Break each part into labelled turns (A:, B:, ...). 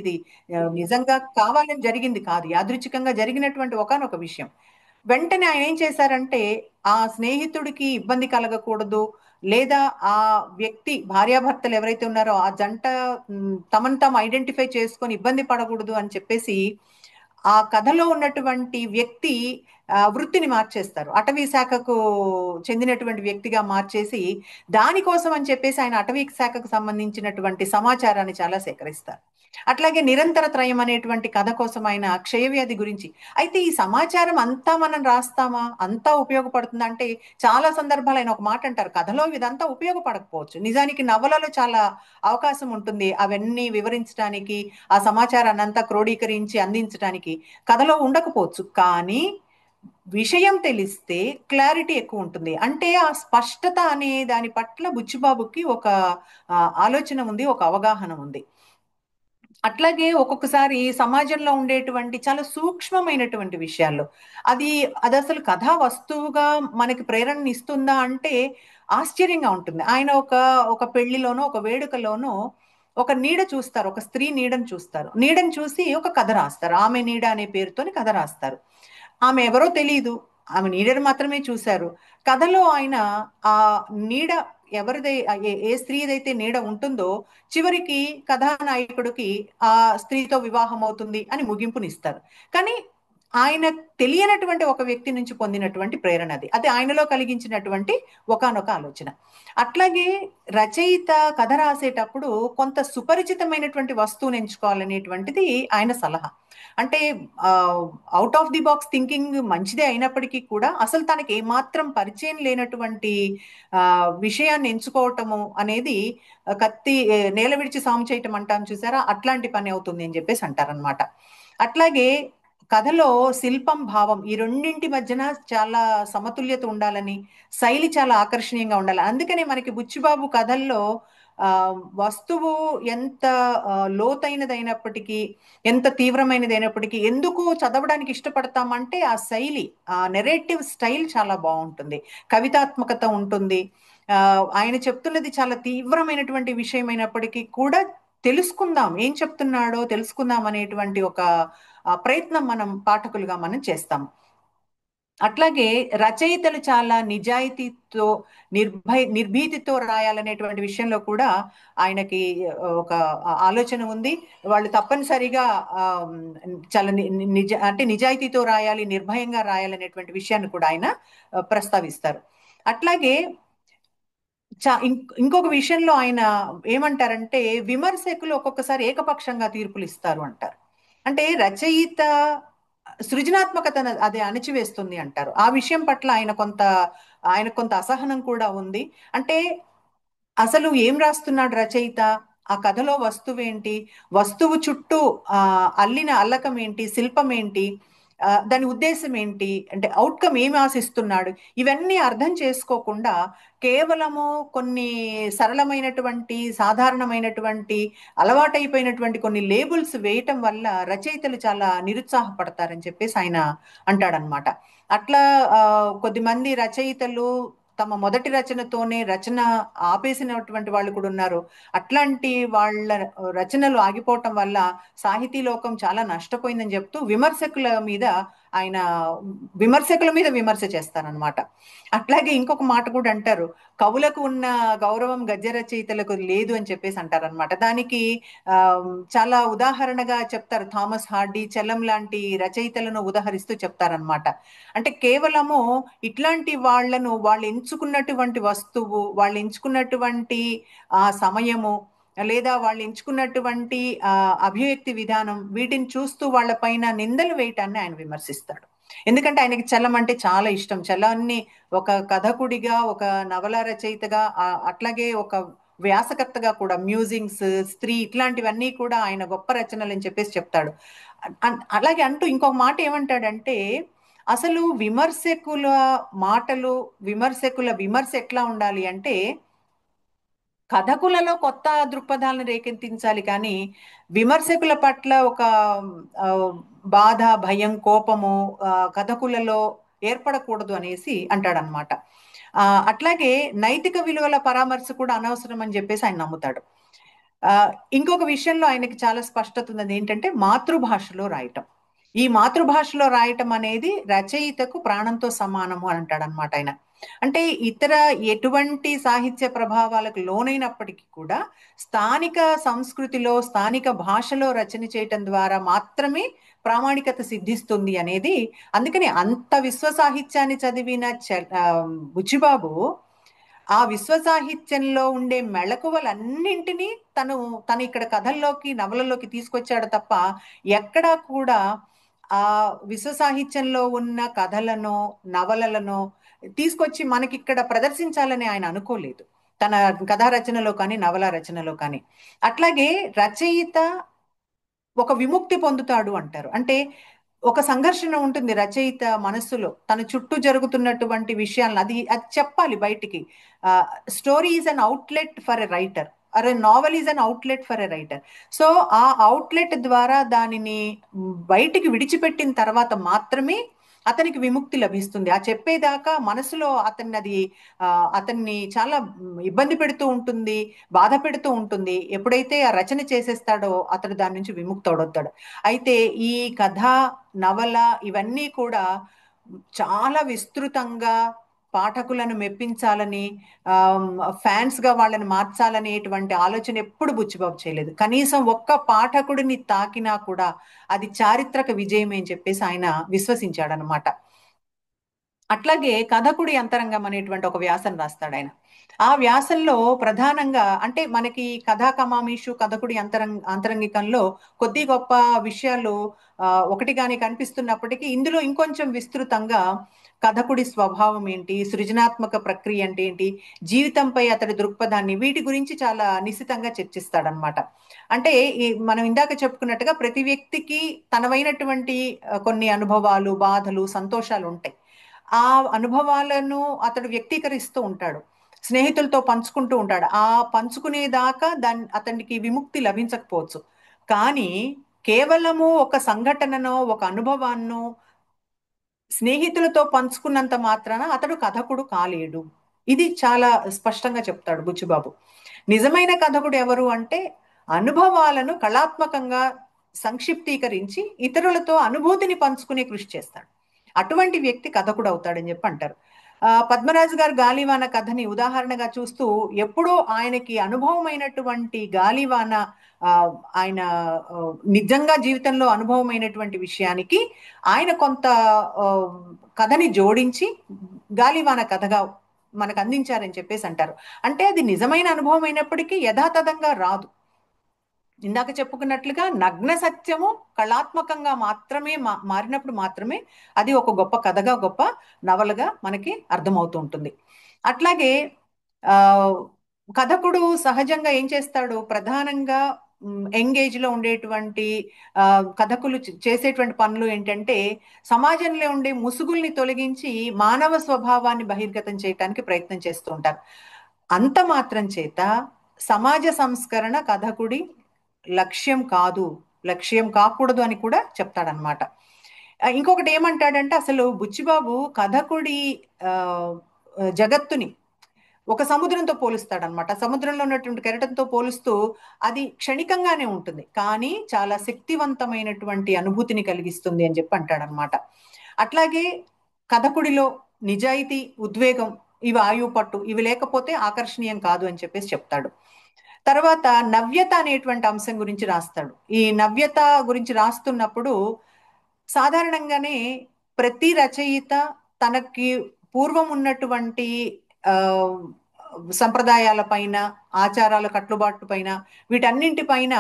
A: ఇది నిజంగా కావాలని జరిగింది కాదు, యాదృచ్ఛికంగా జరిగినటువంటి ఒకానొక విషయం. వెంటనే ఆయన ఏం చేశారంటే, ఆ స్నేహితుడికి ఇబ్బంది కలగకూడదు, లేదా ఆ వ్యక్తి భార్యాభర్తలు ఎవరైతే ఉన్నారో ఆ జంట తమను తాము ఐడెంటిఫై చేసుకొని ఇబ్బంది పడకూడదు అని చెప్పేసి ఆ కథలో ఉన్నటువంటి వ్యక్తి వృత్తిని మార్చేస్తారు. అటవీ శాఖకు చెందినటువంటి వ్యక్తిగా మార్చేసి దానికోసం అని చెప్పేసి ఆయన అటవీ శాఖకు సంబంధించినటువంటి సమాచారాన్ని చాలా సేకరిస్తారు. అట్లాగే నిరంతర త్రయం అనేటువంటి కథ కోసం ఆయన క్షయవ్యాధి గురించి. అయితే ఈ సమాచారం అంతా మనం రాస్తామా, అంతా ఉపయోగపడుతుందా అంటే చాలా సందర్భాలు ఆయన ఒక మాట అంటారు, కథలో ఇదంతా ఉపయోగపడకపోవచ్చు, నిజానికి నవలలో చాలా అవకాశం ఉంటుంది అవన్నీ వివరించడానికి, ఆ సమాచారాన్ని అంతా క్రోడీకరించి అందించడానికి. కథలో ఉండకపోవచ్చు, కానీ విషయం తెలిస్తే క్లారిటీ ఎక్కువ ఉంటుంది. అంటే ఆ స్పష్టత అనే దాని పట్ల బుచ్చిబాబుకి ఒక ఆలోచన ఉంది, ఒక అవగాహన ఉంది. అట్లాగే ఒక్కొక్కసారి సమాజంలో ఉండేటువంటి చాలా సూక్ష్మమైనటువంటి విషయాల్లో అది అది అసలు కథా వస్తువుగా మనకి ప్రేరణ ఇస్తుందా అంటే ఆశ్చర్యంగా ఉంటుంది. ఆయన ఒక ఒక పెళ్లిలోనో ఒక వేడుకలోనో ఒక నీడ చూస్తారు, ఒక స్త్రీ నీడను చూస్తారు, నీడను చూసి ఒక కథ రాస్తారు, ఆమె నీడ అనే పేరుతోని కథ రాస్తారు. ఆమె ఎవరో తెలియదు, ఆమె నీడను మాత్రమే చూశారు. కథలో ఆయన ఆ నీడ ఎవరిదై ఏ స్త్రీదైతే నీడ ఉంటుందో చివరికి కథానాయకుడికి ఆ స్త్రీతో వివాహం అవుతుంది అని ముగింపునిస్తారు. కానీ ఆయన తెలియనటువంటి ఒక వ్యక్తి నుంచి పొందినటువంటి ప్రేరణ అది, అది ఆయనలో కలిగించినటువంటి ఒకానొక ఆలోచన. అట్లాగే రచయిత కథ రాసేటప్పుడు కొంత సుపరిచితమైనటువంటి వస్తువుని ఎంచుకోవాలనేటువంటిది ఆయన సలహా. అంటే out of the box thinking మంచిదే అయినప్పటికీ కూడా అసలు తనకి ఏమాత్రం పరిచయం లేనటువంటి ఆ విషయాన్ని ఎంచుకోవటము అనేది కత్తి నేల విడిచి సాము చేయటం అంటాం చూసారా, అట్లాంటి పని అవుతుంది అని చెప్పేసి అంటారనమాట. అట్లాగే కథలో శిల్పం భావం ఈ రెండింటి మధ్యన చాలా సమతుల్యత ఉండాలని, శైలి చాలా ఆకర్షణీయంగా ఉండాలి. అందుకనే మనకి బుచ్చిబాబు కథల్లో ఆ వస్తువు ఎంత లోతైనదైనప్పటికీ, ఎంత తీవ్రమైనదైనప్పటికీ ఎందుకు చదవడానికి ఇష్టపడతామంటే ఆ శైలి, ఆ నెరేటివ్ స్టైల్ చాలా బాగుంటుంది, కవితాత్మకత ఉంటుంది. ఆయన చెప్తున్నది చాలా తీవ్రమైనటువంటి విషయమైనప్పటికీ కూడా తెలుసుకుందాం, ఏం చెప్తున్నాడో తెలుసుకుందాం అనేటువంటి ఒక ప్రయత్నం మనం పాఠకులుగా మనం చేస్తాం. అట్లాగే రచయితలు చాలా నిజాయితీతో నిర్భీతితో రాయాలనేటువంటి విషయంలో కూడా ఆయనకి ఒక ఆలోచన ఉంది. వాళ్ళు తప్పనిసరిగా ఆ, చాలా అంటే నిజాయితీతో రాయాలి, నిర్భయంగా రాయాలనేటువంటి విషయాన్ని కూడా ఆయన ప్రస్తావిస్తారు. అట్లాగే ఇంకొక విషయంలో ఆయన ఏమంటారంటే విమర్శకులు ఒక్కొక్కసారి ఏకపక్షంగా తీర్పులు ఇస్తారు అంటారు. అంటే రచయిత సృజనాత్మకత అది అణచివేస్తుంది అంటారు. ఆ విషయం పట్ల ఆయన కొంత అసహనం కూడా ఉంది. అంటే అసలు ఏం రాస్తున్నాడు రచయిత, ఆ కథలో వస్తువు ఏంటి, వస్తువు చుట్టూ అల్లిన అల్లకం ఏంటి, శిల్పం ఏంటి, దాని ఉద్దేశం ఏంటి, అంటే అవుట్కమ్ ఏమి ఆశిస్తున్నాడు, ఇవన్నీ అర్థం చేసుకోకుండా కేవలము కొన్ని సరళమైనటువంటి సాధారణమైనటువంటి అలవాటైపోయినటువంటి కొన్ని లేబుల్స్ వేయటం వల్ల రచయితలు చాలా నిరుత్సాహపడతారని చెప్పేసి ఆయన అంటాడనమాట. అట్లా కొద్దిమంది రచయితలు తమ మొదటి రచనతోనే రచన ఆపేసినటువంటి వాళ్ళు కూడా ఉన్నారు. అట్లాంటి వాళ్ళ రచనలు ఆగిపోవటం వల్ల సాహితీ లోకం చాలా నష్టపోయిందని చెప్తూ ఆయన విమర్శకుల మీద విమర్శ చేస్తారనమాట. అట్లాగే ఇంకొక మాట కూడా అంటారు, కవులకు ఉన్న గౌరవం గద్య రచయితలకు లేదు అని చెప్పేసి అంటారనమాట. దానికి ఆ చాలా ఉదాహరణగా చెప్తారు, థామస్ హార్డీ, చెల్లం లాంటి రచయితలను ఉదాహరిస్తూ చెప్తారనమాట. అంటే కేవలము ఇట్లాంటి వాళ్ళు ఎంచుకున్నటువంటి వస్తువు, వాళ్ళు ఎంచుకున్నటువంటి ఆ సమయము, లేదా వాళ్ళు ఎంచుకున్నటువంటి అభివ్యక్తి విధానం, వీటిని చూస్తూ వాళ్ళ పైన నిందలు వేయటాన్ని ఆయన విమర్శిస్తాడు. ఎందుకంటే ఆయనకి చలం అంటే చాలా ఇష్టం. చలాన్ని ఒక కథకుడిగా, ఒక నవల రచయితగా, అట్లాగే ఒక వ్యాసకర్తగా కూడా, మ్యూజింగ్స్, స్త్రీ, ఇట్లాంటివన్నీ కూడా ఆయన గొప్ప రచనలు అని చెప్పేసి చెప్తాడు. అలాగే అంటూ ఇంకొక మాట ఏమంటాడంటే అసలు విమర్శకుల మాటలు, విమర్శకుల విమర్శ ఎట్లా ఉండాలి అంటే కథకులలో కొత్త దృక్పథాలను రేకెత్తించాలి, కానీ విమర్శకుల పట్ల ఒక ఆ, బాధ, భయం, కోపము కథకులలో ఏర్పడకూడదు అనేసి అంటాడనమాట. అట్లాగే నైతిక విలువల పరామర్శ కూడా అనవసరం అని చెప్పేసి ఆయన నమ్ముతాడు. ఆ, ఇంకొక విషయంలో ఆయనకి చాలా స్పష్టత ఉన్నది ఏంటంటే మాతృభాషలో రాయటం. ఈ మాతృభాషలో రాయటం అనేది రచయితకు ప్రాణంతో సమానము అని అంటాడు అనమాట ఆయన. అంటే ఇతర ఎటువంటి సాహిత్య ప్రభావాలకు లోనైనప్పటికీ కూడా స్థానిక సంస్కృతిలో స్థానిక భాషలో రచన చేయటం ద్వారా మాత్రమే ప్రామాణికత సిద్ధిస్తుంది అనేది. అందుకని అంత విశ్వ సాహిత్యాన్ని చదివిన బుచ్చిబాబు ఆ విశ్వ సాహిత్యంలో ఉండే మెళకువలన్నింటినీ తను తను ఇక్కడ కథల్లోకి నవలలోకి తీసుకొచ్చాడు తప్ప ఎక్కడా కూడా ఆ విశ్వ సాహిత్యంలో ఉన్న కథలను నవలలను తీసుకొచ్చి మనకిక్కడ ప్రదర్శించాలని ఆయన అనుకోలేదు, తన కథా రచనలో కానీ నవల రచనలో కానీ. అట్లాగే రచయిత ఒక విముక్తి పొందుతాడు అంటారు. అంటే ఒక సంఘర్షణ ఉంటుంది రచయిత మనస్సులో, తన చుట్టూ జరుగుతున్నటువంటి విషయాలను అది అది చెప్పాలి బయటికి. Story is an outlet for a writer, or a novel is an outlet for a writer. So ఆ అవుట్లెట్ ద్వారా దానిని బయటికి విడిచిపెట్టిన తర్వాత మాత్రమే అతనికి విముక్తి లభిస్తుంది. ఆ చెప్పేదాకా మనసులో అతన్ని అది ఆ, అతన్ని చాలా ఇబ్బంది పెడుతూ ఉంటుంది, బాధ పెడుతూ ఉంటుంది. ఎప్పుడైతే ఆ రచన చేసేస్తాడో అతడు దాని నుంచి విముక్తవుడవుతాడు. అయితే ఈ కథ, నవల ఇవన్నీ కూడా చాలా విస్తృతంగా పాఠకులను మెప్పించాలని, ఫ్యాన్స్ గా వాళ్ళని మార్చాలనేటువంటి ఆలోచన ఎప్పుడు బుచ్చిబాబు చేయలేదు. కనీసం ఒక్క పాఠకుడిని తాకినా కూడా అది చారిత్రక విజయమే అని చెప్పేసి ఆయన విశ్వసించాడనమాట. అట్లాగే కథకుడి అంతరంగం అనేటువంటి ఒక వ్యాసం రాస్తాడు ఆయన. ఆ వ్యాసంలో ప్రధానంగా అంటే మనకి కథా కమామీషు కథకుడి అంతరంగికంలో కొద్ది గొప్ప విషయాలు ఒకటిగానే కనిపిస్తున్నప్పటికీ ఇందులో ఇంకొంచెం విస్తృతంగా కథకుడి స్వభావం ఏంటి, సృజనాత్మక ప్రక్రియ అంటే ఏంటి, జీవితంపై అతడి దృక్పథాన్ని, వీటి గురించి చాలా నిశితంగా చర్చిస్తాడనమాట. అంటే మనం ఇందాక చెప్పుకున్నట్టుగా ప్రతి వ్యక్తికి తనవైనటువంటి కొన్ని అనుభవాలు, బాధలు, సంతోషాలు ఉంటాయి. ఆ అనుభవాలను అతడు వ్యక్తీకరిస్తూ ఉంటాడు, స్నేహితులతో పంచుకుంటూ ఉంటాడు. ఆ పంచుకునేదాకా అతనికి విముక్తి లభించకపోవచ్చు. కానీ కేవలము ఒక సంఘటననో ఒక అనుభవాన్నో స్నేహితులతో పంచుకున్నంత మాత్రాన అతడు కథకుడు కాలేడు. ఇది చాలా స్పష్టంగా చెప్తాడు బుచ్చిబాబు. నిజమైన కథకుడు ఎవరు అంటే అనుభవాలను కళాత్మకంగా సంక్షిప్తీకరించి ఇతరులతో అనుభూతిని పంచుకునే కృషి చేస్తాడు. అటువంటి వ్యక్తి కథకుడు అవుతాడని చెప్పి అంటారు. పద్మరాజు గారు గాలివాన కథని ఉదాహరణగా చూస్తూ ఎప్పుడో ఆయనకి అనుభవమైనటువంటి గాలివాన, ఆ, ఆయన నిజంగా జీవితంలో అనుభవమైనటువంటి విషయానికి ఆయన కొంత ఆ, కథని జోడించి గాలివాన కథగా మనకు అందించారని చెప్పేసి అంటారు. అంటే అది నిజమైన అనుభవం అయినప్పటికీ యథాతథంగా రాదు. ఇందాక చెప్పుకున్నట్లుగా నగ్న సత్యము కళాత్మకంగా మాత్రమే మారినప్పుడు మాత్రమే అది ఒక గొప్ప కథగా, గొప్ప నవలగా మనకి అర్థమవుతూ ఉంటుంది. అట్లాగే ఆ కథకుడు సహజంగా ఏం చేస్తాడు, ప్రధానంగా ఎంగేజ్ లో ఉండేటువంటి ఆ కథకులు చేసేటువంటి పనులు ఏంటంటే సమాజంలో ఉండే ముసుగుల్ని తొలగించి మానవ స్వభావాన్ని బహిర్గతం చేయడానికి ప్రయత్నం చేస్తూ ఉంటారు. అంత మాత్రం చేత సమాజ సంస్కరణ కథకుడి లక్ష్యం కాదు, లక్ష్యం కాకూడదు అని కూడా చెప్తాడనమాట. ఇంకొకటి ఏమంటాడంటే అసలు బుచ్చిబాబు కథకుడి ఆ జగత్తుని ఒక సముద్రంతో పోలుస్తాడనమాట. సముద్రంలో ఉన్నటువంటి కెరటంతో పోలుస్తూ అది క్షణికంగానే ఉంటుంది కానీ చాలా శక్తివంతమైనటువంటి అనుభూతిని కలిగిస్తుంది అని చెప్పి అంటాడనమాట. అట్లాగే కథకుడిలో నిజాయితీ, ఉద్వేగం, ఇవి ఆయువు పట్టు, ఇవి లేకపోతే ఆకర్షణీయం కాదు అని చెప్పేసి చెప్తాడు. తర్వాత నవ్యత అనేటువంటి అంశం గురించి రాస్తాడు. ఈ నవ్యత గురించి రాస్తున్నప్పుడు సాధారణంగానే ప్రతి రచయిత తనకి పూర్వం ఉన్నటువంటి ఆ సంప్రదాయాల పైన, ఆచారాల కట్టుబాటు పైన, వీటన్నింటి పైన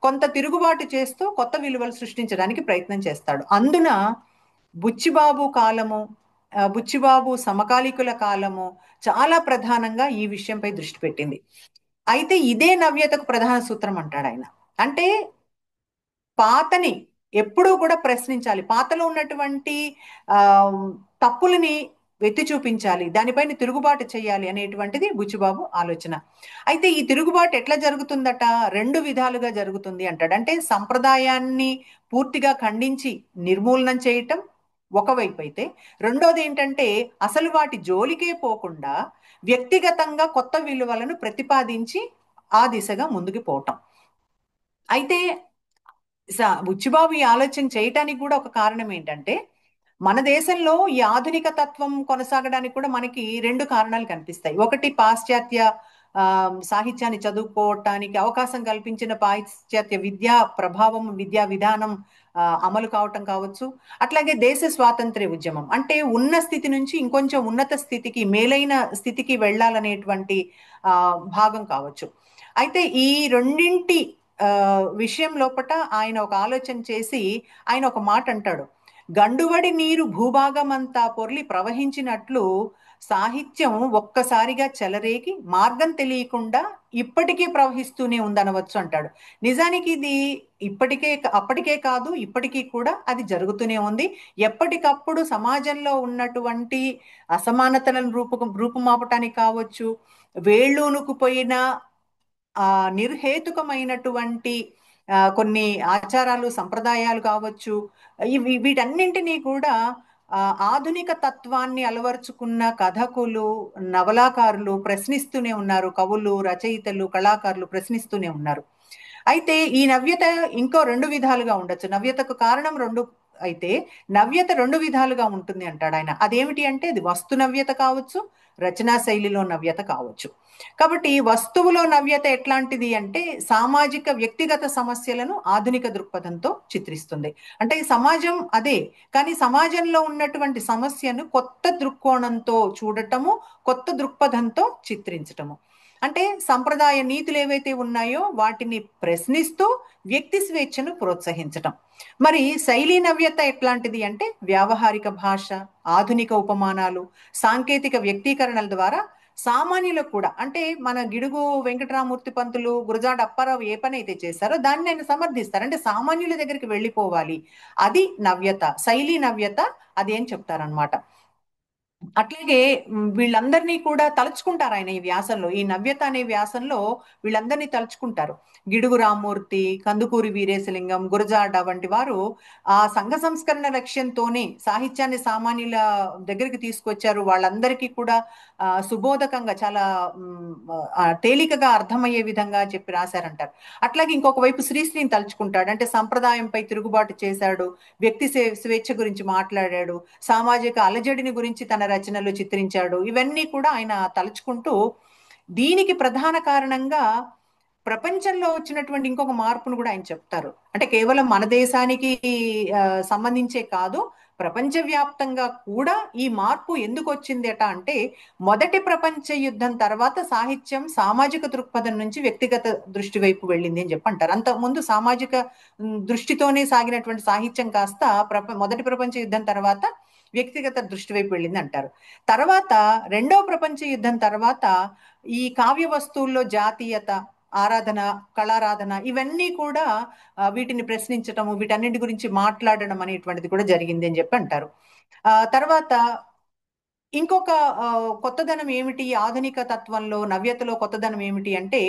A: కొంత తిరుగుబాటు చేస్తూ కొత్త విలువలు సృష్టించడానికి ప్రయత్నం చేస్తాడు. అందున బుచ్చిబాబు కాలము, బుచ్చిబాబు సమకాలీకుల కాలము చాలా ప్రధానంగా ఈ విషయంపై దృష్టి పెట్టింది. అయితే ఇదే నవ్యతకు ప్రధాన సూత్రం అంటాడు ఆయన. అంటే పాతని ఎప్పుడూ కూడా ప్రశ్నించాలి, పాతలో ఉన్నటువంటి ఆ తప్పులని ఎత్తి చూపించాలి, దానిపైన తిరుగుబాటు చేయాలి అనేటువంటిది బుచ్చిబాబు ఆలోచన. అయితే ఈ తిరుగుబాటు ఎట్లా జరుగుతుందట, రెండు విధాలుగా జరుగుతుంది అంటాడు. అంటే సంప్రదాయాన్ని పూర్తిగా ఖండించి నిర్మూలనం చేయటం ఒకవైపు అయితే, రెండోది ఏంటంటే అసలు వాటి జోలికే పోకుండా వ్యక్తిగతంగా కొత్త విలువలను ప్రతిపాదించి ఆ దిశగా ముందుకు పోవటం. అయితే బుచ్చిబాబు ఈ ఆలోచన చేయటానికి కూడా ఒక కారణం ఏంటంటే, మన దేశంలో ఈ ఆధునిక తత్వం కొనసాగడానికి కూడా మనకి రెండు కారణాలు కనిపిస్తాయి. ఒకటి పాశ్చాత్య సాహిత్యాన్ని చదువుకోవటానికి అవకాశం కల్పించిన పాశ్చాత్య విద్యా ప్రభావం, విద్యా విధానం అమలు కావటం కావచ్చు. అట్లాగే దేశ స్వాతంత్ర్య ఉద్యమం, అంటే ఉన్న స్థితి నుంచి ఇంకొంచెం ఉన్నత స్థితికి, మేలైన స్థితికి వెళ్ళాలనేటువంటి భాగం కావచ్చు. అయితే ఈ రెండింటి ఆ, విషయం లోపట ఆయన ఒక ఆలోచన చేసి ఆయన ఒక మాట అంటాడు: గండువడి నీరు భూభాగమంతా పొర్లి ప్రవహించినట్లు సాహిత్యం ఒక్కసారిగా చెలరేగి మార్గం తెలియకుండా ఇప్పటికీ ప్రవహిస్తూనే ఉందనవచ్చు అంటాడు. నిజానికి ఇది ఇప్పటికే అప్పటికే కాదు, ఇప్పటికీ కూడా అది జరుగుతూనే ఉంది. ఎప్పటికప్పుడు సమాజంలో ఉన్నటువంటి అసమానతలను రూపుమాపటానికి కావచ్చు, వేళ్ళూనుకుపోయిన ఆ నిర్హేతుకమైనటువంటి కొన్ని ఆచారాలు, సంప్రదాయాలు కావచ్చు, వీటన్నింటినీ కూడా ఆ, ఆధునిక తత్వాన్ని అలవరుచుకున్న కథకులు, నవలాకారులు ప్రశ్నిస్తూనే ఉన్నారు. కవులు, రచయితలు, కళాకారులు ప్రశ్నిస్తూనే ఉన్నారు. అయితే ఈ నవ్యత ఇంకో రెండు విధాలుగా ఉండొచ్చు. నవ్యతకు కారణం రెండు అయితే, నవ్యత రెండు విధాలుగా ఉంటుంది అంటాడు ఆయన. అదేమిటి అంటే, అది వస్తు నవ్యత కావచ్చు, రచనా శైలిలో నవ్యత కావచ్చు. కాబట్టి వస్తువులో నవ్యత ఎట్లాంటిది అంటే, సామాజిక వ్యక్తిగత సమస్యలను ఆధునిక దృక్పథంతో చిత్రిస్తుంది. అంటే ఈ సమాజం అదే, కానీ సమాజంలో ఉన్నటువంటి సమస్యను కొత్త దృక్కోణంతో చూడటము, కొత్త దృక్పథంతో చిత్రించటము. అంటే సంప్రదాయ నీతులు ఏవైతే ఉన్నాయో వాటిని ప్రశ్నిస్తూ వ్యక్తి స్వేచ్ఛను ప్రోత్సహించటం. మరి శైలీ నవ్యత ఎట్లాంటిది అంటే, వ్యావహారిక భాష, ఆధునిక ఉపమానాలు, సాంకేతిక వ్యక్తీకరణల ద్వారా సామాన్యులకు కూడా, అంటే మన గిడుగు వెంకటరామూర్తి పంతులు, గురజాడ అప్పారావు ఏ పని అయితే చేశారో దాన్ని ఆయన సమర్థిస్తారు. అంటే సామాన్యుల దగ్గరికి వెళ్ళిపోవాలి, అది నవ్యత, శైలీ నవ్యత, అదేం చెప్తారనమాట. అట్లాగే వీళ్ళందరినీ కూడా తలుచుకుంటారు ఆయన ఈ వ్యాసంలో, ఈ నవ్యత అనే వ్యాసంలో వీళ్ళందరినీ తలుచుకుంటారు. గిడుగు రామ్మూర్తి, కందుకూరి వీరేశలింగం, గురజాడ వంటి వారు ఆ సంఘ సంస్కరణ లక్ష్యంతోనే సాహిత్యాన్ని సామాన్యుల దగ్గరికి తీసుకొచ్చారు. వాళ్ళందరికీ కూడా సుబోధకంగా, చాలా తేలికగా అర్థమయ్యే విధంగా చెప్పి రాశారంటారు. అట్లాగే ఇంకొక వైపు శ్రీశ్రీని తలుచుకుంటాడు. అంటే సంప్రదాయంపై తిరుగుబాటు చేశాడు, వ్యక్తి స్వేచ్ఛ గురించి మాట్లాడాడు, సామాజిక అలజడిని గురించి తన రచనలు చిత్రించాడు. ఇవన్నీ కూడా ఆయన తలుచుకుంటూ, దీనికి ప్రధాన కారణంగా ప్రపంచంలో వచ్చినటువంటి ఇంకొక మార్పును కూడా ఆయన చెప్తారు. అంటే కేవలం మన దేశానికి సంబంధించే కాదు, ప్రపంచవ్యాప్తంగా కూడా ఈ మార్పు ఎందుకు వచ్చింది అట అంటే, మొదటి ప్రపంచ యుద్ధం తర్వాత సాహిత్యం సామాజిక దృక్పథం నుంచి వ్యక్తిగత దృష్టి వైపు వెళ్ళింది అని చెప్పి అంటారు. అంతకుముందు సామాజిక దృష్టితోనే సాగినటువంటి సాహిత్యం కాస్త మొదటి ప్రపంచ యుద్ధం తర్వాత వ్యక్తిగత దృష్టి వైపు వెళ్ళింది అంటారు. తర్వాత రెండవ ప్రపంచ యుద్ధం తర్వాత ఈ కావ్య వస్తువుల్లో జాతీయత, ఆరాధన, కళారాధన, ఇవన్నీ కూడా వీటిని ప్రశ్నించటము, వీటన్నిటి గురించి మాట్లాడడం అనేటువంటిది కూడా జరిగింది అని చెప్పి అంటారు. తర్వాత ఇంకొక కొత్తదనం ఏమిటి ఆధునిక తత్వంలో, నవ్యతలో కొత్తదనం ఏమిటి అంటే,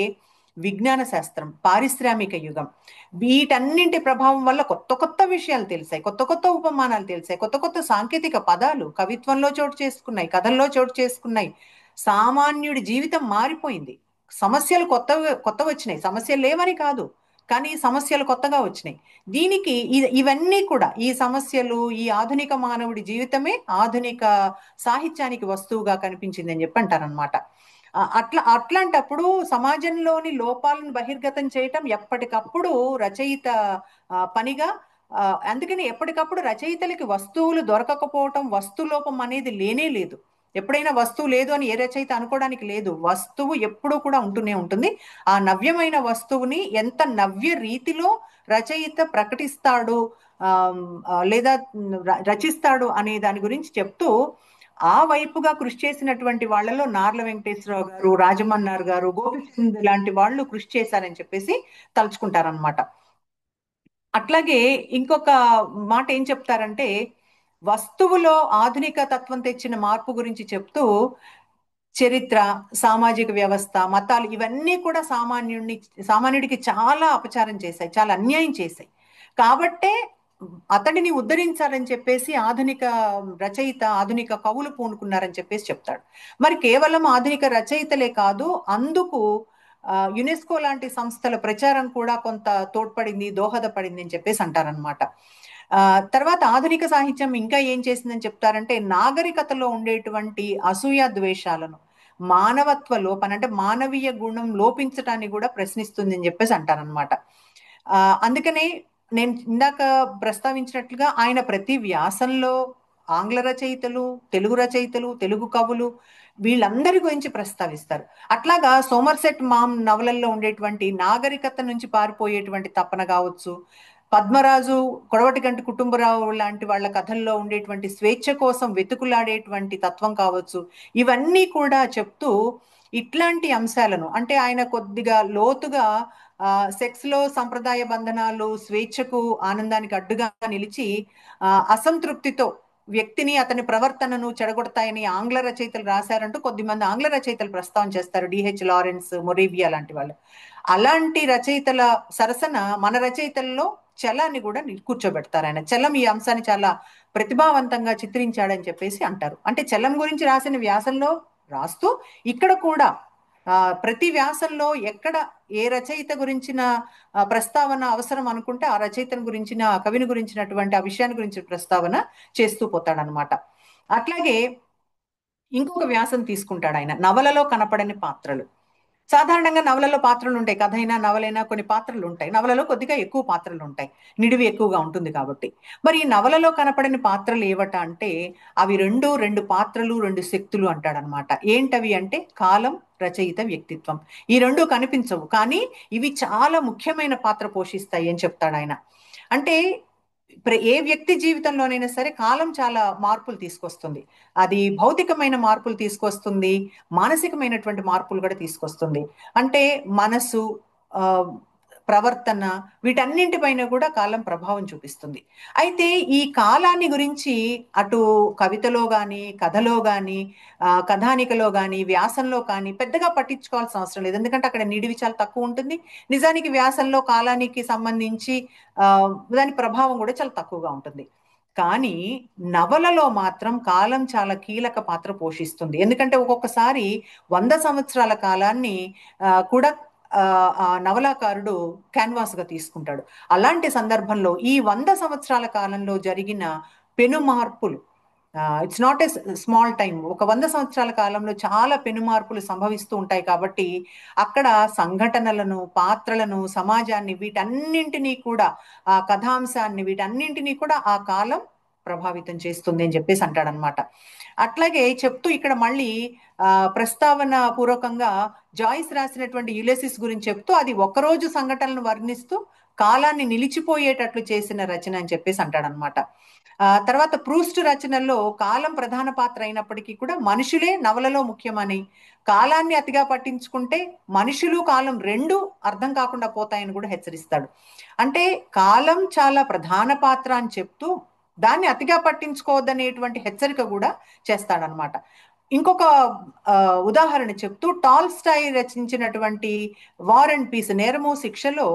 A: విజ్ఞాన శాస్త్రం, పారిశ్రామిక యుగం, వీటన్నింటి ప్రభావం వల్ల కొత్త కొత్త విషయాలు తెలిసాయి, కొత్త కొత్త ఉపమానాలు తెలిసాయి, కొత్త కొత్త సాంకేతిక పదాలు కవిత్వంలో చోటు చేసుకున్నాయి, కథల్లో చోటు చేసుకున్నాయి. సామాన్యుడి జీవితం మారిపోయింది. సమస్యలు కొత్త వచ్చినాయి. సమస్యలు లేవని కాదు, కానీ సమస్యలు కొత్తగా వచ్చినాయి. దీనికి ఇవన్నీ కూడా, ఈ సమస్యలు, ఈ ఆధునిక మానవుడి జీవితమే ఆధునిక సాహిత్యానికి వస్తువుగా కనిపించింది అని చెప్పి అంటారనమాట. అట్లాంటప్పుడు సమాజంలోని లోపాలను బహిర్గతం చేయటం ఎప్పటికప్పుడు రచయిత పనిగా, అందుకని ఎప్పటికప్పుడు రచయితలకి వస్తువులు దొరకకపోవటం, వస్తులోపం అనేది లేనే లేదు. ఎప్పుడైనా వస్తువు లేదు అని ఏ రచయిత అనుకోవడానికి లేదు. వస్తువు ఎప్పుడూ కూడా ఉంటూనే ఉంటుంది. ఆ నవ్యమైన వస్తువుని ఎంత నవ్య రీతిలో రచయిత ప్రకటిస్తాడు లేదా రచిస్తాడు అనే దాని గురించి చెప్తూ, ఆ వైపుగా కృషి చేసినటువంటి వాళ్ళలో నార్ల వెంకటేశ్వరరావు గారు, రాజమన్నారు గారు, గోపిచంద్ లాంటి వాళ్ళు కృషి చేశారని చెప్పేసి తలుచుకుంటారనమాట. అట్లాగే ఇంకొక మాట ఏం చెప్తారంటే, వస్తువులో ఆధునిక తత్వం తెచ్చిన మార్పు గురించి చెప్తూ, చరిత్ర, సామాజిక వ్యవస్థ, మతాలు, ఇవన్నీ కూడా సామాన్యుడికి చాలా అపచారం చేశాయి, చాలా అన్యాయం చేశాయి. కాబట్టే అతడిని ఉద్ధరించాలని చెప్పేసి ఆధునిక రచయిత, ఆధునిక కవులు పూనుకున్నారని చెప్పేసి చెప్తాడు. మరి కేవలం ఆధునిక రచయితలే కాదు, అందుకు యునెస్కో లాంటి సంస్థల ప్రచారం కూడా కొంత తోడ్పడింది, దోహదపడింది అని చెప్పేసి అంటారనమాట. తర్వాత ఆధునిక సాహిత్యం ఇంకా ఏం చేసిందని చెప్తారంటే, నాగరికతలో ఉండేటువంటి అసూయ ద్వేషాలను, మానవత్వ లోపన అంటే మానవీయ గుణం లోపించటాన్ని కూడా ప్రశ్నిస్తుంది అని చెప్పేసి అంటారనమాట. అందుకనే నేను ఇందాక ప్రస్తావించినట్లుగా ఆయన ప్రతి వ్యాసంలో ఆంగ్ల రచయితలు, తెలుగు రచయితలు, తెలుగు కవులు వీళ్ళందరి గురించి ప్రస్తావిస్తారు. అట్లాగా సోమర్సెట్ మామ్ నవలల్లో ఉండేటువంటి నాగరికత నుంచి పారిపోయేటువంటి తపన కావచ్చు, పద్మరాజు, కొడవటిగంటి కుటుంబరావు లాంటి వాళ్ళ కథల్లో ఉండేటువంటి స్వేచ్ఛ కోసం వెతుకులాడేటువంటి తత్వం కావచ్చు, ఇవన్నీ కూడా చెప్తూ ఇట్లాంటి అంశాలను అంటే ఆయన కొద్దిగా లోతుగా సెక్స్ లో సంప్రదాయ బంధనాలు స్వేచ్ఛకు ఆనందానికి అడ్డుగా నిలిచి అసంతృప్తితో వ్యక్తిని అతని ప్రవర్తనను చెడగొడతాయని ఆంగ్ల రచయితలు రాశారంటూ కొద్దిమంది ఆంగ్ల రచయితలు ప్రస్తావన చేస్తారు, డిహెచ్ లారెన్స్, మొరేవియా లాంటి వాళ్ళు. అలాంటి రచయితల సరసన మన రచయితల్లో చలాన్ని కూడా కూర్చోబెడతారు. ఆయన చలం ఈ అంశాన్ని చాలా ప్రతిభావంతంగా చిత్రించాడని చెప్పేసి అంటారు. అంటే చలం గురించి రాసిన వ్యాసంలో రాస్తూ ఇక్కడ కూడా ప్రతి వ్యాసంలో ఎక్కడ ఏ రచయిత గురించిన ప్రస్తావన అవసరం అనుకుంటే ఆ రచయితను గురించిన, ఆ కవిని గురించినటువంటి ఆ విషయాన్ని గురించిన ప్రస్తావన చేస్తూ పోతాడనమాట. అట్లాగే ఇంకొక వ్యాసం తీసుకుంటాడు ఆయన, నవలలో కనపడని పాత్రలు. సాధారణంగా నవలలో పాత్రలు ఉంటాయి, కథ అయినా నవలైనా కొన్ని పాత్రలు ఉంటాయి. నవలలో కొద్దిగా ఎక్కువ పాత్రలు ఉంటాయి, నిడివి ఎక్కువగా ఉంటుంది కాబట్టి. మరి ఈ నవలలో కనపడని పాత్రలు ఏవట అంటే అవి రెండు పాత్రలు, రెండు శక్తులు అంటాడనమాట. ఏంటవి అంటే కాలం, రచయిత, వ్యక్తిత్వం. ఈ రెండు కనిపించవు, కానీ ఇవి చాలా ముఖ్యమైన పాత్ర పోషిస్తాయి అని చెప్తాడు ఆయన. అంటే ఏ వ్యక్తి జీవితంలోనైనా సరే కాలం చాలా మార్పులు తీసుకొస్తుంది. అది భౌతికమైన మార్పులు తీసుకొస్తుంది, మానసికమైనటువంటి మార్పులు కూడా తీసుకొస్తుంది. అంటే మనసు, ఆ, ప్రవర్తన, వీటన్నింటిపైన కూడా కాలం ప్రభావం చూపిస్తుంది. అయితే ఈ కాలాన్ని గురించి అటు కవితలో కానీ, కథలో కానీ, కథానికలో కానీ, వ్యాసంలో కానీ పెద్దగా పట్టించుకోవాల్సిన అవసరం లేదు, ఎందుకంటే అక్కడ నిడివి చాలా తక్కువ ఉంటుంది. నిజానికి వ్యాసంలో కాలానికి సంబంధించి ఆ దాని ప్రభావం కూడా చాలా తక్కువగా ఉంటుంది. కానీ నవలలో మాత్రం కాలం చాలా కీలక పాత్ర పోషిస్తుంది. ఎందుకంటే ఒక్కొక్కసారి 100 సంవత్సరాల కాలాన్ని కూడా ఆ నవలాకారుడు క్యాన్వాస్ గా తీసుకుంటాడు. అలాంటి సందర్భంలో ఈ 100 సంవత్సరాల కాలంలో జరిగిన పెను మార్పులు, it's not a small time, ఒక 100 సంవత్సరాల కాలంలో చాలా పెను మార్పులు సంభవిస్తూ ఉంటాయి. కాబట్టి అక్కడ సంఘటనలను, పాత్రలను, సమాజాన్ని, వీటన్నింటినీ కూడా, ఆ కథాంశాన్ని, వీటన్నింటినీ కూడా ఆ కాలం ప్రభావితం చేస్తుంది అని చెప్పేసి అంటాడనమాట. అట్లాగే చెప్తూ ఇక్కడ మళ్ళీ ప్రస్తావన పూర్వకంగా జాయిస్ రాసినటువంటి యులెసిస్ గురించి చెప్తూ అది ఒకరోజు సంఘటనలను వర్ణిస్తూ కాలాన్ని నిలిచిపోయేటట్లు చేసిన రచన అని చెప్పేసి అంటాడనమాట. తర్వాత ప్రూస్ట్ రచనల్లో కాలం ప్రధాన పాత్ర అయినప్పటికీ కూడా మనుషులే నవలలో ముఖ్యమని, కాలాన్ని అతిగా పట్టించుకుంటే మనుషులు, కాలం రెండు అర్థం కాకుండా పోతాయని కూడా హెచ్చరిస్తాడు. అంటే కాలం చాలా ప్రధాన పాత్ర అని చెప్తూ దాన్ని అతిగా పట్టించుకోవద్దనేటువంటి హెచ్చరిక కూడా చేస్తాడనమాట. ఇంకొక ఉదాహరణ చెప్తూ టాల్స్టాయ్ రచించినటువంటి వార్ అండ్ పీస్, నేరము శిక్షలో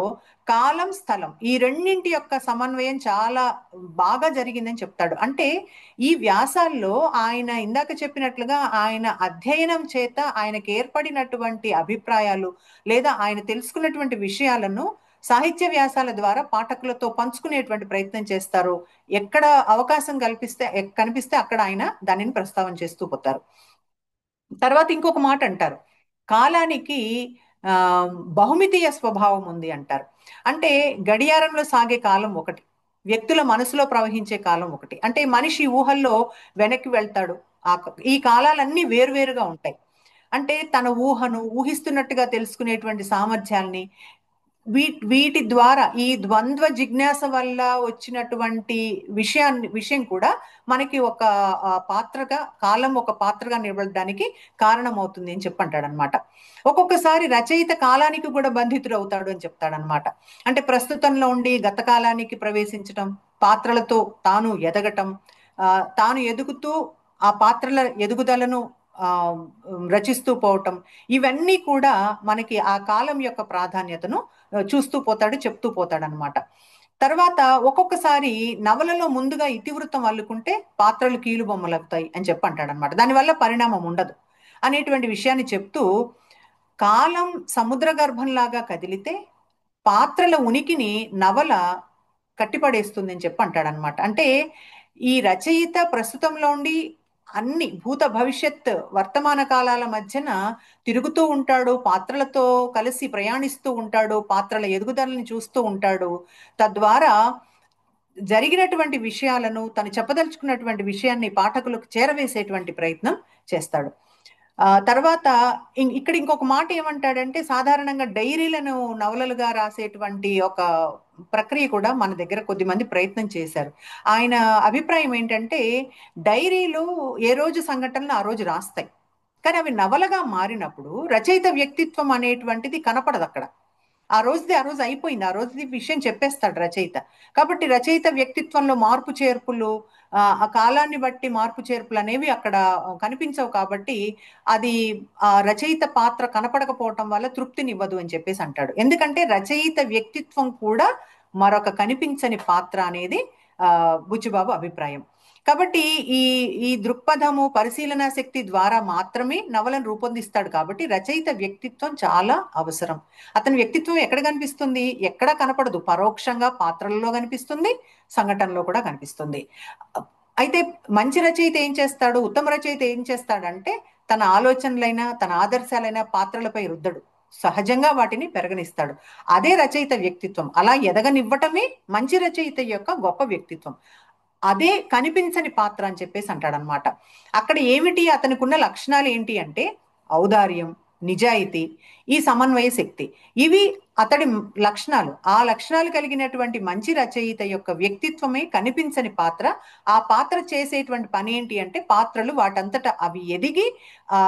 A: కాలం, స్థలం ఈ రెండింటి యొక్క సమన్వయం చాలా బాగా జరిగిందని చెప్తాడు. అంటే ఈ వ్యాసాల్లో ఆయన ఇందాక చెప్పినట్లుగా ఆయన అధ్యయనం చేత ఆయనకు ఏర్పడినటువంటి అభిప్రాయాలు లేదా ఆయన తెలుసుకున్నటువంటి విషయాలను సాహిత్య వ్యాసాల ద్వారా పాఠకులతో పంచుకునేటువంటి ప్రయత్నం చేస్తారు. ఎక్కడ అవకాశం కనిపిస్తే అక్కడ ఆయన దానిని ప్రస్తావన చేస్తూ పోతారు. తర్వాత ఇంకొక మాట అంటారు, కాలానికి ఆ బహుమితీయ స్వభావం ఉంది అంటారు. అంటే గడియారంలో సాగే కాలం ఒకటి, వ్యక్తుల మనసులో ప్రవహించే కాలం ఒకటి. అంటే మనిషి ఊహల్లో వెనక్కి వెళ్తాడు, ఈ కాలాలన్నీ వేరువేరుగా ఉంటాయి. అంటే తన ఊహను ఊహిస్తున్నట్టుగా తెలుసుకునేటువంటి సామర్థ్యాల్ని, వీటి ద్వారా ఈ ద్వంద్వ జిజ్ఞాస వల్ల వచ్చినటువంటి విషయం కూడా మనకి ఒక పాత్రగా, కాలం ఒక పాత్రగా నిలబడడానికి కారణమవుతుంది అని చెప్పంటాడనమాట. ఒక్కొక్కసారి రచయిత కాలానికి కూడా బంధితుడు అవుతాడు అని చెప్తాడనమాట. అంటే ప్రస్తుతంలో ఉండి గత కాలానికి ప్రవేశించటం, పాత్రలతో తాను ఎదగటం, తాను ఎదుగుతూ ఆ పాత్రల ఎదుగుదలను రచిస్తూ పోవటం, ఇవన్నీ కూడా మనకి ఆ కాలం యొక్క ప్రాధాన్యతను చూస్తూ పోతాడు, చెప్తూ పోతాడు అనమాట. తర్వాత ఒక్కొక్కసారి నవలలో ముందుగా ఇతివృత్తం అల్లుకుంటే పాత్రలు కీలు బొమ్మలవుతాయి అని చెప్పి అంటాడు అనమాట. దానివల్ల పరిణామం ఉండదు అనేటువంటి విషయాన్ని చెప్తూ కాలం సముద్ర గర్భంలాగా కదిలితే పాత్రల ఉనికిని నవల కట్టిపడేస్తుంది అని చెప్పి అంటాడనమాట. అంటే ఈ రచయిత ప్రస్తుతంలో ఉండి అన్ని భూత భవిష్యత్ వర్తమాన కాలాల మధ్యన తిరుగుతూ ఉంటాడు, పాత్రలతో కలిసి ప్రయాణిస్తూ ఉంటాడు, పాత్రల ఎదుగుదలని చూస్తూ ఉంటాడు. తద్వారా జరిగినటువంటి విషయాలను, తను చెప్పదలుచుకున్నటువంటి విషయాన్ని పాఠకులకు చేరవేసేటువంటి ప్రయత్నం చేస్తాడు. తర్వాత ఇక్కడ ఇంకొక మాట ఏమంటాడంటే, సాధారణంగా డైరీలను నవలలుగా రాసేటువంటి ఒక ప్రక్రియ కూడా మన దగ్గర కొద్దిమంది ప్రయత్నం చేశారు. ఆయన అభిప్రాయం ఏంటంటే, డైరీలు ఏ రోజు సంఘటనలు ఆ రోజు రాస్తాయి, కానీ అవి నవలగా మారినప్పుడు రచయిత వ్యక్తిత్వం అనేటువంటిది కనపడదు అక్కడ. ఆ రోజుది ఆ రోజు అయిపోయింది, ఆ రోజుది విషయం చెప్పేస్తాడు రచయిత. కాబట్టి రచయిత వ్యక్తిత్వంలో మార్పు చేర్పులు, ఆ కాలాన్ని బట్టి మార్పు చేర్పులు అనేవి అక్కడ కనిపించవు. కాబట్టి అది ఆ రచయిత పాత్ర కనపడకపోవటం వల్ల తృప్తినివ్వదు అని చెప్పేసి అంటాడు. ఎందుకంటే రచయిత వ్యక్తిత్వం కూడా మరొక కనిపించని పాత్ర అనేది బుచ్చిబాబు అభిప్రాయం. కాబట్టి ఈ ఈ దృక్పథము, పరిశీలనా శక్తి ద్వారా మాత్రమే నవలను రూపొందిస్తాడు. కాబట్టి రచయిత వ్యక్తిత్వం చాలా అవసరం. అతని వ్యక్తిత్వం ఎక్కడ కనిపిస్తుంది? ఎక్కడ కనపడదు, పరోక్షంగా పాత్రలలో కనిపిస్తుంది, సంఘటనలో కూడా కనిపిస్తుంది. అయితే మంచి రచయిత ఏం చేస్తాడు, ఉత్తమ రచయిత ఏం చేస్తాడంటే, తన ఆలోచనలైనా తన ఆదర్శాలైనా పాత్రలపై రుద్దడు, సహజంగా వాటిని పెరగనిస్తాడు. అదే రచయిత వ్యక్తిత్వం. అలా ఎదగనివ్వటమే మంచి రచయిత యొక్క గొప్ప వ్యక్తిత్వం. అదే కనిపించని పాత్ర అని చెప్పేసి అంటాడనమాట. అక్కడ ఏమిటి అతనికి ఉన్న లక్షణాలు ఏంటి అంటే, ఔదార్యం, నిజాయితీ, ఈ సమన్వయ శక్తి, ఇవి అతడి లక్షణాలు. ఆ లక్షణాలు కలిగినటువంటి మంచి రచయిత యొక్క వ్యక్తిత్వమే కనిపించని పాత్ర. ఆ పాత్ర చేసేటువంటి పని ఏంటి అంటే, పాత్రలు వాటంతట అవి ఎదిగి ఆ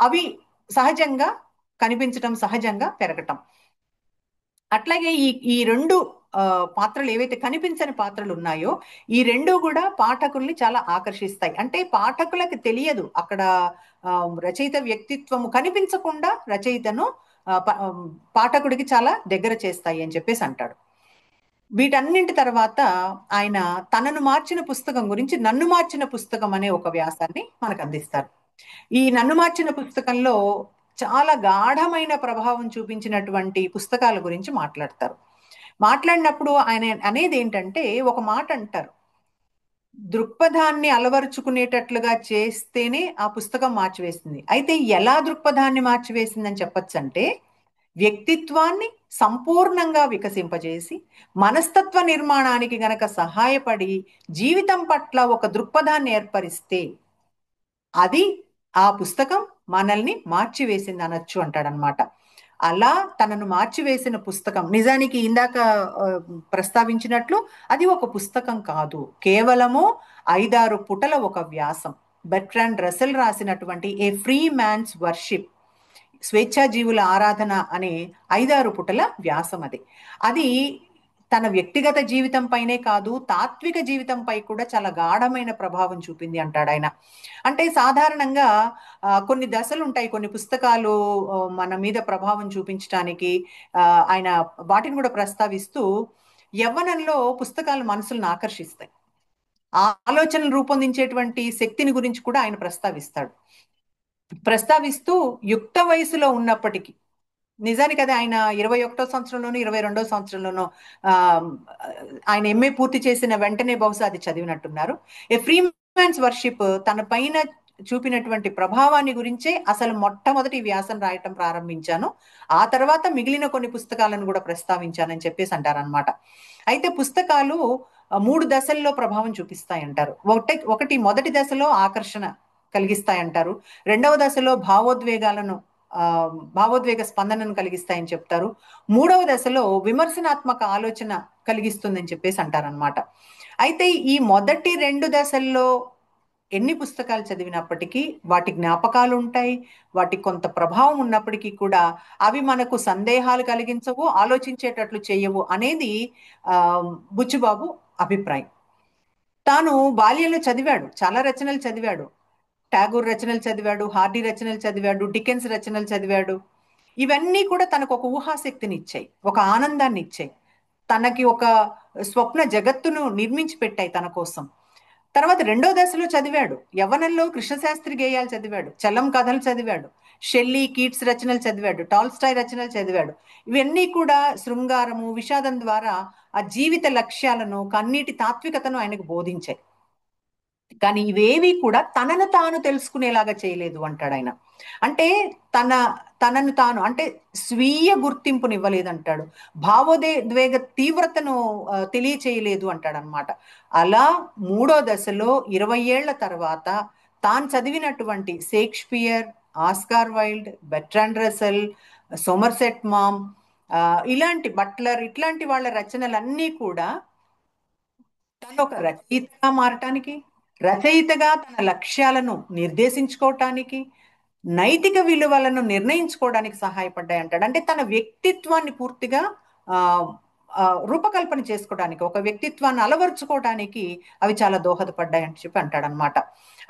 A: అవి సహజంగా కనిపించటం, సహజంగా పెరగటం. అట్లాగే ఈ ఈ రెండు పాత్రలు ఏవైతే కనిపించని పాత్రలు ఉన్నాయో, ఈ రెండు కూడా పాఠకుల్ని చాలా ఆకర్షిస్తాయి. అంటే పాఠకులకు తెలియదు అక్కడ రచయిత వ్యక్తిత్వము కనిపించకుండా రచయితను పాఠకుడికి చాలా దగ్గర చేస్తాయి అని చెప్పేసి అంటాడు. వీటన్నింటి తర్వాత ఆయన తనను మార్చిన పుస్తకం గురించి నన్ను మార్చిన పుస్తకం అనే ఒక వ్యాసాన్ని మనకు అందిస్తారు. ఈ నన్ను మార్చిన పుస్తకంలో చాలా గాఢమైన ప్రభావం చూపించినటువంటి పుస్తకాల గురించి మాట్లాడతారు. మాట్లాడినప్పుడు ఆయన అనేది ఏంటంటే, ఒక మాట అంటారు, దృక్పథాన్ని అలవరుచుకునేటట్లుగా చేస్తేనే ఆ పుస్తకం మార్చివేసింది. అయితే ఎలా దృక్పథాన్ని మార్చివేసిందని చెప్పొచ్చు అంటే, వ్యక్తిత్వాన్ని సంపూర్ణంగా వికసింపజేసి మనస్తత్వ నిర్మాణానికి గనక సహాయపడి జీవితం పట్ల ఒక దృక్పథాన్ని ఏర్పరిస్తే అది ఆ పుస్తకం మనల్ని మార్చివేసింది అనొచ్చు అంటాడనమాట. అలా తనను మార్చివేసిన పుస్తకం, నిజానికి ఇందాక ప్రస్తావించినట్లు అది ఒక పుస్తకం కాదు, కేవలము 5-6 పుటల ఒక వ్యాసం. బెర్ట్రాండ్ రసెల్ రాసినటువంటి ఏ ఫ్రీ మ్యాన్స్ వర్షిప్, స్వేచ్ఛాజీవుల ఆరాధన అనే 5-6 పుటల వ్యాసం అది. అది తన వ్యక్తిగత జీవితం పైనే కాదు, తాత్విక జీవితంపై కూడా చాలా గాఢమైన ప్రభావం చూపింది అంటాడు ఆయన. అంటే సాధారణంగా కొన్ని దశలు ఉంటాయి, కొన్ని పుస్తకాలు మన మీద ప్రభావం చూపించడానికి. ఆయన వాటిని కూడా ప్రస్తావిస్తూ, యవ్వనంలో పుస్తకాలు మనసులను ఆకర్షిస్తాయి, ఆలోచనలు రూపొందించేటువంటి శక్తిని గురించి కూడా ఆయన ప్రస్తావిస్తూ యుక్త వయసులో ఉన్నప్పటికీ, నిజానికి అది ఆయన 21వ సంవత్సరంలోనూ 22వ సంవత్సరంలోనూ ఆయన ఎంఏ పూర్తి చేసిన వెంటనే బహుశా అది చదివినట్టున్నారు. ఏ ఫ్రీ మ్యాన్స్ వర్షిప్ తన పైన చూపినటువంటి ప్రభావాన్ని గురించే అసలు మొట్టమొదటి వ్యాసం రాయటం ప్రారంభించాను, ఆ తర్వాత మిగిలిన కొన్ని పుస్తకాలను కూడా ప్రస్తావించానని చెప్పేసి అంటారనమాట. అయితే పుస్తకాలు 3 దశల్లో ప్రభావం చూపిస్తాయంటారు. ఒకటి మొదటి దశలో ఆకర్షణ కలిగిస్తాయంటారు, రెండవ దశలో భావోద్వేగ స్పందనను కలిగిస్తాయని చెప్తారు, మూడవ దశలో విమర్శనాత్మక ఆలోచన కలిగిస్తుందని చెప్పేసి అంటారనమాట. అయితే ఈ మొదటి 2 దశల్లో ఎన్ని పుస్తకాలు చదివినప్పటికీ వాటి జ్ఞాపకాలు ఉంటాయి, వాటి కొంత ప్రభావం ఉన్నప్పటికీ కూడా అవి మనకు సందేహాలు కలిగించవు, ఆలోచించేటట్లు చేయవు అనేది బుచ్చిబాబు అభిప్రాయం. తాను బాల్యంలో చదివాడు, చాలా రచనలు చదివాడు, టాగూర్ రచనలు చదివాడు, హార్డీ రచనలు చదివాడు, డికెన్స్ రచనలు చదివాడు. ఇవన్నీ కూడా తనకు ఒక ఊహాశక్తిని ఇచ్చాయి, ఒక ఆనందాన్ని ఇచ్చాయి, తనకి ఒక స్వప్న జగత్తును నిర్మించి పెట్టాయి తన కోసం. తర్వాత రెండో దశలో చదివాడు, యవ్వనంలో కృష్ణశాస్త్రి గేయాలు చదివాడు, చలం కథలు చదివాడు, షెల్లీ, కీట్స్ రచనలు చదివాడు, టాల్స్టాయ్ రచనలు చదివాడు. ఇవన్నీ కూడా శృంగారము, విషాదం ద్వారా ఆ జీవిత లక్ష్యాలను, కన్నీటి తాత్వికతను ఆయనకు బోధించాయి. కానీ ఇవేవి కూడా తనను తాను తెలుసుకునేలాగా చేయలేదు అంటాడు ఆయన. అంటే తన తనను తాను అంటే స్వీయ గుర్తింపునివ్వలేదు అంటాడు. భావోద్వేగ తీవ్రతను తెలియచేయలేదు అంటాడు అనమాట. అలా మూడో దశలో 20 ఏళ్ల తర్వాత తాను చదివినటువంటి Shakespeare, Oscar Wilde, Bertrand Russell, Somerset ma'am, ఇలాంటి బట్లర్, ఇట్లాంటి వాళ్ళ రచనలన్నీ కూడా తను ఒక రచయితగా మారటానికి, రచయితగా తన లక్ష్యాలను నిర్దేశించుకోవటానికి, నైతిక విలువలను నిర్ణయించుకోవడానికి సహాయపడ్డాయి అంటాడు. అంటే తన వ్యక్తిత్వాన్ని పూర్తిగా ఆ రూపకల్పన చేసుకోవడానికి, ఒక వ్యక్తిత్వాన్ని అలవర్చుకోవడానికి అవి చాలా దోహదపడ్డాయి అని చెప్పి అంటాడు అనమాట.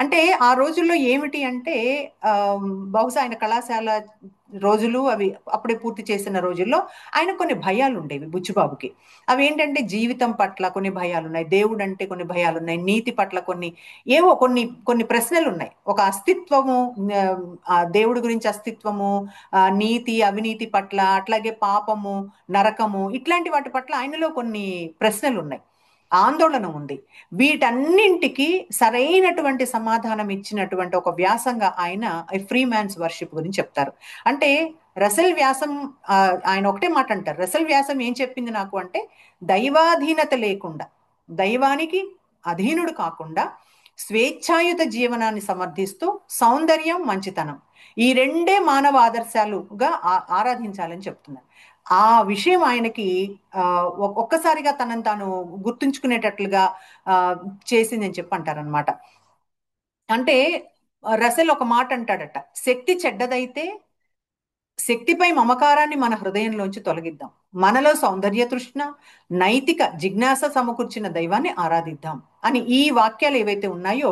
A: అంటే ఆ రోజుల్లో ఏమిటి అంటే ఆ బహుశా ఆయన కళాశాల రోజులు అవి అప్పుడే పూర్తి చేసిన రోజుల్లో ఆయన కొన్ని భయాలు ఉండేవి బుచ్చిబాబుకి. అవి ఏంటంటే జీవితం పట్ల కొన్ని భయాలు ఉన్నాయి, దేవుడు అంటే కొన్ని భయాలు ఉన్నాయి, నీతి పట్ల కొన్ని, ఏవో కొన్ని కొన్ని ప్రశ్నలు ఉన్నాయి. ఒక అస్తిత్వము, ఆ దేవుడి గురించి అస్తిత్వము, నీతి అవినీతి పట్ల, అట్లాగే పాపము, నరకము, ఇట్లాంటి వాటి పట్ల ఆయనలో కొన్ని ప్రశ్నలు ఉన్నాయి, ఆందోళన ఉంది. వీటన్నింటికి సరైనటువంటి సమాధానం ఇచ్చినటువంటి ఒక వ్యాసంగా ఆయన ఫ్రీ మ్యాన్స్ వర్షిప్ గురించి చెప్తారు. అంటే రసెల్ వ్యాసం, ఆయన ఒకటే మాట అంటారు, రసెల్ వ్యాసం ఏం చెప్పింది నాకు అంటే, దైవాధీనత లేకుండా, దైవానికి అధీనుడు కాకుండా స్వేచ్ఛాయుత జీవనాన్ని సమర్థిస్తూ సౌందర్యం, మంచితనం, ఈ రెండే మానవ ఆదర్శాలుగా ఆరాధించాలని చెప్తున్నారు. ఆ విషయం ఆయనకి ఒక్కసారిగా తనను తాను గుర్తుంచుకునేటట్లుగా చేసిందని చెప్పి అంటారనమాట. అంటే రసెల్ ఒక మాట అంటాడట, శక్తి చెడ్డదైతే శక్తిపై మమకారాన్ని మన హృదయంలోంచి తొలగిద్దాం, మనలో సౌందర్య తృష్ణ, నైతిక జిజ్ఞాస సమకూర్చిన దైవాన్ని ఆరాధిద్దాం అని ఈ వాక్యాలు ఏవైతే ఉన్నాయో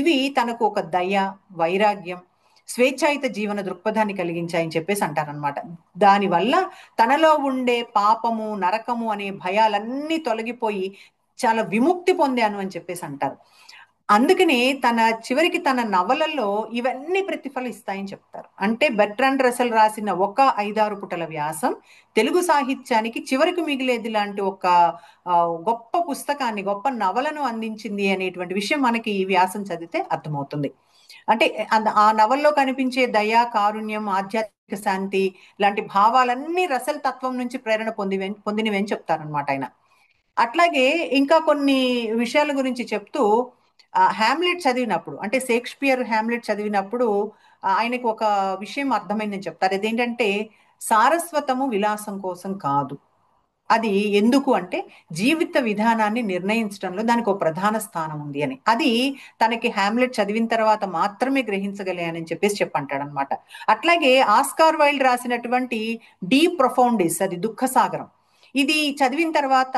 A: ఇవి తనకు ఒక దయ, వైరాగ్యం, స్వేచ్ఛాయుత జీవన దృక్పథాన్ని కలిగించాయని చెప్పేసి అంటారనమాట. దానివల్ల తనలో ఉండే పాపము, నరకము అనే భయాలన్నీ తొలగిపోయి చాలా విముక్తి పొందాను అని చెప్పేసి అంటారు. అందుకనే తన చివరికి తన నవలల్లో ఇవన్నీ ప్రతిఫలిస్తాయని చెప్తారు. అంటే బెర్ట్రాండ్ రసెల్ రాసిన ఒక 5-6 పుటల వ్యాసం తెలుగు సాహిత్యానికి చివరికి మిగిలేది లాంటి ఒక గొప్ప పుస్తకాన్ని, గొప్ప నవలను అందించింది అనేటువంటి విషయం మనకి ఈ వ్యాసం చదివితే అర్థమవుతుంది. అంటే ఆ నవల్లో కనిపించే దయ, కారుణ్యం, ఆధ్యాత్మిక శాంతి లాంటి భావాలన్నీ రసెల్ తత్వం నుంచి ప్రేరణ పొందినవి అని చెప్తారనమాట ఆయన. అట్లాగే ఇంకా కొన్ని విషయాల గురించి చెప్తూ హ్యామ్లెట్ చదివినప్పుడు, అంటే షేక్స్పియర్ హ్యామ్లెట్ చదివినప్పుడు ఆయనకు ఒక విషయం అర్థమైందని చెప్తారు. అదేంటంటే సారస్వతము విలాసం కోసం కాదు, అది ఎందుకు అంటే జీవిత విధానాన్ని నిర్ణయించడంలో దానికి ఒక ప్రధాన స్థానం ఉంది అని. అది తనకి హ్యామ్లెట్ చదివిన తర్వాత మాత్రమే గ్రహించగలిగానని చెప్పేసి చెప్పంటాడనమాట. అట్లాగే ఆస్కార్ వైల్డ్ రాసినటువంటి డీ ప్రొఫౌండిస్, అది దుఃఖసాగరం, ఇది చదివిన తర్వాత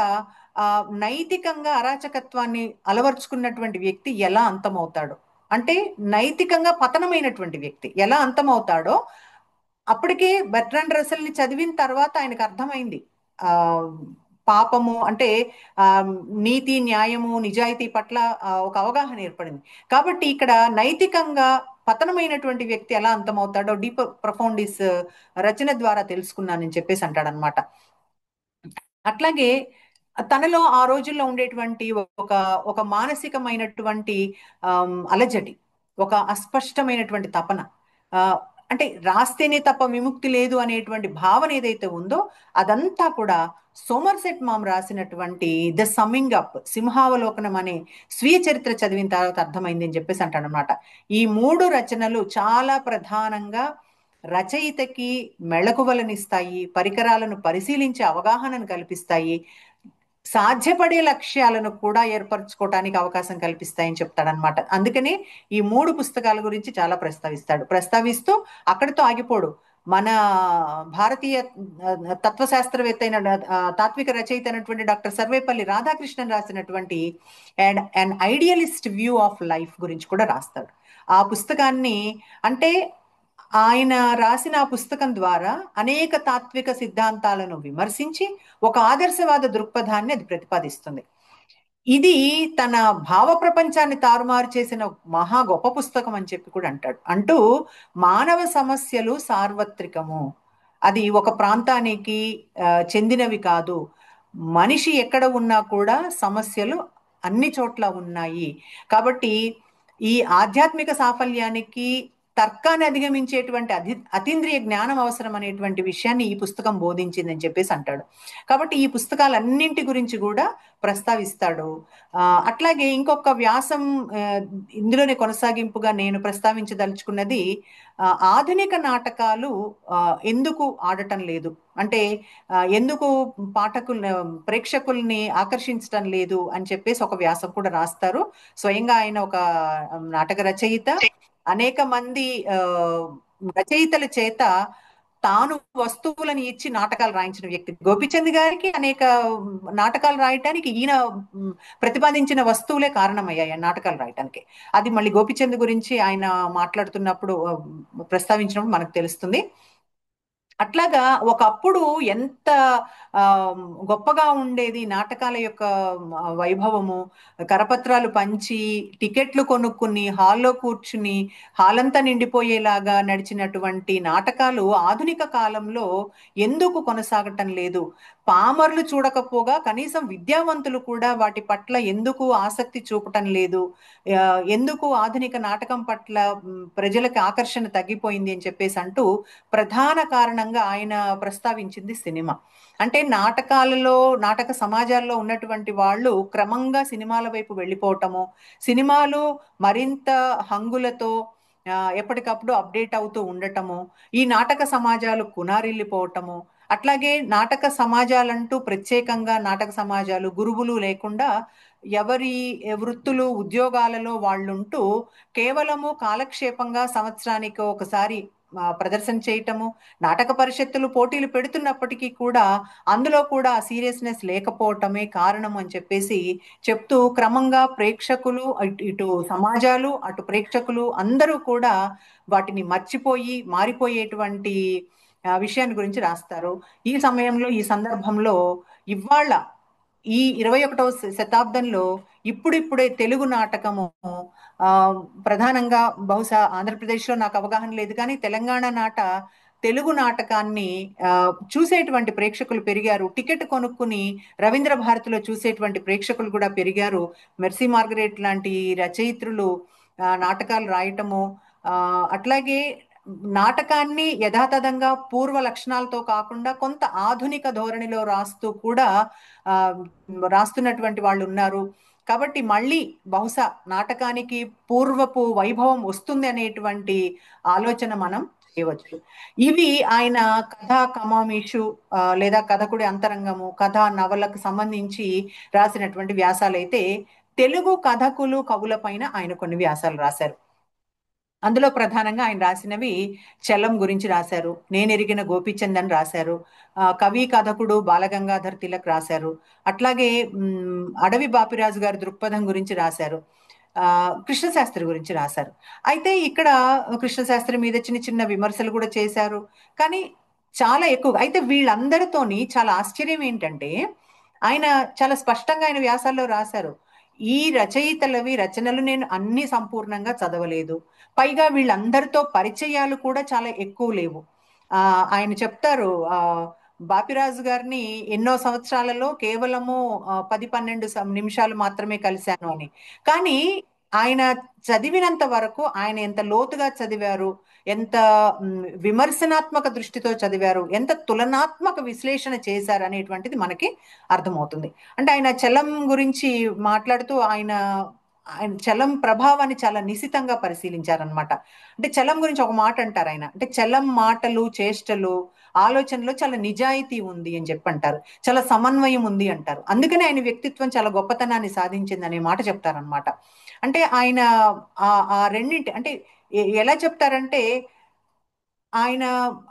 A: నైతికంగా అరాచకత్వాన్ని అలవర్చుకున్నటువంటి వ్యక్తి ఎలా అంతమవుతాడో, అంటే నైతికంగా పతనమైనటువంటి వ్యక్తి ఎలా అంతమవుతాడో అప్పటికే బెర్ట్రాండ్ రసెల్ ని చదివిన తర్వాత ఆయనకు అర్థమైంది. ఆ పాపము అంటే ఆ నీతి, న్యాయము, నిజాయితీ పట్ల ఒక అవగాహన ఏర్పడింది. కాబట్టి ఇక్కడ నైతికంగా పతనమైనటువంటి వ్యక్తి ఎలా అంతమవుతాడో డీప్ ప్రొఫౌండిస్ రచన ద్వారా తెలుసుకున్నానని చెప్పేసి అంటాడనమాట. అట్లాగే తనలో ఆ రోజుల్లో ఉండేటువంటి ఒక ఒక మానసికమైనటువంటి అలజడి, ఒక అస్పష్టమైనటువంటి తపన, ఆ అంటే రాస్తేనే తప్ప విముక్తి లేదు అనేటువంటి భావన ఏదైతే ఉందో అదంతా కూడా సోమర్సెట్ మామ్ రాసినటువంటి ద సమ్మింగ్ అప్, సింహావలోకనం అనే స్వీయ చరిత్ర చదివిన తర్వాత అర్థమైంది అని చెప్పేసి అంటాడనమాట. ఈ 3 రచనలు చాలా ప్రధానంగా రచయితకి మెళకువలనిస్తాయి, పరికరాలను పరిశీలించే అవగాహనను కల్పిస్తాయి, సాధ్యపడే లక్ష్యాలను కూడా ఏర్పరచుకోవటానికి అవకాశం కల్పిస్తాయని చెప్తాడనమాట. అందుకనే ఈ 3 పుస్తకాల గురించి చాలా ప్రస్తావిస్తూ అక్కడితో ఆగిపోడు. మన భారతీయ తత్వశాస్త్రవేత్త అయిన తాత్విక రచయిత అయినటువంటి డాక్టర్ సర్వేపల్లి రాధాకృష్ణన్ రాసినటువంటి and idealist view of life గురించి కూడా రాస్తాడు. ఆ పుస్తకాన్ని, అంటే ఆయన రాసిన ఆ పుస్తకం ద్వారా అనేక తాత్విక సిద్ధాంతాలను విమర్శించి ఒక ఆదర్శవాద దృక్పథాన్ని అది ప్రతిపాదిస్తుంది. ఇది తన భావ ప్రపంచాన్ని తారుమారు చేసిన మహా గొప్ప పుస్తకం అని చెప్పి కూడా అంటాడు. అంటూ మానవ సమస్యలు సార్వత్రికము, అది ఒక ప్రాంతానికి చెందినవి కాదు. మనిషి ఎక్కడ ఉన్నా కూడా సమస్యలు అన్ని చోట్ల ఉన్నాయి. కాబట్టి ఈ ఆధ్యాత్మిక సాఫల్యానికి తర్కాన్ని అధిగమించేటువంటి అతీంద్రియ జ్ఞానం అవసరం అనేటువంటి విషయాన్ని ఈ పుస్తకం బోధించిందని చెప్పేసి అంటాడు. కాబట్టి ఈ పుస్తకాలన్నింటి గురించి కూడా ప్రస్తావిస్తాడు. అట్లాగే ఇంకొక వ్యాసం ఆ, ఇందులోనే కొనసాగింపుగా నేను ప్రస్తావించదలుచుకున్నది, ఆధునిక నాటకాలు ఆ, ఎందుకు ఆడటం లేదు, అంటే ఎందుకు ప్రేక్షకుల్ని ఆకర్షించటం లేదు అని చెప్పేసి ఒక వ్యాసం కూడా రాస్తారు. స్వయంగా ఆయన ఒక నాటక రచయిత. అనేక మంది రచయితల చేత తాను వస్తువులను ఇచ్చి నాటకాలు రాయించిన వ్యక్తి గోపిచంద్ గారికి. అనేక నాటకాలు రాయటానికి ఈయన మ్, ప్రతిపాదించిన వస్తువులే కారణమయ్యాయి ఆ నాటకాలు రాయటానికి. అది మళ్ళీ గోపిచంద్ గురించి ఆయన మాట్లాడుతున్నప్పుడు ప్రస్తావించినప్పుడు మనకు తెలుస్తుంది. అట్లాగా ఒకప్పుడు ఎంత ఆ, గొప్పగా ఉండేది నాటకాల యొక్క వైభవము. కరపత్రాలు పంచి టికెట్లు కొనుక్కుని హాల్లో కూర్చుని హాల్ అంతా నిండిపోయేలాగా నడిచినటువంటి నాటకాలు ఆధునిక కాలంలో ఎందుకు కొనసాగటం లేదు? పామరులు చూడకపోగా కనీసం విద్యావంతులు కూడా వాటి పట్ల ఎందుకు ఆసక్తి చూపటం లేదు? ఆ, ఎందుకు ఆధునిక నాటకం పట్ల ప్రజలకు ఆకర్షణ తగ్గిపోయింది అని చెప్పేసి అంటూ ప్రధాన కారణంగా ఆయన ప్రస్తావించింది సినిమా. అంటే నాటకాలలో, నాటక సమాజాల్లో ఉన్నటువంటి వాళ్ళు క్రమంగా సినిమాల వైపు వెళ్ళిపోవటము, సినిమాలు మరింత హంగులతో ఎప్పటికప్పుడు అప్డేట్ అవుతూ ఉండటము, ఈ నాటక సమాజాలు కునారిల్లిపోవటము, అట్లాగే నాటక సమాజాలంటూ ప్రత్యేకంగా నాటక సమాజాలు గురువులు లేకుండా ఎవరి వృత్తులు ఉద్యోగాలలో వాళ్ళుంటూ కేవలము కాలక్షేపంగా సంవత్సరానికి ఒకసారి ప్రదర్శన చేయటము, నాటక పరిషత్తులు పోటీలు పెడుతున్నప్పటికీ కూడా అందులో కూడా సీరియస్నెస్ లేకపోవటమే కారణం అని చెప్పేసి చెప్తూ క్రమంగా ప్రేక్షకులు ఇటు సమాజాలు అటు ప్రేక్షకులు అందరూ కూడా వాటిని మర్చిపోయి మారిపోయేటువంటి విషయాన్ని గురించి రాస్తారు. ఈ సమయంలో, ఈ సందర్భంలో ఇవాళ ఈ 21వ శతాబ్దంలో ఇప్పుడిప్పుడే తెలుగు నాటకము ఆ ప్రధానంగా బహుశా ఆంధ్రప్రదేశ్లో నాకు అవగాహన లేదు కానీ తెలంగాణ తెలుగు నాటకాన్ని చూసేటువంటి ప్రేక్షకులు పెరిగారు. టికెట్ కొనుక్కుని రవీంద్ర భారతిలో చూసేటువంటి ప్రేక్షకులు కూడా పెరిగారు. మెర్సీ మార్గరెట్ లాంటి రచయిత్రులు నాటకాలు రాయటము, అట్లాగే నాటకాన్ని యథాతథంగా పూర్వ లక్షణాలతో కాకుండా కొంత ఆధునిక ధోరణిలో రాస్తూ కూడా ఆ, రాస్తున్నటువంటి వాళ్ళు ఉన్నారు. కాబట్టి మళ్ళీ బహుశా నాటకానికి పూర్వపు వైభవం వస్తుంది అనేటువంటి ఆలోచన మనం చేయవచ్చు. ఇవి ఆయన కథా కమామీషు లేదా కథకుడి అంతరంగము, కథా నవలకు సంబంధించి రాసినటువంటి వ్యాసాలైతే, తెలుగు కథకులు కవుల పైన ఆయన కొన్ని వ్యాసాలు రాశారు. అందులో ప్రధానంగా ఆయన రాసినవి చలం గురించి రాశారు, నేనెరిగిన గోపీచంద్ అని రాశారు, కవి కథకుడు బాలగంగాధర్ తిలక్ రాశారు, అట్లాగే అడవి బాపిరాజు గారి దృక్పథం గురించి రాశారు, కృష్ణశాస్త్రి గురించి రాశారు. అయితే ఇక్కడ కృష్ణశాస్త్రి మీద చిన్న చిన్న విమర్శలు కూడా చేశారు. కానీ చాలా ఎక్కువ అయితే వీళ్ళందరితోని చాలా ఆశ్చర్యం ఏంటంటే, ఆయన చాలా స్పష్టంగా ఆయన వ్యాసాల్లో రాశారు, ఈ రచయితలవి రచనలు నేను అన్ని సంపూర్ణంగా చదవలేదు, పైగా వీళ్ళందరితో పరిచయాలు కూడా చాలా ఎక్కువ లేవు. ఆయన చెప్తారు, బాపిరాజు గారిని ఎన్నో సంవత్సరాలలో కేవలము 10-12 నిమిషాలు మాత్రమే కలిశాను అని. కానీ ఆయన చదివినంత వరకు ఆయన ఎంత లోతుగా చదివారు, ఎంత విమర్శనాత్మక దృష్టితో చదివారు, ఎంత తులనాత్మక విశ్లేషణ చేశారు అనేటువంటిది మనకి అర్థమవుతుంది. అంటే ఆయన చలం గురించి మాట్లాడుతూ ఆయన ఆయన చలం ప్రభావాన్ని చాలా నిశితంగా పరిశీలించారనమాట. అంటే చలం గురించి ఒక మాట అంటారు ఆయన, అంటే చలం మాటలు, చేష్టలు, ఆలోచనలో చాలా నిజాయితీ ఉంది అని చెప్పి అంటారు, చాలా సమన్వయం ఉంది అంటారు. అందుకనే ఆయన వ్యక్తిత్వం చాలా గొప్పతనాన్ని సాధించింది అనే మాట చెప్తారనమాట. అంటే ఆయన ఆ రెండింటి అంటే ఎలా చెప్తారంటే, ఆయన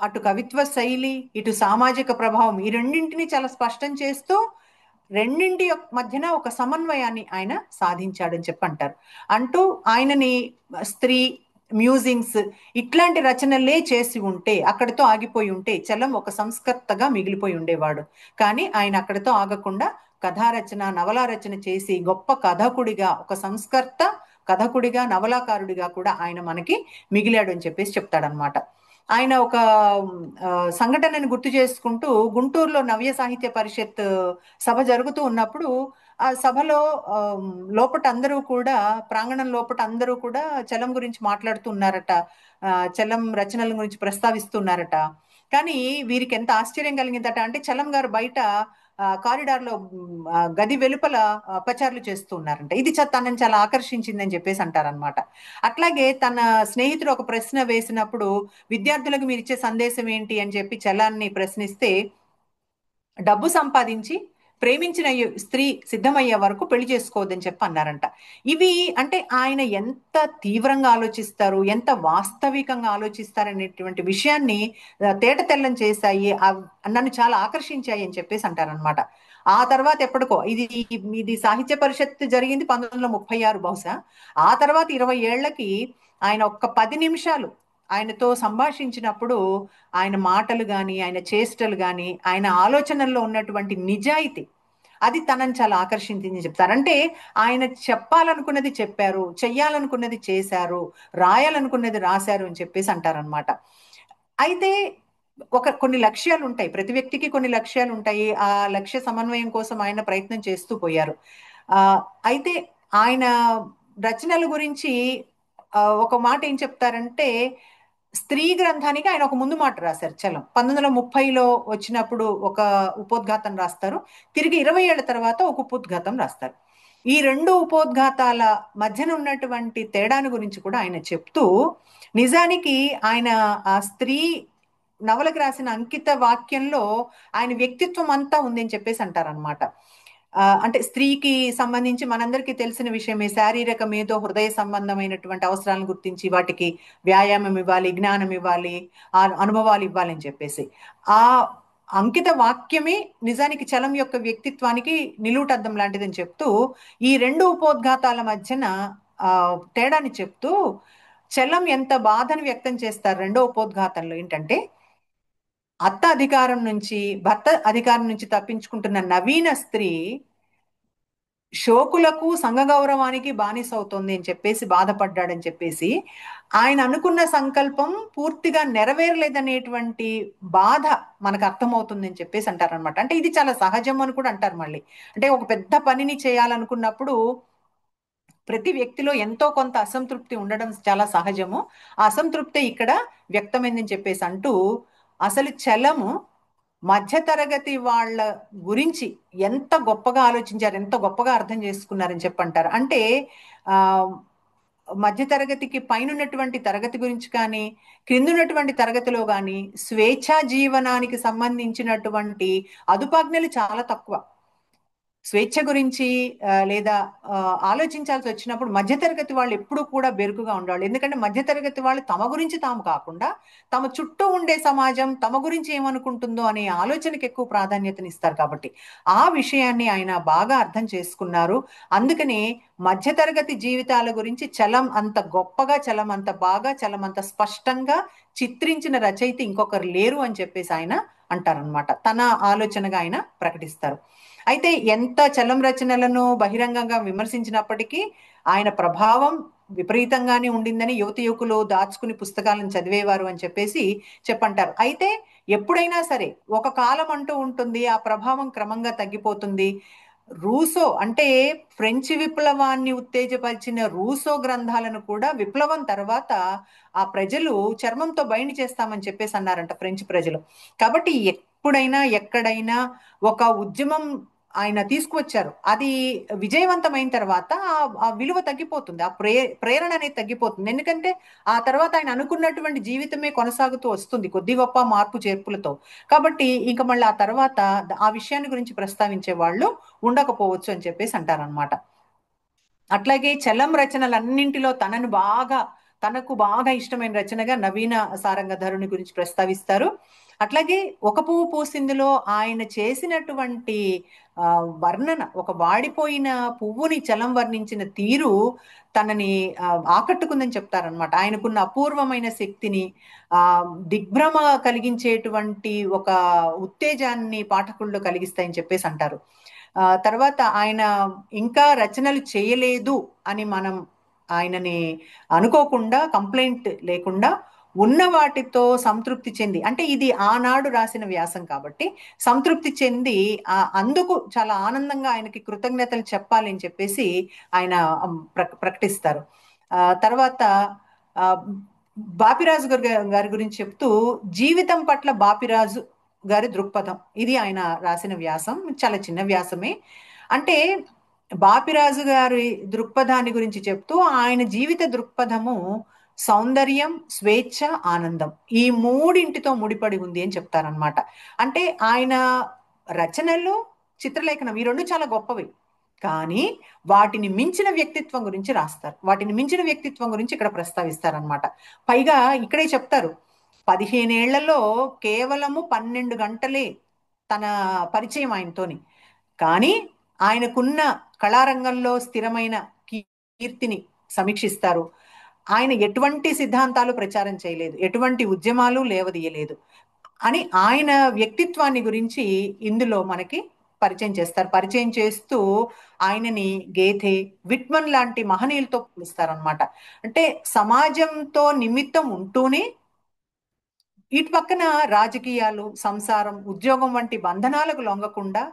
A: అటు కవిత్వ శైలి ఇటు సామాజిక ప్రభావం ఈ రెండింటిని చాలా స్పష్టం చేస్తూ రెండింటి మధ్యన ఒక సమన్వయాన్ని ఆయన సాధించాడని చెప్పి అంటారు. అంటూ ఆయనని స్త్రీ, మ్యూజింగ్స్ ఇట్లాంటి రచనలే చేసి ఉంటే, అక్కడితో ఆగిపోయి ఉంటే చలం ఒక సంస్కర్తగా మిగిలిపోయి ఉండేవాడు. కానీ ఆయన అక్కడితో ఆగకుండా కథారచన నవలా రచన చేసి గొప్ప కథకుడిగా, ఒక సంస్కర్త కథకుడిగా, నవలాకారుడిగా కూడా ఆయన మనకి మిగిలాడు అని చెప్పేసి చెప్తాడనమాట. ఆయన ఒక ఆ, సంఘటనని గుర్తు చేసుకుంటూ గుంటూరులో నవ్య సాహిత్య పరిషత్ సభ జరుగుతూ ఉన్నప్పుడు ఆ సభలో లోపట అందరూ కూడా, ప్రాంగణం లోపట అందరూ కూడా చలం గురించి మాట్లాడుతున్నారట, చలం రచనల గురించి ప్రస్తావిస్తున్నారట. కానీ వీరికి ఎంత ఆశ్చర్యం కలిగిందట అంటే, చలం గారు బయట కారిడార్ లో గది వెలుపల పచారులు చేస్తూ ఉన్నారంట. ఇది తనని చాలా ఆకర్షించిందని చెప్పేసి అంటారనమాట. అట్లాగే తన స్నేహితుడు ఒక ప్రశ్న వేసినప్పుడు, విద్యార్థులకు మీరు ఇచ్చే సందేశం ఏంటి అని చెప్పి చలాన్ని ప్రశ్నిస్తే, డబ్బు సంపాదించి ప్రేమించిన స్త్రీ సిద్ధమయ్యే వరకు పెళ్లి చేసుకోవద్దని చెప్పి అన్నారంట. ఇవి అంటే ఆయన ఎంత తీవ్రంగా ఆలోచిస్తారు, ఎంత వాస్తవికంగా ఆలోచిస్తారు అనేటువంటి విషయాన్ని తేట తెల్లం చేశాయి, నన్ను చాలా ఆకర్షించాయి అని చెప్పేసి అంటారనమాట. ఆ తర్వాత ఎప్పటికో ఇది సాహిత్య పరిషత్ జరిగింది 1936 బహుశా. ఆ తర్వాత 20 ఏళ్లకి ఆయన ఒక్క 10 నిమిషాలు ఆయనతో సంభాషించినప్పుడు ఆయన మాటలు కానీ, ఆయన చేష్టలు కానీ, ఆయన ఆలోచనల్లో ఉన్నటువంటి నిజాయితీ, అది తనని చాలా ఆకర్షించింది చెప్తారు. అంటే ఆయన చెప్పాలనుకున్నది చెప్పారు, చెయ్యాలనుకున్నది చేశారు, రాయాలనుకున్నది రాశారు అని చెప్పేసి అంటారనమాట. అయితే కొన్ని లక్ష్యాలు ఉంటాయి, ప్రతి వ్యక్తికి కొన్ని లక్ష్యాలు ఉంటాయి. ఆ లక్ష్య సమన్వయం కోసం ఆయన ప్రయత్నం చేస్తూ పోయారు. ఆ అయితే ఆయన రచనల గురించి ఒక మాట ఏం చెప్తారంటే, స్త్రీ గ్రంథానికి ఆయన ఒక ముందు మాట రాశారు చలం. 1930లో వచ్చినప్పుడు ఒక ఉపోద్ఘాతం రాస్తారు, తిరిగి 20 ఏళ్ల తర్వాత ఒక ఉపోద్ఘాతం రాస్తారు. ఈ రెండు ఉపోద్ఘాతాల మధ్యన ఉన్నటువంటి తేడాను గురించి కూడా ఆయన చెప్తూ, నిజానికి ఆయన ఆ స్త్రీ నవలకు రాసిన అంకిత వాక్యంలో ఆయన వ్యక్తిత్వం అంతా ఉందని చెప్పేసి అంటారనమాట. అంటే స్త్రీకి సంబంధించి మనందరికీ తెలిసిన విషయమే, శారీరక మేధో హృదయ సంబంధమైనటువంటి అవసరాలను గుర్తించి వాటికి వ్యాయామం ఇవ్వాలి, జ్ఞానం ఇవ్వాలి, ఆ అనుభవాలు ఇవ్వాలి అని చెప్పేసి ఆ అంకిత వాక్యమే నిజానికి చలం యొక్క వ్యక్తిత్వానికి నిలువుటద్దం లాంటిదని చెప్తూ, ఈ రెండు ఉపోద్ఘాతాల మధ్యన ఆ తేడాని చెప్తూ చలం ఎంత బాధను వ్యక్తం చేస్తారు రెండో ఉపోద్ఘాతంలో ఏంటంటే, అత్త అధికారం నుంచి, భర్త అధికారం నుంచి తప్పించుకుంటున్న నవీన స్త్రీ శోకులకు సంఘ గౌరవానికి బానిస అవుతుంది అని చెప్పేసి బాధపడ్డాడని చెప్పేసి, ఆయన అనుకున్న సంకల్పం పూర్తిగా నెరవేరలేదనేటువంటి బాధ మనకు అర్థమవుతుంది అని చెప్పేసి అంటారనమాట. అంటే ఇది చాలా సహజం అని కూడా అంటారు మళ్ళీ. అంటే ఒక పెద్ద పనిని చేయాలనుకున్నప్పుడు ప్రతి వ్యక్తిలో ఎంతో కొంత అసంతృప్తి ఉండడం చాలా సహజము. ఆ అసంతృప్తి ఇక్కడ వ్యక్తమైందని చెప్పేసి అంటూ, అసలు చలము మధ్యతరగతి వాళ్ళ గురించి ఎంత గొప్పగా ఆలోచించారు, ఎంత గొప్పగా అర్థం చేసుకున్నారని చెప్పంటారు. అంటే ఆ మధ్యతరగతికి పైన ఉన్నటువంటి తరగతి గురించి కానీ, క్రిందున్నటువంటి తరగతిలో కానీ స్వేచ్ఛా జీవనానికి సంబంధించినటువంటి అదుపాజ్ఞలు చాలా తక్కువ. స్వేచ్ఛ గురించి లేదా ఆలోచించాల్సి వచ్చినప్పుడు మధ్యతరగతి వాళ్ళు ఎప్పుడూ కూడా బెరుకుగా ఉండేవాళ్ళు. ఎందుకంటే మధ్యతరగతి వాళ్ళు తమ గురించి తాము కాకుండా, తమ చుట్టూ ఉండే సమాజం తమ గురించి ఏమనుకుంటుందో అనే ఆలోచనకి ఎక్కువ ప్రాధాన్యతనిస్తారు. కాబట్టి ఆ విషయాన్ని ఆయన బాగా అర్థం చేసుకున్నారు. అందుకనే మధ్యతరగతి జీవితాల గురించి చలం అంత గొప్పగా, చలం అంత బాగా, చలం అంత స్పష్టంగా చిత్రించిన రచయిత ఇంకొకరు లేరు అని చెప్పేసి ఆయన అంటారనమాట. తన ఆలోచనగా ఆయన ప్రకటిస్తారు. అయితే ఎంత చలం రచనలను బహిరంగంగా విమర్శించినప్పటికీ ఆయన ప్రభావం విపరీతంగానే ఉండిందని యువత యువకులు దాచుకుని పుస్తకాలను చదివేవారు అని చెప్పేసి చెప్పంటారు. అయితే ఎప్పుడైనా సరే ఒక కాలం అంటూ ఉంటుంది, ఆ ప్రభావం క్రమంగా తగ్గిపోతుంది. రూసో అంటే ఫ్రెంచ్ విప్లవాన్ని ఉత్తేజపరిచిన రూసో గ్రంథాలను కూడా విప్లవం తర్వాత ఆ ప్రజలు చర్మంతో బైండ్ చేస్తామని చెప్పేసి అన్నారంట, ఫ్రెంచ్ ప్రజలు. కాబట్టి ఎప్పుడైనా ఎక్కడైనా ఒక ఉద్యమం ఆయన తీసుకువచ్చారు, అది విజయవంతమైన తర్వాత ఆ విలువ తగ్గిపోతుంది, ఆ ప్రేరణ అనేది తగ్గిపోతుంది. ఎందుకంటే ఆ తర్వాత ఆయన అనుకున్నటువంటి జీవితమే కొనసాగుతూ వస్తుంది కొద్ది గొప్ప మార్పు చేర్పులతో. కాబట్టి ఇంకా మళ్ళీ ఆ తర్వాత ఆ విషయాన్ని గురించి ప్రస్తావించే వాళ్ళు ఉండకపోవచ్చు అని చెప్పేసి అంటారనమాట. అట్లాగే చలం రచనలన్నింటిలో తనకు బాగా ఇష్టమైన రచనగా నవీన సారంగధరుని గురించి ప్రస్తావిస్తారు. అట్లాగే ఒక పువ్వు పూసిందిలో ఆయన చేసినటువంటి ఆ వర్ణన, ఒక వాడిపోయిన పువ్వుని చలం వర్ణించిన తీరు తనని ఆకట్టుకుందని చెప్తారనమాట. ఆయనకున్న అపూర్వమైన శక్తిని, ఆ దిగ్భ్రమ కలిగించేటువంటి ఒక ఉత్తేజాన్ని పాఠకుల్లో కలిగిస్తాయని చెప్పేసి అంటారు. తర్వాత ఆయన ఇంకా రచనలు చేయలేదు అని మనం ఆయనని అనుకోకుండా, కంప్లైంట్ లేకుండా ఉన్న వాటితో సంతృప్తి చెంది, అంటే ఇది ఆనాడు రాసిన వ్యాసం కాబట్టి సంతృప్తి చెంది అందుకు చాలా ఆనందంగా ఆయనకి కృతజ్ఞతలు చెప్పాలి అని చెప్పేసి ఆయన ప్రకటిస్తారు. తర్వాత ఆ, బాపిరాజు గారి గురించి చెప్తూ, జీవితం పట్ల బాపిరాజు గారి దృక్పథం, ఇది ఆయన రాసిన వ్యాసం. చాలా చిన్న వ్యాసమే. అంటే బాపిరాజు గారి దృక్పథాన్ని గురించి చెప్తూ, ఆయన జీవిత దృక్పథము సౌందర్యం, స్వేచ్ఛ, ఆనందం, ఈ మూడింటితో ముడిపడి ఉంది అని చెప్తారనమాట. అంటే ఆయన రచనలు, చిత్రలేఖనం, ఈ రెండు చాలా గొప్పవి. కానీ వాటిని మించిన వ్యక్తిత్వం గురించి రాస్తారు, వాటిని మించిన వ్యక్తిత్వం గురించి ఇక్కడ ప్రస్తావిస్తారనమాట. పైగా ఇక్కడే చెప్తారు, 15 ఏళ్లలో కేవలము 12 గంటలే తన పరిచయం ఆయనతోని. కానీ ఆయనకున్న కళారంగంలో స్థిరమైన కీర్తిని సమీక్షిస్తారు. ఆయన ఎటువంటి సిద్ధాంతాలు ప్రచారం చేయలేదు, ఎటువంటి ఉద్యమాలు లేవదీయలేదు అని ఆయన వ్యక్తిత్వాన్ని గురించి ఇందులో మనకి పరిచయం చేస్తారు. పరిచయం చేస్తూ ఆయనని గేథే, విట్మన్ లాంటి మహనీయులతో పోలుస్తారనమాట. అంటే సమాజంతో నిమిత్తం ఉంటూనే ఇటు పక్కన రాజకీయాలు, సంసారం, ఉద్యోగం వంటి బంధనాలకు లొంగకుండా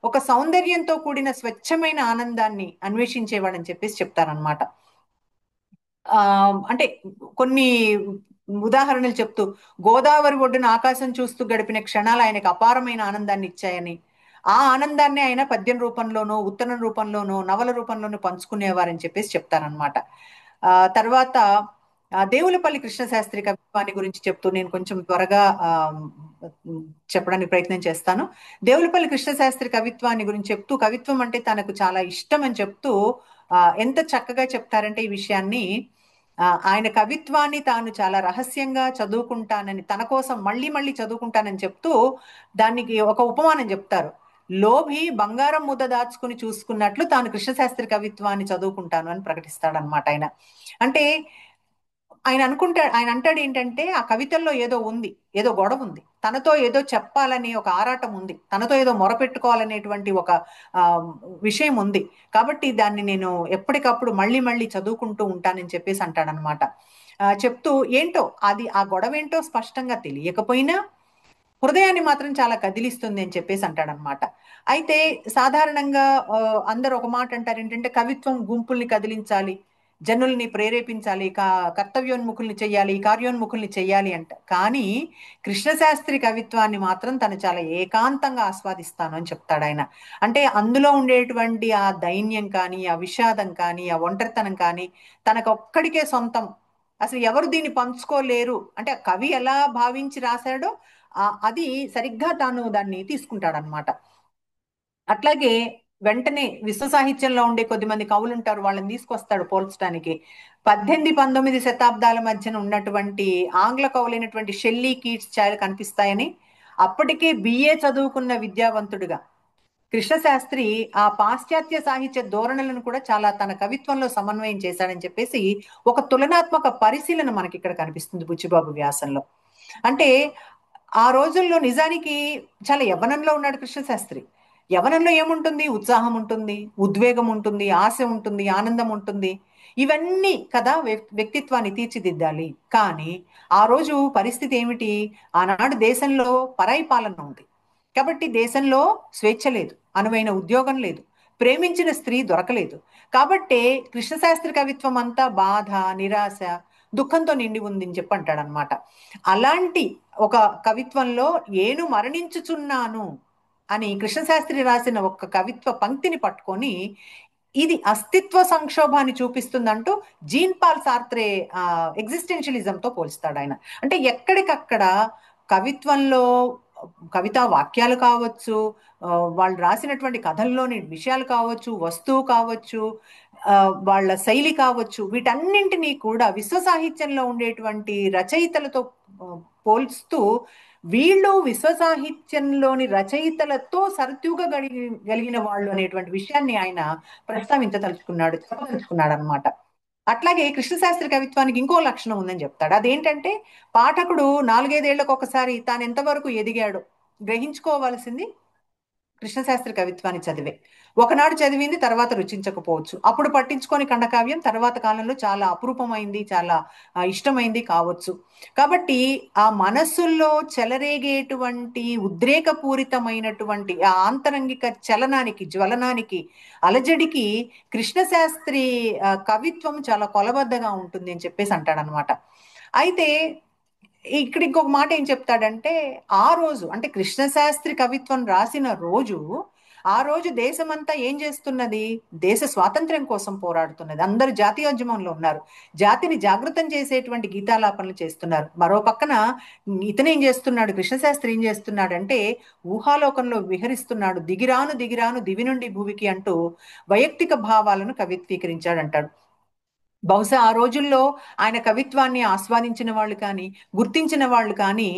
A: ఒక సౌందర్యంతో కూడిన స్వచ్ఛమైన ఆనందాన్ని అన్వేషించేవాడని చెప్పేసి చెప్తారనమాట. ఆ అంటే కొన్ని ఉదాహరణలు చెప్తూ, గోదావరి ఒడ్డున ఆకాశం చూస్తూ గడిపిన క్షణాలు ఆయనకు అపారమైన ఆనందాన్ని ఇచ్చాయని, ఆ ఆనందాన్ని ఆయన పద్యం రూపంలోనూ, ఉత్తరం రూపంలోనూ, నవల రూపంలోనూ పంచుకునేవారని చెప్పేసి చెప్తారనమాట. తర్వాత దేవులపల్లి కృష్ణశాస్త్రి కవిత్వాన్ని గురించి చెప్తూ నేను కొంచెం త్వరగా చెప్పడానికి ప్రయత్నం చేస్తాను. దేవులపల్లి కృష్ణశాస్త్రి కవిత్వాన్ని గురించి చెప్తూ, కవిత్వం అంటే తనకు చాలా ఇష్టం అని చెప్తూ ఎంత చక్కగా చెప్తారంటే ఈ విషయాన్ని, ఆయన కవిత్వాన్ని తాను చాలా రహస్యంగా చదువుకుంటానని, తన కోసం మళ్ళీ మళ్ళీ చదువుకుంటానని చెప్తూ దానికి ఒక ఉపమానం చెప్తారు. లోభి బంగారం ముద్ద దాచుకుని చూసుకున్నట్లు తాను కృష్ణశాస్త్రి కవిత్వాన్ని చదువుకుంటాను అని ప్రకటిస్తాడనమాట ఆయన. అంటే ఆయన అంటాడు ఏంటంటే, ఆ కవితల్లో ఏదో ఉంది, ఏదో గొడవ ఉంది, తనతో ఏదో చెప్పాలని ఒక ఆరాటం ఉంది, తనతో ఏదో మొరపెట్టుకోవాలనేటువంటి ఒక ఆ విషయం ఉంది. కాబట్టి దాన్ని నేను ఎప్పటికప్పుడు మళ్ళీ మళ్ళీ చదువుకుంటూ ఉంటానని చెప్పేసి అంటాడనమాట. చెప్తూ ఏంటో అది, ఆ గొడవ ఏంటో స్పష్టంగా తెలియకపోయినా హృదయాన్ని మాత్రం చాలా కదిలిస్తుంది అని చెప్పేసి అంటాడనమాట. అయితే సాధారణంగా అందరూ ఒక మాట అంటారు ఏంటంటే, కవిత్వం గుంపుల్ని కదిలించాలి, జనుల్ని ప్రేరేపించాలి, కర్తవ్యోన్ముఖుల్ని చెయ్యాలి, కార్యోన్ముఖుల్ని చెయ్యాలి అంట. కానీ కృష్ణశాస్త్రి కవిత్వాన్ని మాత్రం తను చాలా ఏకాంతంగా ఆస్వాదిస్తాను అని చెప్తాడు ఆయన. అంటే అందులో ఉండేటువంటి ఆ దైన్యం కానీ, ఆ విషాదం కానీ, ఆ ఒంటరితనం కానీ తనకు ఒక్కడికే సొంతం, అసలు ఎవరు దీన్ని పంచుకోలేరు, అంటే ఆ కవి ఎలా భావించి రాశాడో అది సరిగ్గా తాను దాన్ని తీసుకుంటాడనమాట. అట్లాగే వెంటనే విశ్వ సాహిత్యంలో ఉండే కొద్దిమంది కవులు ఉంటారు, వాళ్ళని తీసుకొస్తాడు పోల్చడానికి. 18, 19 శతాబ్దాల మధ్యన ఉన్నటువంటి ఆంగ్ల కవులైనటువంటి షెల్లీ, కీట్స్ ఛాయలు కనిపిస్తాయని, అప్పటికే బిఏ చదువుకున్న విద్యావంతుడిగా కృష్ణశాస్త్రి ఆ పాశ్చాత్య సాహిత్య ధోరణులను కూడా చాలా తన కవిత్వంలో సమన్వయం చేశాడని చెప్పేసి ఒక తులనాత్మక పరిశీలన మనకి ఇక్కడ కనిపిస్తుంది బుచ్చిబాబు వ్యాసంలో. అంటే ఆ రోజుల్లో నిజానికి చాలా యవ్వనంలో ఉన్నాడు కృష్ణశాస్త్రి. యవ్వనంలో ఏముంటుంది? ఉత్సాహం ఉంటుంది, ఉద్వేగం ఉంటుంది, ఆశ ఉంటుంది, ఆనందం ఉంటుంది. ఇవన్నీ కదా వ్యక్తిత్వాన్ని తీర్చిదిద్దాలి. కానీ ఆ రోజు పరిస్థితి ఏమిటి? ఆనాడు దేశంలో పరాయి పాలన ఉంది. కాబట్టి దేశంలో స్వేచ్ఛ లేదు, అనువైన ఉద్యోగం లేదు, ప్రేమించిన స్త్రీ దొరకలేదు. కాబట్టే కృష్ణశాస్త్రి కవిత్వం అంతా బాధ, నిరాశ, దుఃఖంతో నిండి ఉంది అని చెప్పి అంటాడనమాట. అలాంటి ఒక కవిత్వంలో ఏను మరణించుచున్నాను అని కృష్ణశాస్త్రి రాసిన ఒక కవిత్వ పంక్తిని పట్టుకొని ఇది అస్తిత్వ సంక్షోభాన్ని చూపిస్తుందంటూ జీన్ పాల్ సార్త్రే ఎగ్జిస్టెన్షియలిజంతో పోల్స్తాడు ఆయన. అంటే ఎక్కడికక్కడ కవిత్వంలో కవితా వాక్యాలు కావచ్చు, వాళ్ళు రాసినటువంటి కథల్లోని విషయాలు కావచ్చు, వస్తువు కావచ్చు, వాళ్ళ శైలి కావచ్చు, వీటన్నింటినీ కూడా విశ్వ సాహిత్యంలో ఉండేటువంటి రచయితలతో పోల్స్తూ, వీళ్ళు విశ్వ సాహిత్యంలోని రచయితలతో గలిగిన వాళ్ళు అనేటువంటి విషయాన్ని ఆయన చెప్పదలుచుకున్నాడు అనమాట. అట్లాగే కృష్ణశాస్త్రి కవిత్వానికి ఇంకో లక్షణం ఉందని చెప్తాడు. అదేంటంటే, పాఠకుడు 4, 5 ఏళ్లకు ఒకసారి తాను ఎంతవరకు ఎదిగాడో గ్రహించుకోవాల్సింది కృష్ణశాస్త్రి కవిత్వాన్ని చదివే. ఒకనాడు చదివింది తర్వాత రుచించకపోవచ్చు, అప్పుడు పట్టించుకొని ఖండకావ్యం తర్వాత కాలంలో చాలా అపురూపమైంది, చాలా ఇష్టమైంది కావచ్చు. కాబట్టి ఆ మనస్సుల్లో చెలరేగేటువంటి ఉద్రేకపూరితమైనటువంటి ఆ ఆంతరంగిక చలనానికి, జ్వలనానికి, అలజడికి కృష్ణశాస్త్రి కవిత్వం చాలా కొలబద్దగా ఉంటుంది అని చెప్పేసి అంటాడనమాట. అయితే ఇక్కడ ఇంకొక మాట ఏం చెప్తాడంటే, ఆ రోజు అంటే కృష్ణశాస్త్రి కవిత్వం రాసిన రోజు, ఆ రోజు దేశమంతా ఏం చేస్తున్నది? దేశ స్వాతంత్ర్యం కోసం పోరాడుతున్నది. అందరూ జాతీయోద్యమంలో ఉన్నారు. జాతిని జాగృతం చేసేటువంటి గీతాలాపనలు చేస్తున్నారు. మరో పక్కన ఇతనేం చేస్తున్నాడు, కృష్ణశాస్త్రి ఏం చేస్తున్నాడంటే ఊహాలోకంలో విహరిస్తున్నాడు. దిగిరాను దిగిరాను దివి నుండి భూమికి అంటూ వైయక్తిక భావాలను కవిత్వీకరించాడంటాడు. బహుశా ఆ రోజుల్లో ఆయన కవిత్వాన్ని ఆస్వాదించిన వాళ్ళు కానీ, గుర్తించిన వాళ్ళు కానీ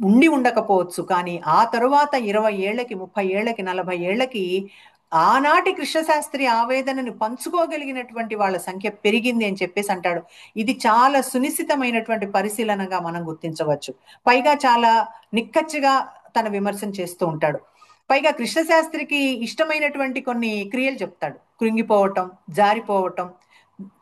A: ఉండి ఉండకపోవచ్చు. కానీ ఆ తరువాత 20 ఏళ్లకి, 30 ఏళ్లకి, 40 ఏళ్లకి ఆనాటి కృష్ణశాస్త్రి ఆవేదనను పంచుకోగలిగినటువంటి వాళ్ళ సంఖ్య పెరిగింది అని చెప్పేసి అంటాడు. ఇది చాలా సునిశ్చితమైనటువంటి పరిశీలనగా మనం గుర్తించవచ్చు. పైగా చాలా నిక్కచ్చిగా తన విమర్శన చేస్తూ ఉంటాడు. పైగా కృష్ణశాస్త్రికి ఇష్టమైనటువంటి కొన్ని క్రియలు చెప్తాడు. కృంగిపోవటం, జారిపోవటం,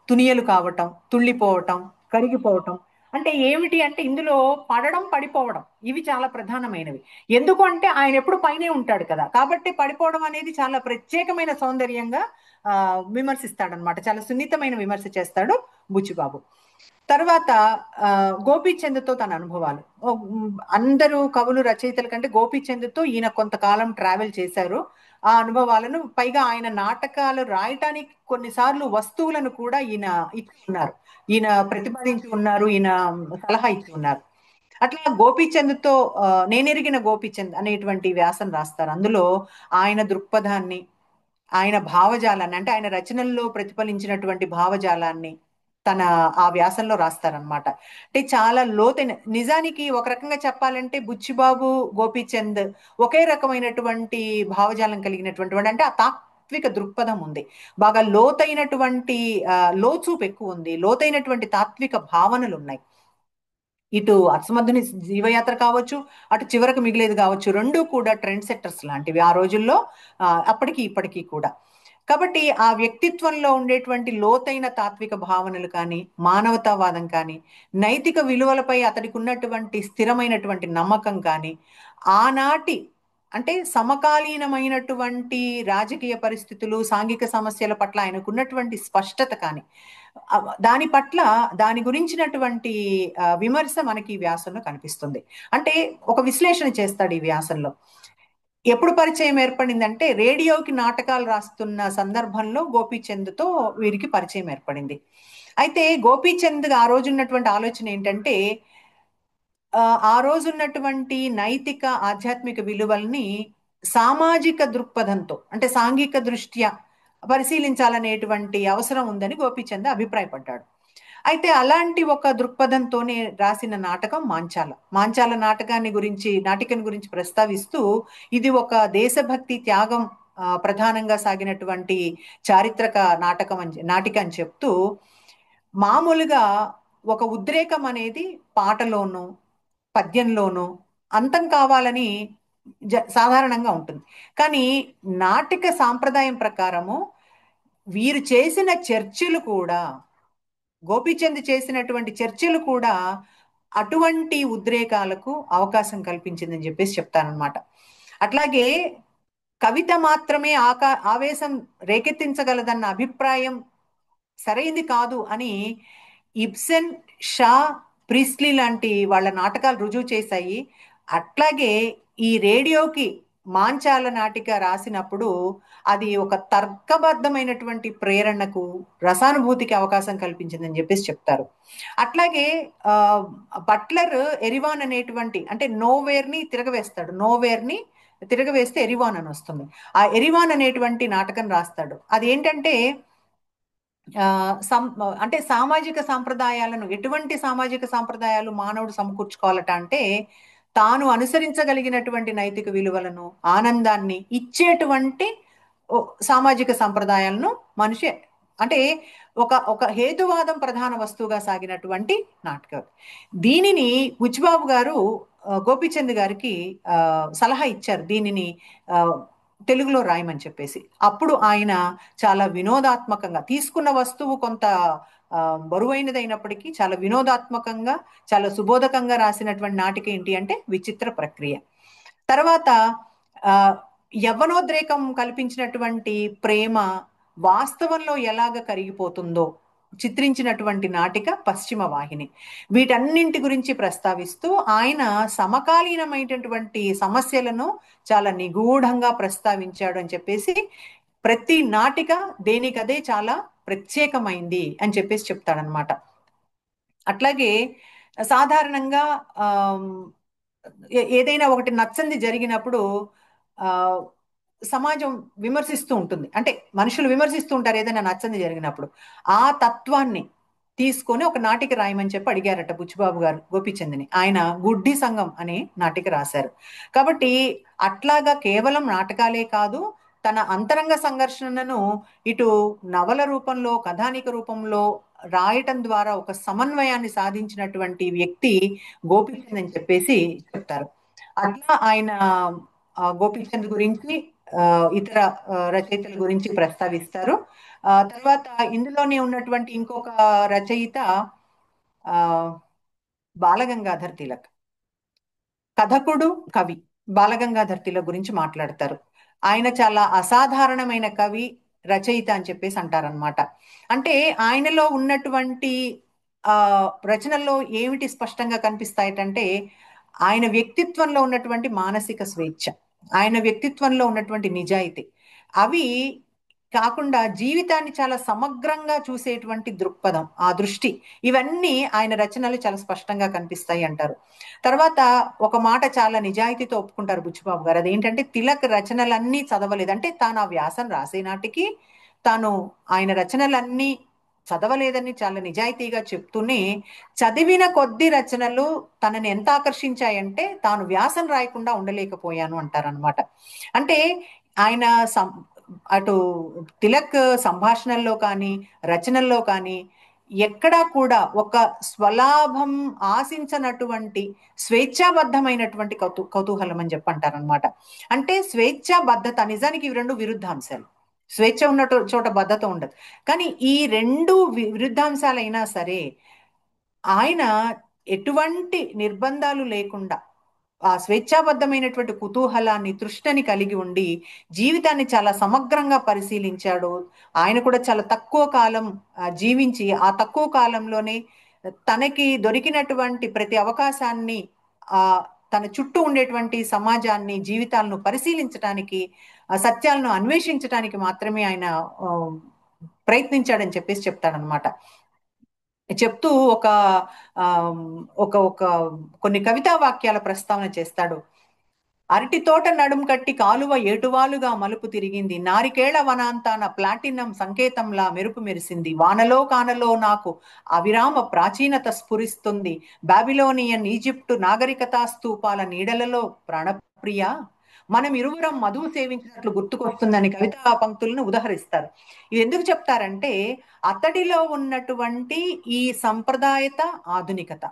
A: తునియలు కావటం, తుళ్ళిపోవటం, కరిగిపోవటం. అంటే ఏమిటి అంటే ఇందులో పడడం, పడిపోవడం ఇవి చాలా ప్రధానమైనవి. ఎందుకు అంటే ఆయన ఎప్పుడు పైనే ఉంటాడు కదా, కాబట్టి పడిపోవడం అనేది చాలా ప్రత్యేకమైన సౌందర్యంగా విమర్శిస్తాడనమాట. చాలా సున్నితమైన విమర్శ చేస్తాడు బుచ్చిబాబు. తర్వాత గోపీచంద్తో తన అనుభవాలు. అందరూ కవులు రచయితల కంటే గోపీచంద్తో ఈయన కొంతకాలం ట్రావెల్ చేశారు. ఆ అనుభవాలను, పైగా ఆయన నాటకాలు రాయటానికి కొన్నిసార్లు వస్తువులను కూడా ఈయన ఇచ్చి ఉన్నారు, ఈయన ప్రతిపాదించి ఉన్నారు, ఈయన సలహా ఇచ్చి ఉన్నారు. అట్లా గోపీచంద్తో నేనెరిగిన గోపీచంద్ అనేటువంటి వ్యాసం రాస్తారు. అందులో ఆయన దృక్పథాన్ని, ఆయన భావజాలాన్ని, అంటే ఆయన రచనల్లో ప్రతిఫలించినటువంటి భావజాలాన్ని తన ఆ వ్యాసంలో రాస్తారనమాట. అంటే చాలా లోతైన, నిజానికి ఒక రకంగా చెప్పాలంటే బుచ్చిబాబు, గోపీచంద్ ఒకే రకమైనటువంటి భావజాలం కలిగినటువంటి వాడు. అంటే ఆ తాత్విక దృక్పథం ఉంది, బాగా లోతైనటువంటి లోచూపు ఎక్కువ ఉంది, లోతైనటువంటి తాత్విక భావనలు ఉన్నాయి. ఇటు అసమర్థుని జీవయాత్ర కావచ్చు, అటు చివరకు మిగిలేది కావచ్చు, రెండూ కూడా ట్రెండ్ సెట్టర్స్ లాంటివి ఆ రోజుల్లో, అప్పటికి ఇప్పటికీ కూడా. కాబట్టి ఆ వ్యక్తిత్వంలో ఉండేటువంటి లోతైన తాత్విక భావనలు కానీ, మానవతావాదం కానీ, నైతిక విలువలపై అతడికి ఉన్నటువంటి స్థిరమైనటువంటి నమ్మకం కానీ, ఆనాటి అంటే సమకాలీనమైనటువంటి రాజకీయ పరిస్థితులు, సాంఘిక సమస్యల పట్ల ఆయనకున్నటువంటి స్పష్టత కానీ, దాని పట్ల, దాని గురించినటువంటి విమర్శ మనకి ఈ వ్యాసంలో కనిపిస్తుంది. అంటే ఒక విశ్లేషణ చేస్తాడు ఈ వ్యాసంలో. ఎప్పుడు పరిచయం ఏర్పడిందంటే రేడియోకి నాటకాలు రాస్తున్న సందర్భంలో గోపీచంద్తో వీరికి పరిచయం ఏర్పడింది. అయితే గోపీచంద్ ఆ రోజు ఉన్నటువంటి ఆలోచన ఏంటంటే, ఆ రోజు ఉన్నటువంటి నైతిక ఆధ్యాత్మిక విలువల్ని సామాజిక దృక్పథంతో, అంటే సాంఘిక దృష్ట్యా పరిశీలించాలనేటువంటి అవసరం ఉందని గోపీచంద్ అభిప్రాయపడ్డాడు. అయితే అలాంటి ఒక దృక్పథంతోనే రాసిన నాటకం మాంచాల. మాంచాల నాటికం గురించి ప్రస్తావిస్తూ, ఇది ఒక దేశభక్తి త్యాగం ప్రధానంగా సాగినటువంటి చారిత్రక నాటిక అని చెప్తూ, మామూలుగా ఒక ఉద్రేకం అనేది పాటలోనూ, పద్యంలోనూ అంతం కావాలని సాధారణంగా ఉంటుంది. కానీ నాటిక సాంప్రదాయం ప్రకారము వీరు చేసిన చర్చలు కూడా, గోపీచంద్ చేసినటువంటి చర్చలు కూడా అటువంటి ఉద్రేకాలకు అవకాశం కల్పించిందని చెప్పేసి చెప్తానమాట. అట్లాగే కవిత మాత్రమే ఆవేశం రేకెత్తించగలదన్న అభిప్రాయం సరైంది కాదు అని ఇబ్సెన్, షా, ప్రీస్లీ లాంటి వాళ్ళ నాటకాలు రుజువు చేశాయి. అట్లాగే ఈ రేడియోకి మాంచాల నాటిక రాసినప్పుడు అది ఒక తర్కబద్ధమైనటువంటి ప్రేరణకు, రసానుభూతికి అవకాశం కల్పించిందని చెప్పేసి చెప్తారు. అట్లాగే ఆ బట్లర్ ఎరివాన్ అనేటువంటి, అంటే నోవేర్ని తిరగవేస్తాడు, నోవేర్ని తిరగవేస్తే ఎరివాన్ అని వస్తుంది. ఆ ఎరివాన్ అనేటువంటి నాటకం రాస్తాడు. అదేంటంటే అంటే సామాజిక సాంప్రదాయాలను, ఎటువంటి సామాజిక సాంప్రదాయాలు మానవుడు సమకూర్చుకోవాలట అంటే, తాను అనుసరించగలిగినటువంటి నైతిక విలువలను, ఆనందాన్ని ఇచ్చేటువంటి సామాజిక సంప్రదాయాలను మనిషి, అంటే ఒక హేతువాదం ప్రధాన వస్తువుగా సాగినటువంటి నాటకం. దీనిని బుచ్చిబాబు గారు గోపీచంద్ గారికి సలహా ఇచ్చారు. దీనిని తెలుగులో రాయమని చెప్పేసి. అప్పుడు ఆయన చాలా వినోదాత్మకంగా తీసుకున్న వస్తువు కొంత ఆ, బరువైనదైనప్పటికీ చాలా వినోదాత్మకంగా చాలా సుబోధకంగా రాసినటువంటి నాటిక ఏంటి అంటే విచిత్ర ప్రక్రియ. తర్వాత ఆ, యవ్వనోద్రేకం కల్పించినటువంటి ప్రేమ వాస్తవంలో ఎలాగ కరిగిపోతుందో చిత్రించినటువంటి నాటిక పశ్చిమ వాహిని. వీటన్నింటి గురించి ప్రస్తావిస్తూ ఆయన సమకాలీనమైనటువంటి సమస్యలను చాలా నిగూఢంగా ప్రస్తావించాడు అని చెప్పేసి, ప్రతి నాటిక దేనికదే చాలా ప్రత్యేకమైంది అని చెప్పేసి చెప్తాడనమాట. అట్లాగే సాధారణంగా ఆమ్, ఏదైనా ఒకటి నచ్చంది జరిగినప్పుడు ఆ సమాజం విమర్శిస్తూ ఉంటుంది. అంటే మనుషులు విమర్శిస్తూ ఉంటారు ఏదైనా నచ్చంది జరిగినప్పుడు. ఆ తత్వాన్ని తీసుకొని ఒక నాటిక రాయమని చెప్పి అడిగారట బుచ్చిబాబు గారు గోపీచంద్ని. ఆయన గుడ్డి సంఘం అనే నాటిక రాశారు. కాబట్టి అట్లాగా కేవలం నాటకాలే కాదు, తన అంతరంగ సంఘర్షణను ఇటు నవల రూపంలో కథానిక రూపంలో రాయటం ద్వారా ఒక సమన్వయాన్ని సాధించినటువంటి వ్యక్తి గోపీచంద్ అని చెప్పేసి చెప్తారు. అట్లా ఆయన గోపీచంద్ గురించి ఆ, ఇతర రచయితల గురించి ప్రస్తావిస్తారు. తర్వాత ఇందులోనే ఉన్నటువంటి ఇంకొక రచయిత ఆ బాలగంగాధర్ తిలక్, కథకుడు, కవి. బాలగంగాధర్ తిలక్ గురించి మాట్లాడతారు. ఆయన చాలా అసాధారణమైన కవి, రచయిత అని చెప్పేసి అంటారనమాట. అంటే ఆయనలో ఉన్నటువంటి ఆ రచనల్లో ఏమిటి స్పష్టంగా కనిపిస్తాయటంటే, ఆయన వ్యక్తిత్వంలో ఉన్నటువంటి మానసిక స్వేచ్ఛ, ఆయన వ్యక్తిత్వంలో ఉన్నటువంటి నిజాయితీ, అవి కాకుండా జీవితాన్ని చాలా సమగ్రంగా చూసేటువంటి దృక్పథం, ఆ దృష్టి, ఇవన్నీ ఆయన రచనలు చాలా స్పష్టంగా కనిపిస్తాయి అంటారు. తర్వాత ఒక మాట చాలా నిజాయితీతో ఒప్పుకుంటారు బుచ్చిబాబు గారు. అదేంటంటే తిలక్ రచనలన్నీ చదవలేదు. అంటే తాను ఆ వ్యాసం రాసే నాటికి తాను ఆయన రచనలన్నీ చదవలేదని చాలా నిజాయితీగా చెప్తూనే, చదివిన కొద్ది రచనలు తనని ఎంత ఆకర్షించాయంటే తాను వ్యాసం రాయకుండా ఉండలేకపోయాను అంటారనమాట. అంటే ఆయన అటు తిలక్ సంభాషణల్లో కానీ రచనల్లో కానీ ఎక్కడా కూడా ఒక స్వలాభం ఆశించనటువంటి స్వేచ్ఛాబద్ధమైనటువంటి కౌతూహలం అని చెప్పి అంటారనమాట. అంటే స్వేచ్ఛాబద్ధత, నిజానికి ఇవి రెండు విరుద్ధాంశాలు. స్వేచ్ఛ ఉన్న చోట బద్ధత ఉండదు. కానీ ఈ రెండు విరుద్ధాంశాలైనా సరే ఆయన ఎటువంటి నిర్బంధాలు లేకుండా ఆ స్వేచ్ఛాబద్ధమైనటువంటి కుతూహలాన్ని, తృష్ణని కలిగి ఉండి జీవితాన్ని చాలా సమగ్రంగా పరిశీలించాడు. ఆయన కూడా చాలా తక్కువ కాలం జీవించి ఆ తక్కువ కాలంలోనే తనకి దొరికినటువంటి ప్రతి అవకాశాన్ని, ఆ తన చుట్టూ ఉండేటువంటి సమాజాన్ని, జీవితాలను పరిశీలించడానికి, ఆ సత్యాలను అన్వేషించడానికి మాత్రమే ఆయన ఆ, ప్రయత్నించాడని చెప్పేసి చెప్తాడనమాట. చెప్తూ ఆమ్, ఒక కొన్ని కవితా వాక్యాల ప్రస్తావన చేస్తాడు. అరటి తోట నడుం కట్టి కాలువ ఏటువాలుగా మలుపు తిరిగింది, నారికేళ వనాంతాన ప్లాటినం సంకేతంలా మెరుపు మెరిసింది, వానలో కానలో నాకు అవిరామ ప్రాచీనత స్ఫురిస్తుంది, బాబిలోనియన్ ఈజిప్టు నాగరికతా స్తూపాల నీడలలో ప్రాణప్రియ మనం ఇరువురం మధువు సేవించినట్లు గుర్తుకొస్తుందని కవితా పంక్తులను ఉదహరిస్తారు. ఇది ఎందుకు చెప్తారంటే అతడిలో ఉన్నటువంటి ఈ సంప్రదాయత, ఆధునికత,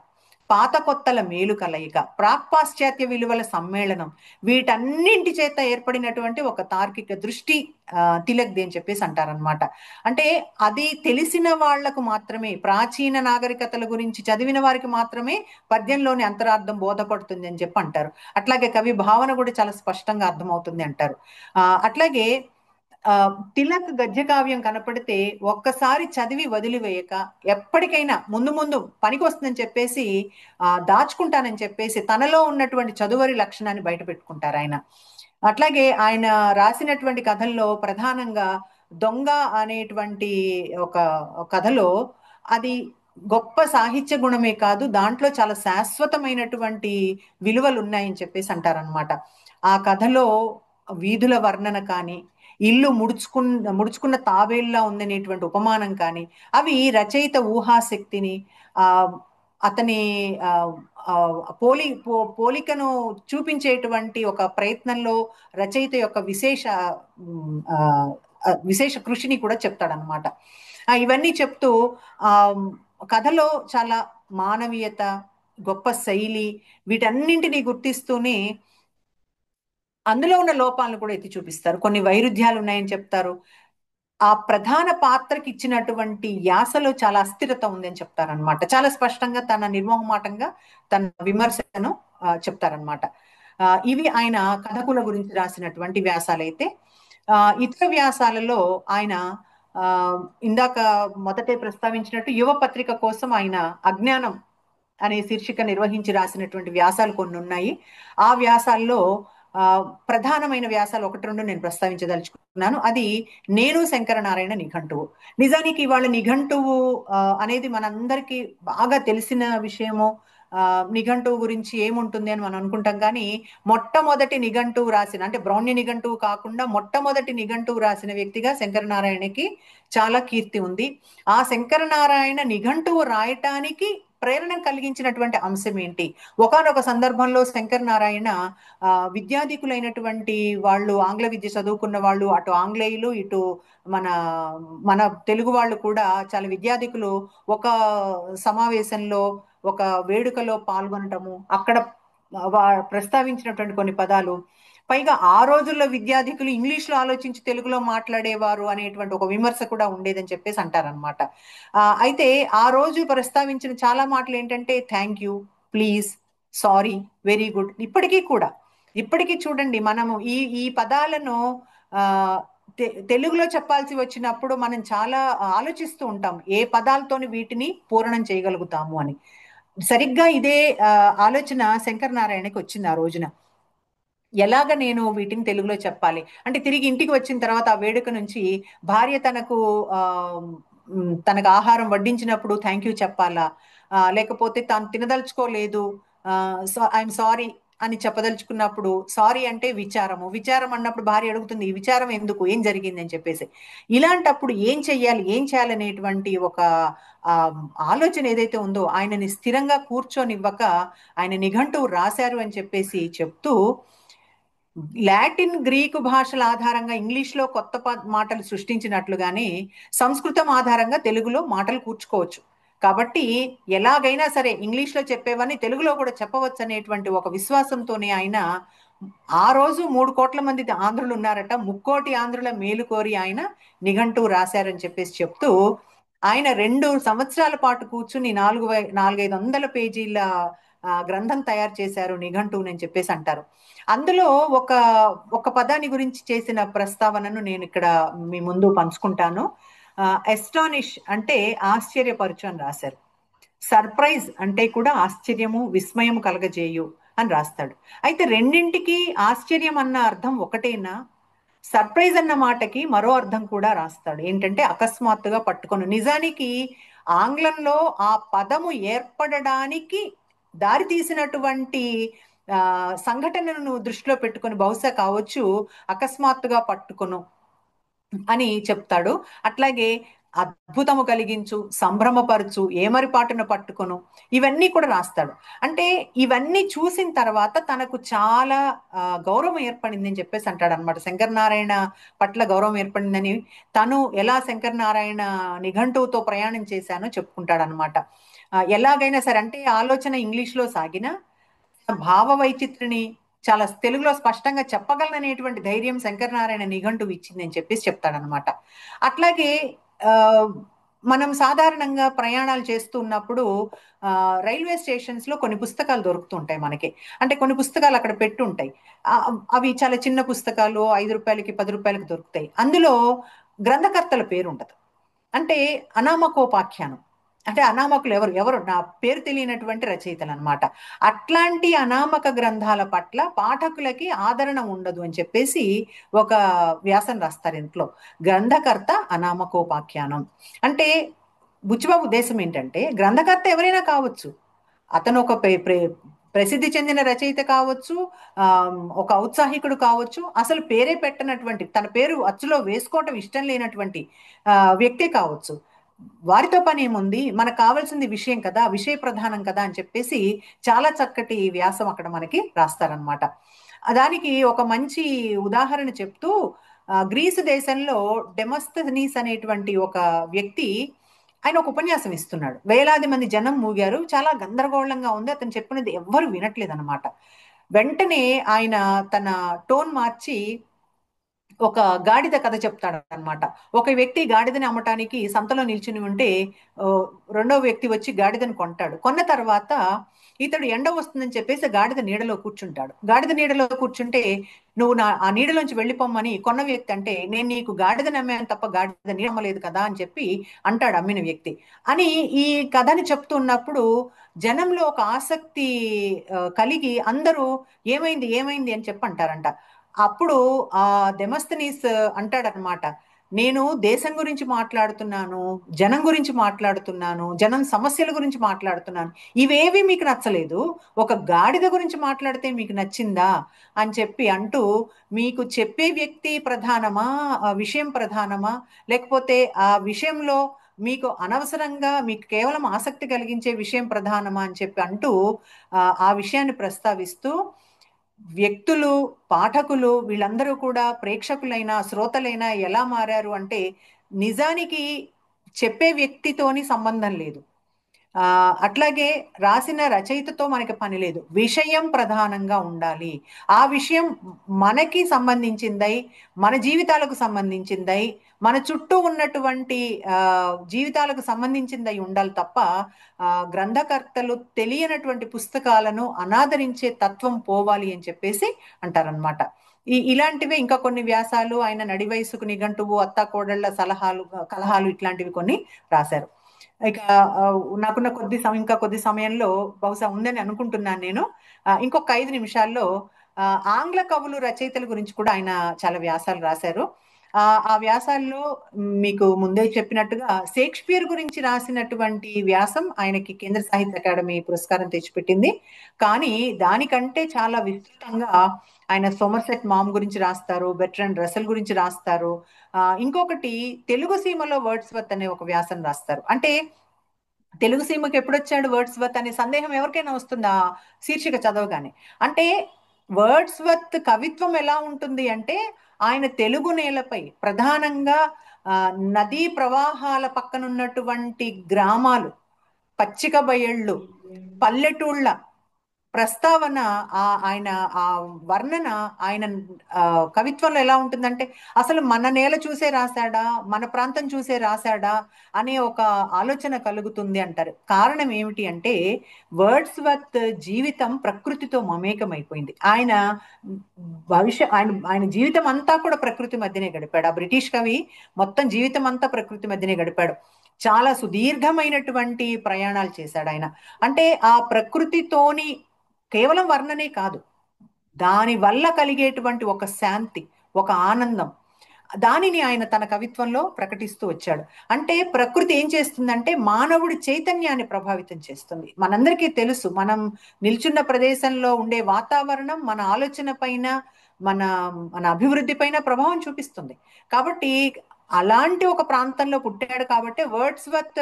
A: పాత కొత్తల మేలు కలయిక, ప్రాక్పాశ్చాత్య విలువల సమ్మేళనం, వీటన్నింటి చేత ఏర్పడినటువంటి ఒక తార్కిక దృష్టి తిలక్ది అని చెప్పేసి అంటారనమాట. అంటే అది తెలిసిన వాళ్లకు మాత్రమే, ప్రాచీన నాగరికతల గురించి చదివిన వారికి మాత్రమే పద్యంలోని అంతరార్థం బోధపడుతుంది అని చెప్పి అంటారు. అట్లాగే కవి భావన కూడా చాలా స్పష్టంగా అర్థమవుతుంది అంటారు. అట్లాగే ఆ తిలక్ గద్య కావ్యం కనపడితే ఒక్కసారి చదివి వదిలివేయక ఎప్పటికైనా ముందు ముందు పనికి వస్తుందని చెప్పేసి దాచుకుంటానని చెప్పేసి తనలో ఉన్నటువంటి చదువరి లక్షణాన్ని బయట పెట్టుకుంటారు ఆయన. అట్లాగే ఆయన రాసినటువంటి కథల్లో ప్రధానంగా దొంగ అనేటువంటి ఒక కథలో అది గొప్ప సాహిత్య గుణమే కాదు, దాంట్లో చాలా శాశ్వతమైనటువంటి విలువలు ఉన్నాయని చెప్పేసి అంటారనమాట. ఆ కథలో వీధుల వర్ణన కానీ, ఇల్లు ముడుచుకున్న తాబేళ్లా ఉందనేటువంటి ఉపమానం కానీ, అవి రచయిత ఊహాశక్తిని, ఆ అతని ఆ ఆ, పోలికను చూపించేటువంటి ఒక ప్రయత్నంలో రచయిత యొక్క విశేష కృషిని కూడా చెప్తాడనమాట. ఇవన్నీ చెప్తూ ఆ కథలో చాలా మానవీయత, గొప్ప శైలి, వీటన్నింటినీ గుర్తిస్తూనే అందులో ఉన్న లోపాలను కూడా ఎత్తి చూపిస్తారు. కొన్ని వైరుధ్యాలు ఉన్నాయని చెప్తారు. ఆ ప్రధాన పాత్రకి ఇచ్చినటువంటి యాసలో చాలా అస్థిరత ఉంది అని చెప్తారనమాట. చాలా స్పష్టంగా తన నిర్మోహమాటంగా తన విమర్శను చెప్తారనమాట. ఇవి ఆయన కథకుల గురించి రాసినటువంటి వ్యాసాలైతే, ఇతర వ్యాసాలలో ఆయన ఆ ఇందాక మొదటే ప్రస్తావించినట్టు యువ పత్రిక కోసం ఆయన అజ్ఞానం అనే శీర్షిక నిర్వహించి రాసినటువంటి వ్యాసాలు కొన్ని ఉన్నాయి. ఆ వ్యాసాల్లో ఆ ప్రధానమైన వ్యాసాలు ఒకటి రెండు నేను ప్రస్తావించదలుచుకున్నాను. అది నేను శంకరనారాయణ నిఘంటువు. నిజానికి ఇవాళ నిఘంటువు అనేది మనందరికీ బాగా తెలిసిన విషయము. నిఘంటువు గురించి ఏముంటుంది అని మనం అనుకుంటాం, కానీ మొట్టమొదటి నిఘంటువు రాసిన, అంటే బ్రౌన్య నిఘంటువు కాకుండా మొట్టమొదటి నిఘంటువు రాసిన వ్యక్తిగా శంకరనారాయణకి చాలా కీర్తి ఉంది. ఆ శంకరనారాయణ నిఘంటువు రాయటానికి ప్రేరణ కలిగించినటువంటి అంశం ఏంటి? ఒకానొక సందర్భంలో శంకరనారాయణ విద్యాధికులైనటువంటి వాళ్ళు, ఆంగ్ల విద్య చదువుకున్న వాళ్ళు, అటు ఆంగ్లేయులు ఇటు మన మన తెలుగు వాళ్ళు కూడా చాలా విద్యాధికులు ఒక సమావేశంలో, ఒక వేడుకలో పాల్గొనటము, అక్కడ ప్రస్తావించినటువంటి కొన్ని పదాలు, పైగా ఆ రోజుల్లో విద్యాధికులు ఇంగ్లీష్ లో ఆలోచించి తెలుగులో మాట్లాడేవారు అనేటువంటి ఒక విమర్శ కూడా ఉండేదని చెప్పేసి అంటారనమాట. అయితే ఆ రోజు ప్రస్తావించిన చాలా మాటలు ఏంటంటే thank you, please, sorry, very good. ఇప్పటికీ చూడండి, మనము ఈ ఈ పదాలను ఆ తెలుగులో చెప్పాల్సి వచ్చినప్పుడు మనం చాలా ఆలోచిస్తూ ఉంటాం, ఏ పదాలతోని వీటిని పూరణం చేయగలుగుతాము అని. సరిగ్గా ఇదే ఆలోచన శంకర్ నారాయణకి వచ్చింది ఆ రోజున. ఎలాగ నేను వీటిని తెలుగులో చెప్పాలి అంటే, తిరిగి ఇంటికి వచ్చిన తర్వాత ఆ వేడుక నుంచి భార్య తనకు ఆహారం వడ్డించినప్పుడు థ్యాంక్ యూ చెప్పాలా, లేకపోతే తాను తినదలుచుకోలేదు, ఐఎమ్ సారీ అని చెప్పదలుచుకున్నప్పుడు, సారీ అంటే విచారం అన్నప్పుడు భార్య అడుగుతుంది, ఈ విచారం ఎందుకు, ఏం జరిగింది అని చెప్పేసి. ఇలాంటప్పుడు ఏం చేయాలనేటువంటి ఒక ఆలోచన ఏదైతే ఉందో ఆయనని స్థిరంగా కూర్చొనివ్వక ఆయన నిఘంటువు రాశారు అని చెప్పేసి చెప్తూ, లాటిన్ గ్రీకు భాషల ఆధారంగా ఇంగ్లీష్లో కొత్త మాటలు సృష్టించినట్లుగానే సంస్కృతం ఆధారంగా తెలుగులో మాటలు కూర్చుకోవచ్చు. కాబట్టి ఎలాగైనా సరే ఇంగ్లీష్లో చెప్పేవన్నీ తెలుగులో కూడా చెప్పవచ్చు అనేటువంటి ఒక విశ్వాసంతోనే ఆయన, ఆ రోజు 3 కోట్ల మంది ఆంధ్రులు ఉన్నారట, 3 కోటి ఆంధ్రుల మేలు కోరి ఆయన నిఘంటువు రాశారని చెప్పేసి చెప్తూ, ఆయన 2 సంవత్సరాల పాటు కూర్చుని 400-500 పేజీల గ్రంథం తయారు చేశారు నిఘంటువుని అని చెప్పేసి అంటారు. అందులో ఒక ఒక పదాన్ని గురించి చేసిన ప్రస్తావనను నేను ఇక్కడ మీ ముందు పంచుకుంటాను. ఎస్టానిష్ అంటే ఆశ్చర్యపరచు అని రాశారు. సర్ప్రైజ్ అంటే కూడా ఆశ్చర్యము, విస్మయం కలగజేయు అని రాస్తాడు. అయితే రెండింటికి ఆశ్చర్యం అన్న అర్థం ఒకటేనా? సర్ప్రైజ్ అన్న మాటకి మరో అర్థం కూడా రాస్తాడు. ఏంటంటే అకస్మాత్తుగా పట్టుకొను. నిజానికి ఆంగ్లంలో ఆ పదము ఏర్పడడానికి దారి తీసినటువంటి సంఘటనను దృష్టిలో పెట్టుకొని బహుశా కావచ్చు అకస్మాత్తుగా పట్టుకొను అని చెప్తాడు. అట్లాగే అద్భుతము కలిగించు, సంభ్రమపరచు, ఏమరిపాటున పట్టుకొను, ఇవన్నీ కూడా రాస్తాడు. అంటే ఇవన్నీ చూసిన తర్వాత తనకు చాలా గౌరవం ఏర్పడింది అని చెప్పేసి అంటాడు అనమాట. శంకరనారాయణ పట్ల గౌరవం ఏర్పడిందని, తను ఎలా శంకరనారాయణ నిఘంటువుతో ప్రయాణం చేశానో చెప్పుకుంటాడు అనమాట. ఎలాగైనా సరే, అంటే ఆలోచన ఇంగ్లీష్లో సాగిన భావ వైచిత్రిని చాలా తెలుగులో స్పష్టంగా చెప్పగలననేటువంటి ధైర్యం శంకరనారాయణ నిఘంటువు ఇచ్చిందని చెప్పేసి చెప్తాడనమాట. అట్లాగే ఆ మనం సాధారణంగా ప్రయాణాలు చేస్తూ ఉన్నప్పుడు రైల్వే స్టేషన్స్ లో కొన్ని పుస్తకాలు దొరుకుతుంటాయి మనకి. అంటే కొన్ని పుస్తకాలు అక్కడ పెట్టుంటాయి. అవి చాలా చిన్న పుస్తకాలు, 5 రూపాయలకి 10 రూపాయలకి దొరుకుతాయి. అందులో గ్రంథకర్తల పేరు ఉండదు. అంటే అనామకోపాఖ్యానం, అంటే అనామకులు ఎవరు నా పేరు తెలియనటువంటి రచయితలు అనమాట. అట్లాంటి అనామక గ్రంథాల పట్ల పాఠకులకి ఆదరణ ఉండదు అని చెప్పేసి ఒక వ్యాసం రాస్తారు ఇంట్లో. గ్రంథకర్త అనామకోపాఖ్యానం అంటే బుచ్చిబాబు ఉద్దేశం ఏంటంటే, గ్రంథకర్త ఎవరైనా కావచ్చు, అతను ఒక ప్రసిద్ధి చెందిన రచయిత కావచ్చు, ఒక ఔత్సాహికుడు కావచ్చు, అసలు పేరే పెట్టనటువంటి, తన పేరు అచ్చులో వేసుకోవటం ఇష్టం లేనటువంటి వ్యక్తే కావచ్చు. వారితో పని ఏముంది, మనకు కావాల్సింది విషయం కదా, విషయ ప్రధానం కదా అని చెప్పేసి చాలా చక్కటి వ్యాసం అక్కడ మనకి రాస్తారనమాట. దానికి ఒక మంచి ఉదాహరణ చెప్తూ, గ్రీసు దేశంలో డెమోస్తనీస్ అనేటువంటి ఒక వ్యక్తి, ఆయన ఒక ఉపన్యాసం ఇస్తున్నాడు. వేలాది మంది జనం మూగారు, చాలా గందరగోళంగా ఉంది, అతను చెప్పినది ఎవ్వరు వినట్లేదు అనమాట. వెంటనే ఆయన తన టోన్ మార్చి ఒక గాడిద కథ చెప్తాడు అనమాట. ఒక వ్యక్తి గాడిదని అమ్మటానికి సంతలో నిల్చుని ఉంటే ఆ, రెండో వ్యక్తి వచ్చి గాడిదను కొంటాడు. కొన్న తర్వాత ఇతడు ఎండ వస్తుందని చెప్పేసి గాడిద నీడలో కూర్చుంటాడు. గాడిద నీడలో కూర్చుంటే నువ్వు ఆ నీడలోంచి వెళ్ళిపోమ్మని కొన్న వ్యక్తి అంటే, నేను నీకు గాడిద నమ్మాను తప్ప గాడిద నీడ అమ్మలేదు కదా అని చెప్పి అంటాడు అమ్మిన వ్యక్తి. అని ఈ కథని చెప్తున్నప్పుడు జనంలో ఒక ఆసక్తి కలిగి అందరూ ఏమైంది ఏమైంది అని చెప్పి అంటారంట. అప్పుడు ఆ డెమస్తనీస్ అంటాడనమాట, నేను దేశం గురించి మాట్లాడుతున్నాను, జనం గురించి మాట్లాడుతున్నాను, జనం సమస్యల గురించి మాట్లాడుతున్నాను, ఇవేవి మీకు నచ్చలేదు, ఒక గాడిద గురించి మాట్లాడితే మీకు నచ్చిందా అని చెప్పి అంటూ, మీకు చెప్పే వ్యక్తి ప్రధానమా, ఆ విషయం ప్రధానమా, లేకపోతే ఆ విషయంలో మీకు అనవసరంగా మీకు కేవలం ఆసక్తి కలిగించే విషయం ప్రధానమా అని చెప్పి అంటూ ఆ విషయాన్ని ప్రస్తావిస్తూ, వ్యక్తులు, పాఠకులు వీళ్ళందరూ కూడా ప్రేక్షకులైన శ్రోతలైనా ఎలా మారారు అంటే, నిజానికి చెప్పే వ్యక్తితోని సంబంధం లేదు. ఆ అట్లాగే రాసిన రచయితతో మనకి పని లేదు, విషయం ప్రధానంగా ఉండాలి. ఆ విషయం మనకి సంబంధించిందై, మన జీవితాలకు సంబంధించిందై, మన చుట్టూ ఉన్నటువంటి ఆ జీవితాలకు సంబంధించిందై ఉండాలి తప్ప గ్రంథకర్తలు తెలియనటువంటి పుస్తకాలను అనాదరించే తత్వం పోవాలి అని చెప్పేసి అంటారనమాట. ఇలాంటివే ఇంకా కొన్ని వ్యాసాలు ఆయన నడి వయసుకు నిఘంటువు, అత్తా కోడళ్ళ సలహాలు కలహాలు ఇట్లాంటివి కొన్ని రాశారు. ఇక ఆ, నాకున్న ఇంకా కొద్ది సమయంలో బహుశా ఉందని అనుకుంటున్నాను నేను. ఇంకొక 5 నిమిషాల్లో ఆ, ఆంగ్ల కవులు రచయితల గురించి కూడా ఆయన చాలా వ్యాసాలు రాశారు. ఆ వ్యాసాల్లో మీకు ముందే చెప్పినట్టుగా షేక్స్పియర్ గురించి రాసినటువంటి వ్యాసం ఆయనకి కేంద్ర సాహిత్య అకాడమీ పురస్కారం తెచ్చిపెట్టింది. కానీ దానికంటే చాలా విస్తృతంగా ఆయన సోమర్సెట్ మామ్ గురించి రాస్తారు, బెర్ట్రాండ్ రసెల్ గురించి రాస్తారు. ఇంకొకటి తెలుగు సీమలో వర్డ్స్వర్త్ అనే ఒక వ్యాసం రాస్తారు. అంటే తెలుగు సీమకి ఎప్పుడొచ్చాడు వర్డ్స్వర్త్ అనే సందేహం ఎవరికైనా వస్తుందా శీర్షిక చదవగానే? అంటే వర్డ్స్వర్త్ కవిత్వం ఎలా ఉంటుంది అంటే, ఆయన తెలుగు నేలపై ప్రధానంగా నదీ ప్రవాహాల పక్కనున్నటువంటి గ్రామాలు, పచ్చిక బయళ్ళు, పల్లెటూళ్ళ ప్రస్తావన, ఆయన ఆ వర్ణన ఆయన కవిత్వంలో ఎలా ఉంటుందంటే, అసలు మన నేల చూసే రాశాడా, మన ప్రాంతం చూసే రాశాడా అనే ఒక ఆలోచన కలుగుతుంది అంటారు. కారణం ఏమిటి అంటే, వర్డ్స్వర్త్ జీవితం ప్రకృతితో మమేకమైపోయింది. ఆయన ఆయన జీవితం అంతా కూడా ప్రకృతి మధ్యనే గడిపాడు. ఆ బ్రిటిష్ కవి మొత్తం జీవితం అంతా ప్రకృతి మధ్యనే గడిపాడు. చాలా సుదీర్ఘమైనటువంటి ప్రయాణాలు చేశాడు ఆయన. అంటే ఆ ప్రకృతితోని కేవలం వర్ణనే కాదు, దాని వల్ల కలిగేటువంటి ఒక శాంతి, ఒక ఆనందం, దానిని ఆయన తన కవిత్వంలో ప్రకటిస్తూ వచ్చాడు. అంటే ప్రకృతి ఏం చేస్తుందంటే మానవుడి చైతన్యాన్ని ప్రభావితం చేస్తుంది. మనందరికీ తెలుసు, మనం నిల్చున్న ప్రదేశంలో ఉండే వాతావరణం మన ఆలోచన పైన, మన మన అభివృద్ధి పైన ప్రభావం చూపిస్తుంది. కాబట్టి అలాంటి ఒక ప్రాంతంలో పుట్టాడు కాబట్టి వర్డ్స్వర్త్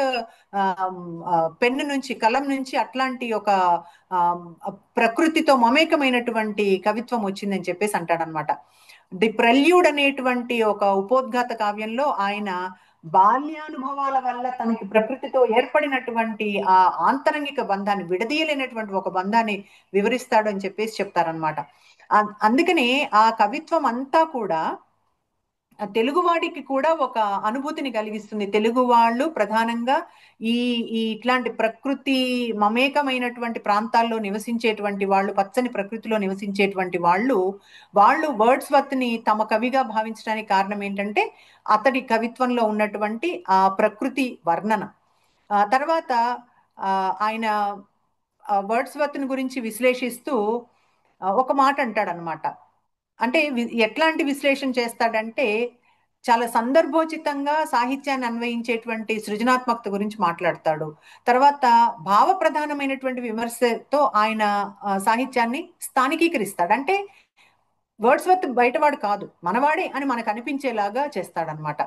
A: పెన్ను నుంచి, కలం నుంచి అట్లాంటి ఒక ఆ, ప్రకృతితో మమేకమైనటువంటి కవిత్వం వచ్చిందని చెప్పేసి అంటాడనమాట. ది ప్రెల్యూడ్ అనేటువంటి ఒక ఉపోద్ఘాత కావ్యంలో ఆయన బాల్యానుభవాల వల్ల తనకి ప్రకృతితో ఏర్పడినటువంటి ఆ ఆంతరంగిక బంధాన్ని, విడదీయలేనటువంటి ఒక బంధాన్ని వివరిస్తాడు అని చెప్పేసి చెప్తారనమాట. అందుకనే ఆ కవిత్వం అంతా కూడా తెలుగువాడికి కూడా ఒక అనుభూతిని కలిగిస్తుంది. తెలుగు వాళ్ళు ప్రధానంగా ఈ ఈ ఇట్లాంటి ప్రకృతి మమేకమైనటువంటి ప్రాంతాల్లో నివసించేటువంటి వాళ్ళు, పచ్చని ప్రకృతిలో నివసించేటువంటి వాళ్ళు, వాళ్ళు వర్డ్స్వర్త్ ని తమ కవిగా భావించడానికి కారణం ఏంటంటే అతడి కవిత్వంలో ఉన్నటువంటి ఆ ప్రకృతి వర్ణన. తర్వాత ఆయన వర్డ్స్వర్త్ గురించి విశ్లేషిస్తూ ఒక మాట అంటాడనమాట. అంటే ఎట్లాంటి విశ్లేషణ చేస్తాడంటే, చాలా సందర్భోచితంగా సాహిత్యాన్ని అన్వయించేటువంటి సృజనాత్మకత గురించి మాట్లాడతాడు. తర్వాత భావ ప్రధానమైనటువంటి విమర్శతో ఆయన సాహిత్యాన్ని స్థానికీకరిస్తాడు. అంటే వర్డ్స్వర్త్ బయటవాడు కాదు, మనవాడే అని మనకు అనిపించేలాగా చేస్తాడనమాట.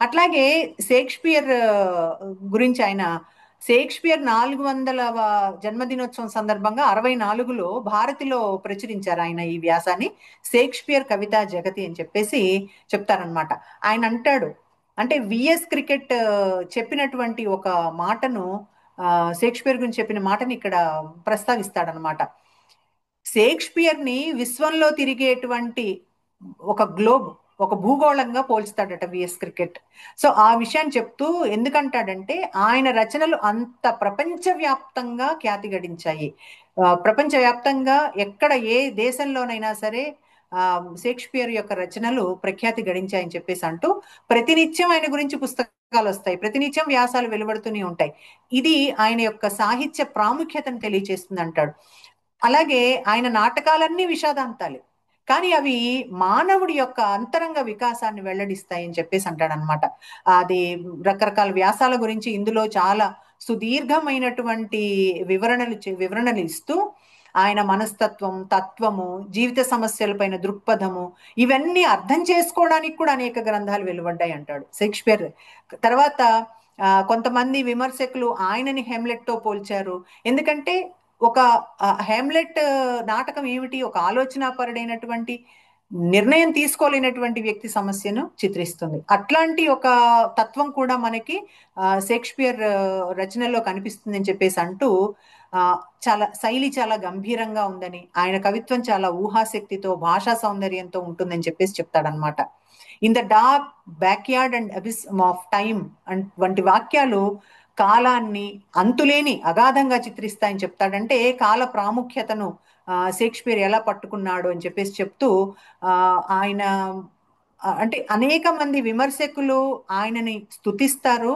A: అట్లాగే షేక్స్పియర్ గురించి ఆయన, షేక్స్పియర్ 400వ జన్మదినోత్సవం సందర్భంగా 64లో భారతిలో ప్రచురించారు ఆయన ఈ వ్యాసాన్ని. షేక్స్పియర్ కవితా జగతి అని చెప్పేసి చెప్తారనమాట. ఆయన అంటాడు, అంటే విఎస్ క్రికెట్ చెప్పినటువంటి ఒక మాటను, షేక్స్పియర్ గురించి చెప్పిన మాటని ఇక్కడ ప్రస్తావిస్తాడనమాట. షేక్స్పియర్ ని విశ్వంలో తిరిగేటువంటి ఒక గ్లోబ్, ఒక భూగోళంగా పోల్స్తాడట విఎస్ క్రికెట్. సో ఆ విషయాన్ని చెప్తూ ఎందుకంటాడంటే ఆయన రచనలు అంత ప్రపంచవ్యాప్తంగా ఖ్యాతి గడించాయి. ప్రపంచవ్యాప్తంగా ఎక్కడ ఏ దేశంలోనైనా సరే షేక్స్పియర్ యొక్క రచనలు ప్రఖ్యాతి గడించాయని చెప్పేసి అంటూ ప్రతినిత్యం ఆయన గురించి పుస్తకాలు వస్తాయి, ప్రతినిత్యం వ్యాసాలు వెలువడుతూనే ఉంటాయి. ఇది ఆయన యొక్క సాహిత్య ప్రాముఖ్యతను తెలియజేస్తుంది అంటాడు. అలాగే ఆయన నాటకాలన్నీ విషాదాంతాలే, కానీ అవి మానవుడి యొక్క అంతరంగ వికాసాన్ని వెల్లడిస్తాయని చెప్పేసి అంటాడనమాట. అది రకరకాల వ్యాసాల గురించి ఇందులో చాలా సుదీర్ఘమైనటువంటి వివరణలు ఇస్తూ ఆయన మనస్తత్వం, తత్వము, జీవిత సమస్యలపైన దృక్పథము, ఇవన్నీ అర్థం చేసుకోవడానికి కూడా అనేక గ్రంథాలు వెలువడ్డాయి అంటాడు షేక్స్పియర్. తర్వాత కొంతమంది విమర్శకులు ఆయనని హెమ్లెట్ తో పోల్చారు. ఎందుకంటే ఒక హెమ్లెట్ నాటకం ఏమిటి, ఒక ఆలోచనాపరుడైనటువంటి నిర్ణయం తీసుకోలేనటువంటి వ్యక్తి సమస్యను చిత్రిస్తుంది. అట్లాంటి ఒక తత్వం కూడా మనకి షేక్స్పియర్ రచనల్లో కనిపిస్తుందని చెప్పేసి అంటూ ఆ చాలా శైలి చాలా గంభీరంగా ఉందని, ఆయన కవిత్వం చాలా ఊహాశక్తితో, భాషా సౌందర్యంతో ఉంటుందని చెప్పేసి చెప్తాడనమాట. In the dark backyard and abyss of time వంటి వాక్యాలు కాలాన్ని అంతులేని అగాధంగా చిత్రిస్తాయని చెప్తాడంటే కాల ప్రాముఖ్యతను షేక్స్పియర్ ఎలా పట్టుకున్నాడు అని చెప్పేసి చెప్తూ ఆయన అంటే అనేక మంది విమర్శకులు ఆయనని స్తుతిస్తారు,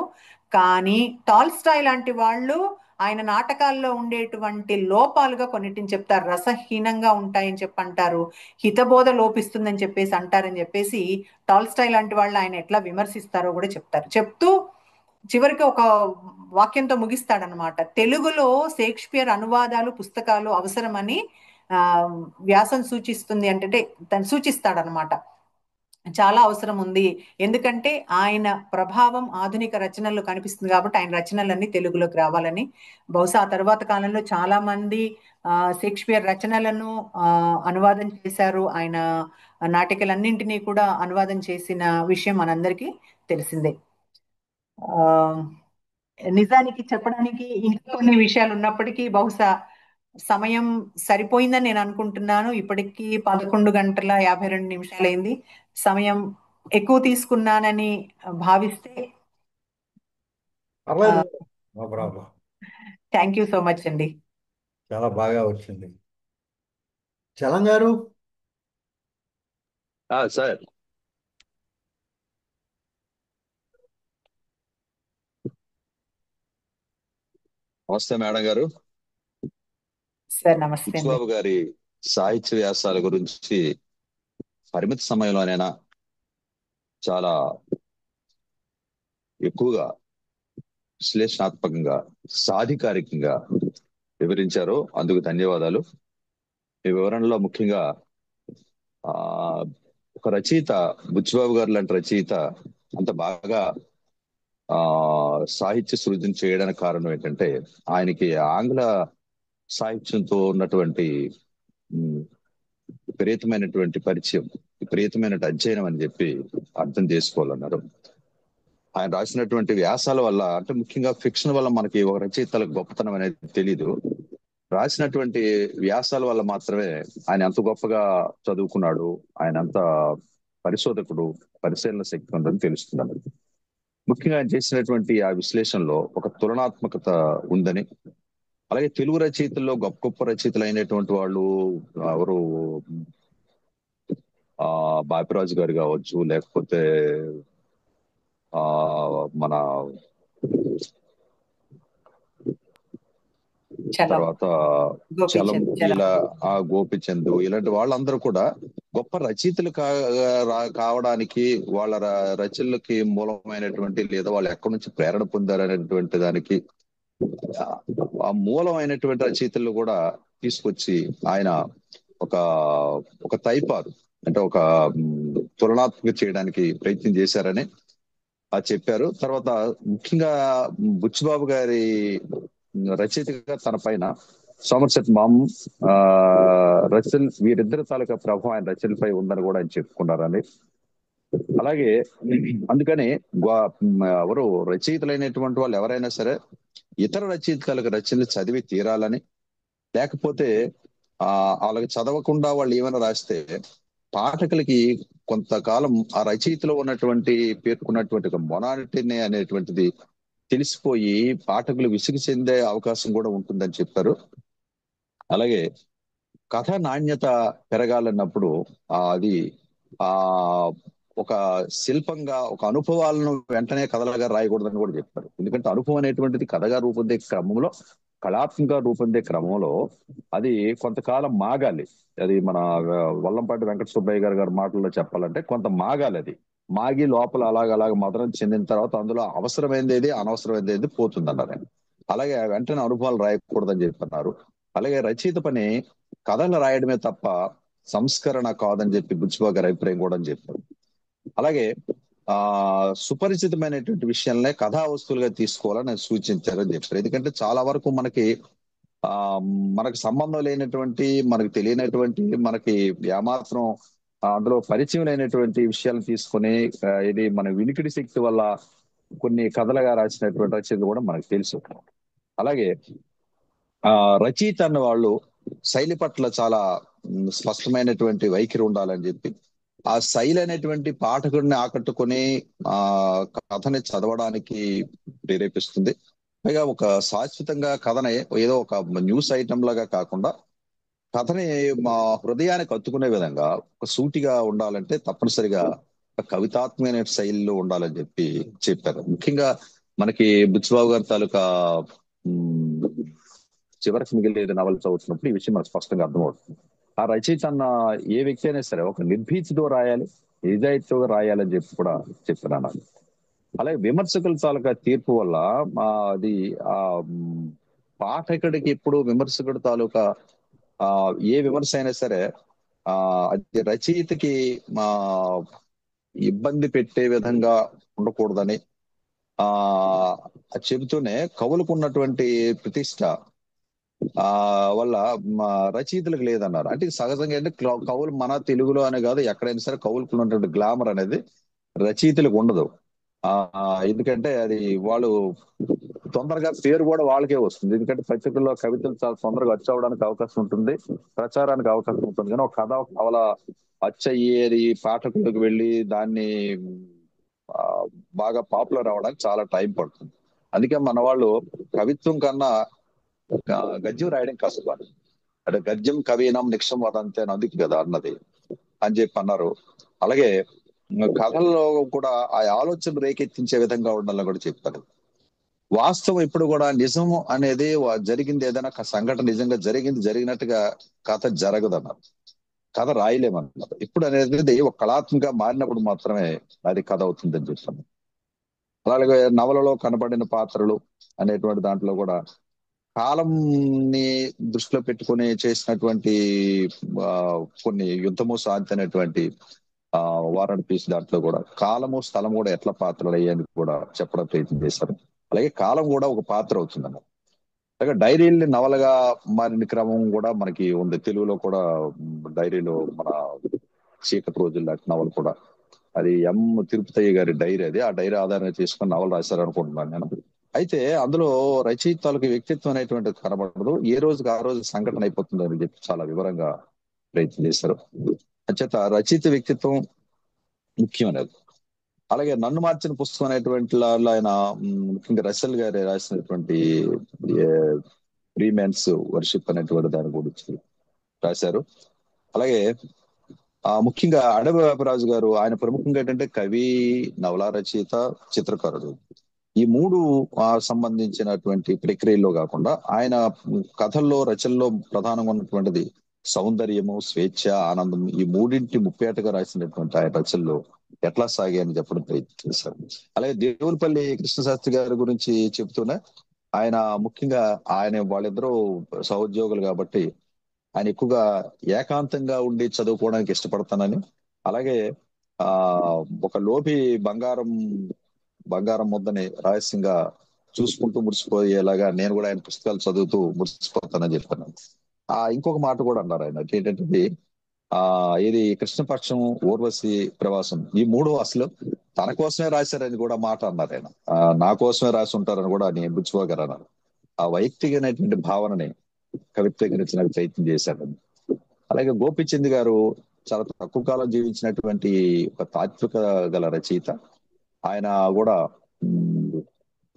A: కానీ టాల్స్టాయ్ లాంటి వాళ్ళు ఆయన నాటకాల్లో ఉండేటువంటి లోపాలుగా కొన్నిటిని చెప్తారు. రసహీనంగా ఉంటాయని చెప్పి అంటారు, హితబోధ లోపిస్తుందని చెప్పేసి అంటారని చెప్పేసి టాల్స్టాయ్ లాంటి వాళ్ళు ఆయన ఎట్లా విమర్శిస్తారో కూడా చెప్తారు. చెప్తూ చివరికి ఒక వాక్యంతో ముగిస్తాడనమాట. తెలుగులో షేక్స్పియర్ అనువాదాలు, పుస్తకాలు అవసరమని ఆ వ్యాసం సూచిస్తుంది అంటే తను సూచిస్తాడనమాట. చాలా అవసరం ఉంది, ఎందుకంటే ఆయన ప్రభావం ఆధునిక రచనల్లో కనిపిస్తుంది కాబట్టి ఆయన రచనలన్నీ తెలుగులోకి రావాలని. బహుశా ఆ తర్వాత కాలంలో చాలా మంది షేక్స్పియర్ రచనలను అనువాదం చేశారు. ఆయన నాటికలన్నింటినీ కూడా అనువాదం చేసిన విషయం మనందరికీ తెలిసిందే. ఆ నిజానికి చెప్పడానికి ఇంకా కొన్ని విషయాలు ఉన్నప్పటికీ బహుశా సమయం సరిపోయిందని నేను అనుకుంటున్నాను. ఇప్పటికీ 11 గంటల 52 నిమిషాలు అయింది. సమయం ఎక్కువ తీసుకున్నానని భావిస్తే
B: పర్లేదు, no problem.
A: Thank you so much అండి.
B: చాలా బాగా వచ్చింది. చలం గారు,
C: సార్ నమస్తే మేడం గారు.
A: సార్ నమస్తే అండి.
C: బుచ్చిబాబు గారి సాహిత్య వ్యాసాల గురించి పరిమిత సమయంలోనైనా చాలా ఎక్కువగా విశ్లేషణాత్మకంగా, సాధికారికంగా వివరించారు. అందుకు ధన్యవాదాలు. ఈ వివరణలో ముఖ్యంగా ఆ ఒక రచయిత, బుచ్చిబాబు గారు లాంటి రచయిత అంత బాగా సాహిత్య సృజన చేయడానికి కారణం ఏంటంటే ఆయనకి ఆంగ్ల సాహిత్యంతో ఉన్నటువంటి విపరీతమైనటువంటి పరిచయం, విపరీతమైన అధ్యయనం అని చెప్పి అర్థం చేసుకోవాలన్నారు. ఆయన రాసినటువంటి వ్యాసాల వల్ల, అంటే ముఖ్యంగా ఫిక్షన్ వల్ల మనకి ఒక రచయితల గొప్పతనం అనేది తెలీదు. రాసినటువంటి వ్యాసాల వల్ల మాత్రమే ఆయన ఎంత గొప్పగా చదువుకున్నాడు, ఆయన అంత పరిశోధకుడు, పరిశీలన శక్తి ఉందని తెలుస్తుంది. ముఖ్యంగా ఆయన చేసినటువంటి ఆ విశ్లేషణలో ఒక తులనాత్మకత ఉందని, అలాగే తెలుగు రచయితల్లో గొప్ప గొప్ప రచయితలు అయినటువంటి వాళ్ళు ఎవరు, బాపిరాజు గారు కావచ్చు, లేకపోతే మన తర్వాత చలం, ఇలా గోపిచంద్, ఇలాంటి వాళ్ళందరూ కూడా గొప్ప రచయితలు కావడానికి వాళ్ళ రచనలకి మూలమైనటువంటి, లేదా వాళ్ళు ఎక్కడి నుంచి ప్రేరణ పొందారనేటువంటి దానికి ఆ మూలమైనటువంటి రచయితలు కూడా తీసుకొచ్చి ఆయన ఒక తైపారు, అంటే ఒక తులనాత్మక చేయడానికి ప్రయత్నం చేశారని చెప్పారు. తర్వాత ముఖ్యంగా బుచ్చిబాబు గారి రచయితగా తన పైన సోమర్సెట్ మామ్ రచన, వీరిద్దరి తాలూకా ప్రభావం ఆయన రచనలపై ఉందని కూడా ఆయన చెప్పుకున్నారని. అలాగే అందుకని ఎవరు రచయితలైనటువంటి వాళ్ళు ఎవరైనా సరే ఇతర రచయితలకు రచనలు చదివి తీరాలని, లేకపోతే వాళ్ళకి చదవకుండా వాళ్ళు ఏమైనా రాస్తే పాఠకులకి కొంతకాలం ఆ రచయితలో ఉన్నటువంటి పేర్కొన్నటువంటి ఒక మొనాలిటీ అనేటువంటిది తెలిసిపోయి పాఠకులు విసుగు చెందే అవకాశం కూడా ఉంటుందని చెప్పారు. అలాగే కథ నాణ్యత పెరగాలన్నప్పుడు అది ఆ ఒక శిల్పంగా ఒక అనుభవాలను వెంటనే కథలుగా రాయకూడదని కూడా చెప్పారు. ఎందుకంటే అనుభవం అనేటువంటిది కథగా రూపొందే క్రమంలో, కళాత్మకంగా రూపొందే క్రమంలో అది కొంతకాలం మాగాలి. అది మన వల్లంపాటి వెంకట సుబ్బయ్య గారి మాటల్లో చెప్పాలంటే కొంత మాగాలి. అది మాగి లోపల అలాగ మధురం చెందిన తర్వాత అందులో అవసరమైంది ఏది అనవసరమైంది ఏది పోతుందన్నారు ఆయన. అలాగే వెంటనే అనుభవాలు రాయకూడదని చెప్పన్నారు. అలాగే రచయిత పని కథలు రాయడమే తప్ప సంస్కరణ కాదని చెప్పి బుచ్చిబాబు గారి అభిప్రాయం కూడా అని చెప్పారు. అలాగే సుపరిచితమైనటువంటి విషయాలనే కథా వస్తువులుగా తీసుకోవాలని సూచించారని చెప్పారు. ఎందుకంటే చాలా వరకు మనకు సంబంధం లేనటువంటి, మనకు తెలియనటువంటి, మనకి ఏమాత్రం అందులో పరిచయం లేనటువంటి విషయాలను తీసుకొని ఇది మన వినికిడి శక్తి వల్ల కొన్ని కథలుగా రాసినటువంటి రచనలు కూడా మనకు తెలుసు. అలాగే రచయిత అన్న వాళ్ళు శైలి పట్ల చాలా స్పష్టమైనటువంటి వైఖరి ఉండాలని చెప్పి ఆ శైలి అనేటువంటి పాఠకుడిని ఆకట్టుకుని కథని చదవడానికి ప్రేరేపిస్తుంది. పైగా ఒక శాశ్వతంగా కథని ఏదో ఒక న్యూస్ ఐటమ్ లాగా కాకుండా కథని మా హృదయానికి హత్తుకునే విధంగా ఒక సూటిగా ఉండాలంటే తప్పనిసరిగా కవితాత్మకమైన శైలిలో ఉండాలని చెప్పారు. ముఖ్యంగా మనకి బుచ్చిబాబు గారి తాలూకా చివరికి మిగిలేదు నవల చదువుతున్నప్పుడు ఈ విషయం మనకు స్పష్టంగా అర్థమవుతుంది. ఆ రచయిత అన్న ఏ వ్యక్తి అయినా సరే ఒక నిర్భీతితో రాయాలి, నిజాయితీగా రాయాలని చెప్పి కూడా చెప్తున్నాను. అలాగే విమర్శకుల తాలూకా తీర్పు వల్ల అది పాఠకుడికి ఎప్పుడు విమర్శకుడి తాలూకా ఏ విమర్శ అయినా సరే అది రచయితకి ఇబ్బంది పెట్టే విధంగా ఉండకూడదని చెబుతూనే కవులకు ఉన్నటువంటి ప్రతిష్ట వల్ల రచయితలకు లేదన్నారు. అంటే సహజంగా అంటే కవులు మన తెలుగులో అనే కాదు ఎక్కడైనా సరే కవులకు ఉన్నటువంటి గ్లామర్ అనేది రచయితలకు ఉండదు. ఎందుకంటే అది వాళ్ళు తొందరగా పేరు కూడా వాళ్ళకే వస్తుంది. ఎందుకంటే పత్రికల్లో కవితలు చాలా తొందరగా అచ్చవడానికి అవకాశం ఉంటుంది, ప్రచారానికి అవకాశం ఉంటుంది. కానీ ఒక కథ ఒక కవల అచ్చయ్యేది పాఠకులకు వెళ్ళి దాన్ని బాగా పాపులర్ అవ్వడానికి చాలా టైం పడుతుంది. అందుకే మన వాళ్ళు కవిత్వం కన్నా గద్యం రాయడం కష్టం. అంటే గద్యం కవీనం నిక్షం వదంతే అని అందుకు కదా అన్నది అని చెప్పి అన్నారు. అలాగే కథల్లో కూడా ఆ ఆలోచన రేకెత్తించే విధంగా ఉండాలని కూడా చెప్పారు. వాస్తవం ఇప్పుడు కూడా నిజం అనేది జరిగింది, ఏదైనా సంఘటన నిజంగా జరిగినట్టుగా కథ జరగదు అన్నారు. కథ రాయలేమన్నారు. ఇప్పుడు అనేది ఒక కళాత్మకంగా మారినప్పుడు మాత్రమే అది కథ అవుతుందని చెప్పాను. అలాగే నవలలో కనబడిన పాత్రలు అనేటువంటి దాంట్లో కూడా కాలంని దృష్టిలో పెట్టుకుని చేసినటువంటి కొన్ని యుద్ధము శాంతి అనేటువంటి వారాన్ని పీస్ దాంట్లో కూడా కాలము స్థలం కూడా ఎట్లా పాత్రలు అయ్యాయని కూడా చెప్పడం ప్రయత్నం చేశారు. అలాగే కాలం కూడా ఒక పాత్ర అవుతుందన్న. అలాగే డైరీల్ని నవలగా మారిన క్రమం కూడా మనకి ఉంది. తెలుగులో కూడా డైరీలో మన చీకటి రోజులు లాంటి నవల కూడా అది ఎం తిరుపతయ్య గారి డైరీ, అది ఆ డైరీ ఆధారంగా చేసుకుని నవల రాశారు అనుకుంటున్నాను నేను. అయితే అందులో రచయితలకు వ్యక్తిత్వం అనేటువంటిది కనబడదు, ఏ రోజుకి ఆ రోజు సంఘటన అయిపోతుంది అని చెప్పి చాలా వివరంగా ప్రయత్నం చేశారు. అంచేత రచయిత వ్యక్తిత్వం ముఖ్యమైనది. అలాగే నన్ను మార్చిన పుస్తకం అనేటువంటి ఆయన ముఖ్యంగా రసెల్ గారి రాసినటువంటి ఫ్రీమెన్స్ వర్షిప్ అనేటువంటి దాని గురించి రాశారు. అలాగే ముఖ్యంగా అడవి బాపిరాజు గారు ఆయన ప్రముఖంగా ఏంటంటే కవి, నవలా రచయిత, చిత్రకారుడు. ఈ మూడు సంబంధించినటువంటి ప్రక్రియల్లో కాకుండా ఆయన కథల్లో రచనలో ప్రధానంగా ఉన్నటువంటిది సౌందర్యము, స్వేచ్ఛ, ఆనందం, ఈ మూడింటి ముప్పేటగా రాసినటువంటి ఆయన రచనలో ఎట్లా సాగాయని చెప్పడం ప్రయత్నం చేశారు. అలాగే దేవులపల్లి కృష్ణశాస్త్రి గారి గురించి చెప్తూనే ఆయన ముఖ్యంగా వాళ్ళిద్దరూ సహోద్యోగులు కాబట్టి ఆయన ఎక్కువగా ఏకాంతంగా ఉండి చదువుకోవడానికి ఇష్టపడతానని, అలాగే ఒక లోభి బంగారం ముద్దని రహస్యంగా చూసుకుంటూ మురిసిపోయేలాగా నేను కూడా ఆయన పుస్తకాలు చదువుతూ మురిసిపోతానని చెప్పాను. ఇంకొక మాట కూడా అన్నారు ఆయన, ఏంటంటే ఇది కృష్ణపక్షం, ఊర్వశి, ప్రవాసం, ఈ మూడు అసలు తన కోసమే రాశారని కూడా మాట అన్నారు ఆయన. నా కోసమే రాసి ఉంటారని కూడా నేను బుచ్చిబాబు గారు అన్నారు. ఆ వైయక్తికమైనటువంటి భావనని కవిత్వీకరించడానికి ప్రయత్నం చేశాడు. అలాగే గోపిచంద్ గారు చాలా తక్కువ కాలం జీవించినటువంటి ఒక తాత్విక గల రచయిత. ఆయన కూడా ఉమ్,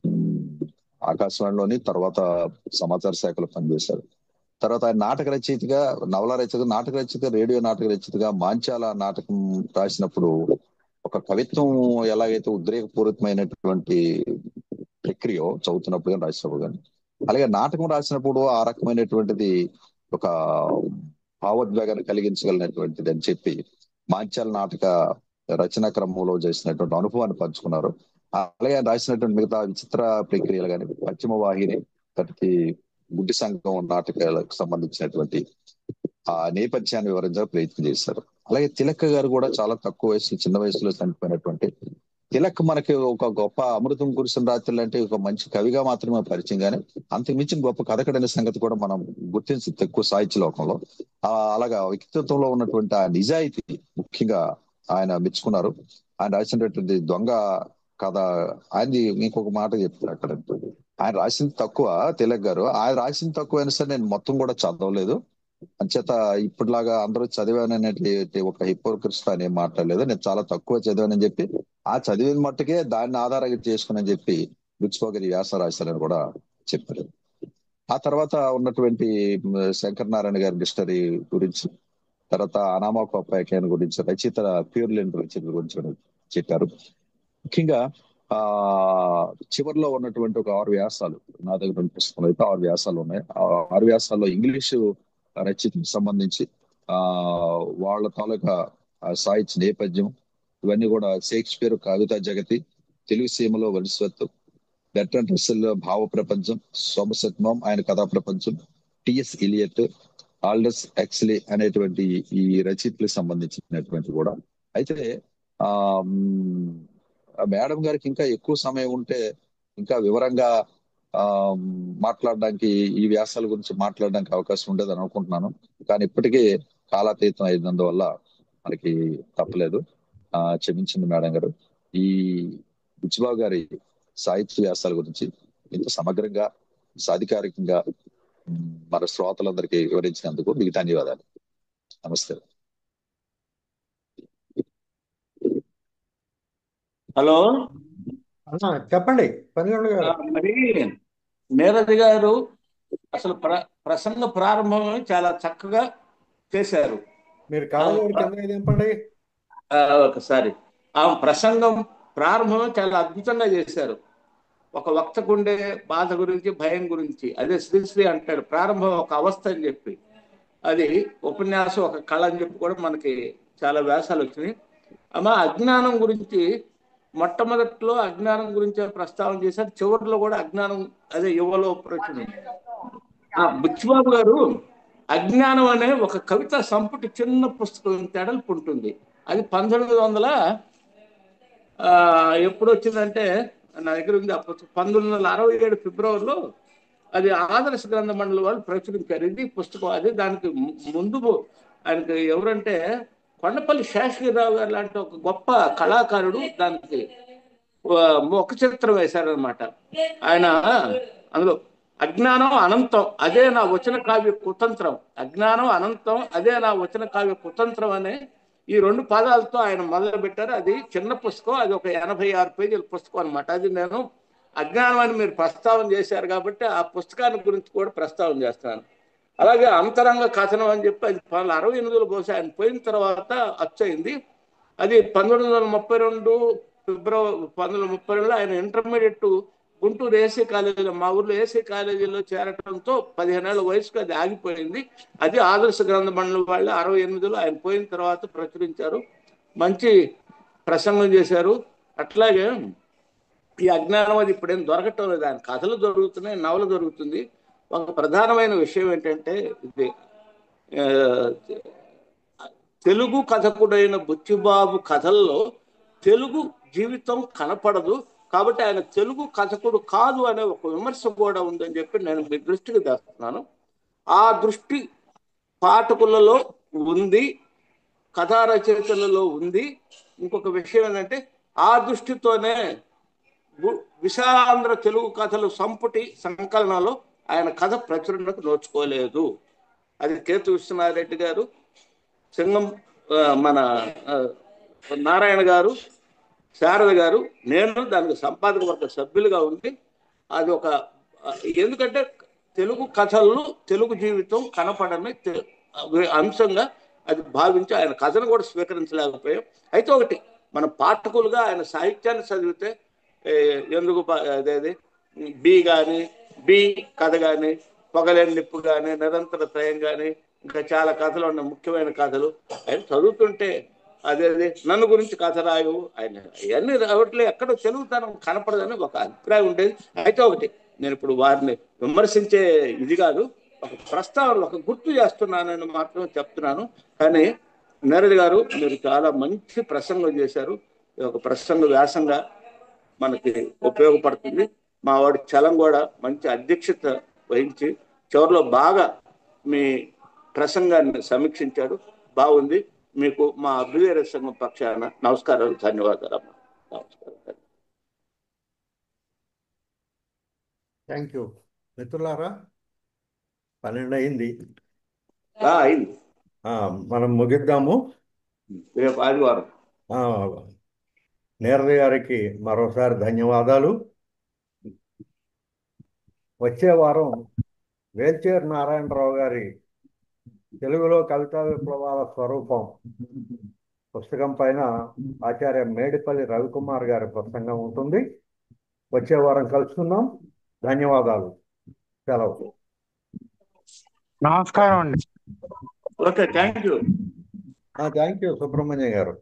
C: ఉమ్, ఆకాశవాణిలోని తర్వాత సమాచార శాఖలో పనిచేశారు. తర్వాత ఆయన నాటక రచయితగా, నవల రచయితగా, నాటక రచయితగా, రేడియో నాటక రచయితగా మాంచాల నాటకం రాసినప్పుడు ఒక కవిత్వం ఎలాగైతే ఉద్రేకపూరితమైనటువంటి ప్రక్రియ చదువుతున్నప్పుడు కానీ రాసినప్పుడు కానీ, అలాగే నాటకం రాసినప్పుడు ఆ రకమైనటువంటిది ఒక భావోద్వేగాన్ని కలిగించగలిగినటువంటిది అని చెప్పి మాంచాల నాటక రచనా క్రమంలో చేసినటువంటి అనుభవాన్ని పంచుకున్నారు. అలాగే ఆయన రాసినటువంటి మిగతా విచిత్ర ప్రక్రియలు కానీ, పశ్చిమ వాహిని, తనకి గుడ్డి సంఘం నాటకాలకు సంబంధించినటువంటి ఆ నేపథ్యాన్ని వివరించడానికి ప్రయత్నం చేశారు. అలాగే తిలక్ గారు కూడా చాలా తక్కువ వయసు, చిన్న వయసులో చనిపోయినటువంటి తిలక్ మనకి ఒక గొప్ప అమృతం కురిసిన రాత్రి లాంటి ఒక మంచి కవిగా మాత్రమే పరిచయం, కానీ అంతకు మించిన గొప్ప కథకడనే సంగతి కూడా మనం గుర్తించి తక్కువ సాహిత్య లోకంలో. అలాగా వ్యక్తిత్వంలో ఉన్నటువంటి ఆ నిజాయితీ ముఖ్యంగా ఆయన మెచ్చుకున్నారు. ఆయన రాసినటువంటి దొంగ కథ, ఆయనది ఇంకొక మాట చెప్తారు అక్కడ. ఆయన రాసింది తక్కువ, తిలక్ గారు ఆయన రాసింది తక్కువ అయినా సరే నేను మొత్తం కూడా చదవలేదు. అంచేత ఇప్పటిలాగా అందరూ చదివాననేటి ఒక హిపోక్రసీ అని మాట్లాడలేదు. నేను చాలా తక్కువ చదివానని చెప్పి, ఆ చదివిన మట్టుకే దాన్ని ఆధారంగా చేసుకుని చెప్పి బుచ్చిపోగరి వ్యాసం రాశారని కూడా చెప్పారు. ఆ తర్వాత ఉన్నటువంటి శంకర్ నారాయణ గారి డిక్షనరీ గురించి, తర్వాత అనామక ఉపాఖ్యానం గురించి, రచయితల ప్యూర్లెంట్ రచయితల గురించి చెప్పారు. ముఖ్యంగా ఆ చివరిలో ఉన్నటువంటి ఒక 6 వ్యాసాలు నా దగ్గర ఉన్న పుస్తకంలో అయితే 6 వ్యాసాలు ఉన్నాయి. ఆ 6 వ్యాసాల్లో ఇంగ్లీషు రచయితలకు సంబంధించి వాళ్ళ తాలూకా సాహిత్య నేపథ్యం ఇవన్నీ కూడా, షేక్స్పియర్ కవితా జగతి, తెలుగు సీమలో వరిస్వత్, బెర్ట్రాండ్ రస్సెల్ భావ ప్రపంచం, సోమర్సెట్ మామ్ ఆయన కథా ప్రపంచం, టిఎస్ ఇలియట్, ఆల్డస్ ఎక్స్లీ అనేటువంటి ఈ రచయితలకు సంబంధించినటువంటి కూడా. అయితే ఆ మేడం గారికి ఇంకా ఎక్కువ సమయం ఉంటే ఇంకా వివరంగా మాట్లాడడానికి, ఈ వ్యాసాల గురించి మాట్లాడడానికి అవకాశం ఉండేదని అనుకుంటున్నాను. కానీ ఇప్పటికీ కాలాతీతం అయినందువల్ల మనకి తప్పలేదు. క్షమించండి మేడం గారు. ఈ బుచ్చిబాబు గారి సాహిత్య వ్యాసాల గురించి ఇంత సమగ్రంగా, సాధికారికంగా మన శ్రోతలందరికీ వివరించినందుకు మీకు ధన్యవాదాలు. నమస్తే.
D: హలో,
B: చెప్పండి పనిగొండ గారు.
D: మరి నీరజ్ గారు అసలు ప్రసంగ ప్రారంభం చాలా చక్కగా చేశారు.
B: మీరు చెప్పండి
D: ఒకసారి. ఆ ప్రసంగం ప్రారంభం చాలా అద్భుతంగా చేశారు. ఒక వక్తకుండే బాధ గురించి, భయం గురించి. అదే శ్రీశ్రీ అంటాడు, ప్రారంభం ఒక అవస్థ అని చెప్పి. అది ఉపన్యాసం ఒక కళ అని చెప్పి కూడా మనకి చాలా వ్యాసాలు వచ్చినాయి. అమ్మా అజ్ఞానం గురించి మొట్టమొదట్లో అజ్ఞానం గురించి ప్రస్తావన చేశారు, చివరిలో కూడా అజ్ఞానం అదే యువలో ప్రచురణ. బుచ్చిబాబు గారు అజ్ఞానం అనే ఒక కవితా సంపుటి చిన్న పుస్తకం తెడల్పు ఉంటుంది. అది 1900 ఎప్పుడు వచ్చిందంటే నా దగ్గర ఉంది ఆ పుస్తకం. 1967 ఫిబ్రవరిలో అది ఆదర్శ గ్రంథ మండలి వాళ్ళు ప్రచురించారు. ఇది పుస్తకం. అది దానికి ముందు ఆయనకి ఎవరంటే కొండపల్లి శేషగిరిరావు గారు లాంటి ఒక గొప్ప కళాకారుడు దానికి ముఖ చిత్రం వేశారనమాట. ఆయన అందులో అజ్ఞానం అనంతం అదే నా వచన కావ్య కుతంత్రం, అజ్ఞానం అనంతం అదే నా వచన కావ్య కుతంత్రం అనే ఈ 2 పాదాలతో ఆయన మొదలు పెట్టారు. అది చిన్న పుస్తకం, అది ఒక 86 పేజీల పుస్తకం అనమాట. అది నేను అజ్ఞానం అని మీరు ప్రస్తావన చేశారు కాబట్టి ఆ పుస్తకాన్ని గురించి కూడా ప్రస్తావన చేస్తాను. అలాగే అంతరంగ కథనం అని చెప్పి అది 1968లో బహుశా ఆయన పోయిన తర్వాత అచ్చయింది. అది 1932 ఫిబ్రవరి 1932లో ఆయన ఇంటర్మీడియట్ గుంటూరు ఏసీ కాలేజీలో, మా ఊర్లో ఏసీ కాలేజీలో చేరటంతో 15 ఏళ్ల వయసుకు అది ఆగిపోయింది. అది ఆదర్శ గ్రంథ మండలి వాళ్ళు 68లో ఆయన పోయిన తర్వాత ప్రచురించారు. మంచి ప్రసంగం చేశారు. అట్లాగే ఈ అజ్ఞానం అది ఇప్పుడేం దొరకటం లేదు. ఆయన కథలు దొరుకుతున్నాయి, నవలు దొరుకుతుంది. ఒక ప్రధానమైన విషయం ఏంటంటే ఇది తెలుగు కథకుడైన బుచ్చిబాబు కథల్లో తెలుగు జీవితం కనపడదు కాబట్టి ఆయన తెలుగు కథకుడు కాదు అనే ఒక విమర్శ కూడా ఉందని చెప్పి నేను మీ దృష్టికి తెస్తున్నాను. ఆ దృష్టి పాఠకులలో ఉంది, కథా రచయితలలో ఉంది. ఇంకొక విషయం ఏంటంటే ఆ దృష్టితోనే విశాలాంధ్ర తెలుగు కథలు సంపుటి సంకలనంలో ఆయన కథ ప్రచురణకు నోచుకోలేదు. అది కేతు విశ్వనాథరెడ్డి గారు సింగం మన నారాయణ గారు, శారద గారు, నేను దానికి సంపాదక వర్గ సభ్యులుగా ఉండి అది ఒక ఎందుకంటే తెలుగు కథల్లో తెలుగు జీవితం కనపడని అంశంగా అది భావించి ఆయన కథను కూడా స్వీకరించలేకపోయాం. అయితే ఒకటి మన పాఠకులుగా ఆయన సాహిత్యాన్ని చదివితే ఎందుకు అదేది బి కానీ బి కథ కానీ పొగలేని నిప్పు కానీ నిరంతర త్రయం కానీ ఇంకా చాలా కథలు ఉన్నాయి, ముఖ్యమైన కథలు. ఆయన చదువుతుంటే అదేది నన్ను గురించి కథ రాయు ఆయన ఇవన్నీ రావట్లే, ఎక్కడో తెలుగుతనం కనపడదని ఒక అభిప్రాయం ఉండేది. అయితే ఒకటి నేను ఇప్పుడు వారిని విమర్శించే ఇది కాదు, ఒక ప్రస్తావన ఒక గుర్తు చేస్తున్నానని మాత్రమే చెప్తున్నాను. కానీ నీరజ్ గారు మీరు చాలా మంచి ప్రసంగం చేశారు. ఒక ప్రసంగ వ్యాసంగా మనకి ఉపయోగపడుతుంది. మా వాడి చలం కూడా మంచి అధ్యక్షత వహించి చివరిలో బాగా మీ ప్రసంగాన్ని సమీక్షించాడు, బాగుంది. మీకు మా అభ్యుదయ సంఘం పక్షాన నమస్కారాలు, ధన్యవాదాలు అమ్మా. నమస్కారం.
B: Thank you. మిత్రులారా, 12 అయింది.
D: అయింది,
B: మనం ముగిద్దాము.
D: రేపు ఆదివారం.
B: నీరజ్ గారికి మరోసారి ధన్యవాదాలు. వచ్చే వారం వేల్చేరు నారాయణరావు గారి తెలుగులో కవితా విప్లవాల స్వరూపం పుస్తకం పైన ఆచార్య మేడిపల్లి రవికుమార్ గారి ప్రసంగం ఉంటుంది. వచ్చే వారం కలుసుకుందాం. ధన్యవాదాలు. సెలవు.
E: నమస్కారం అండి.
D: Okay, thank you.
B: Thank you Subrahmanyam గారు.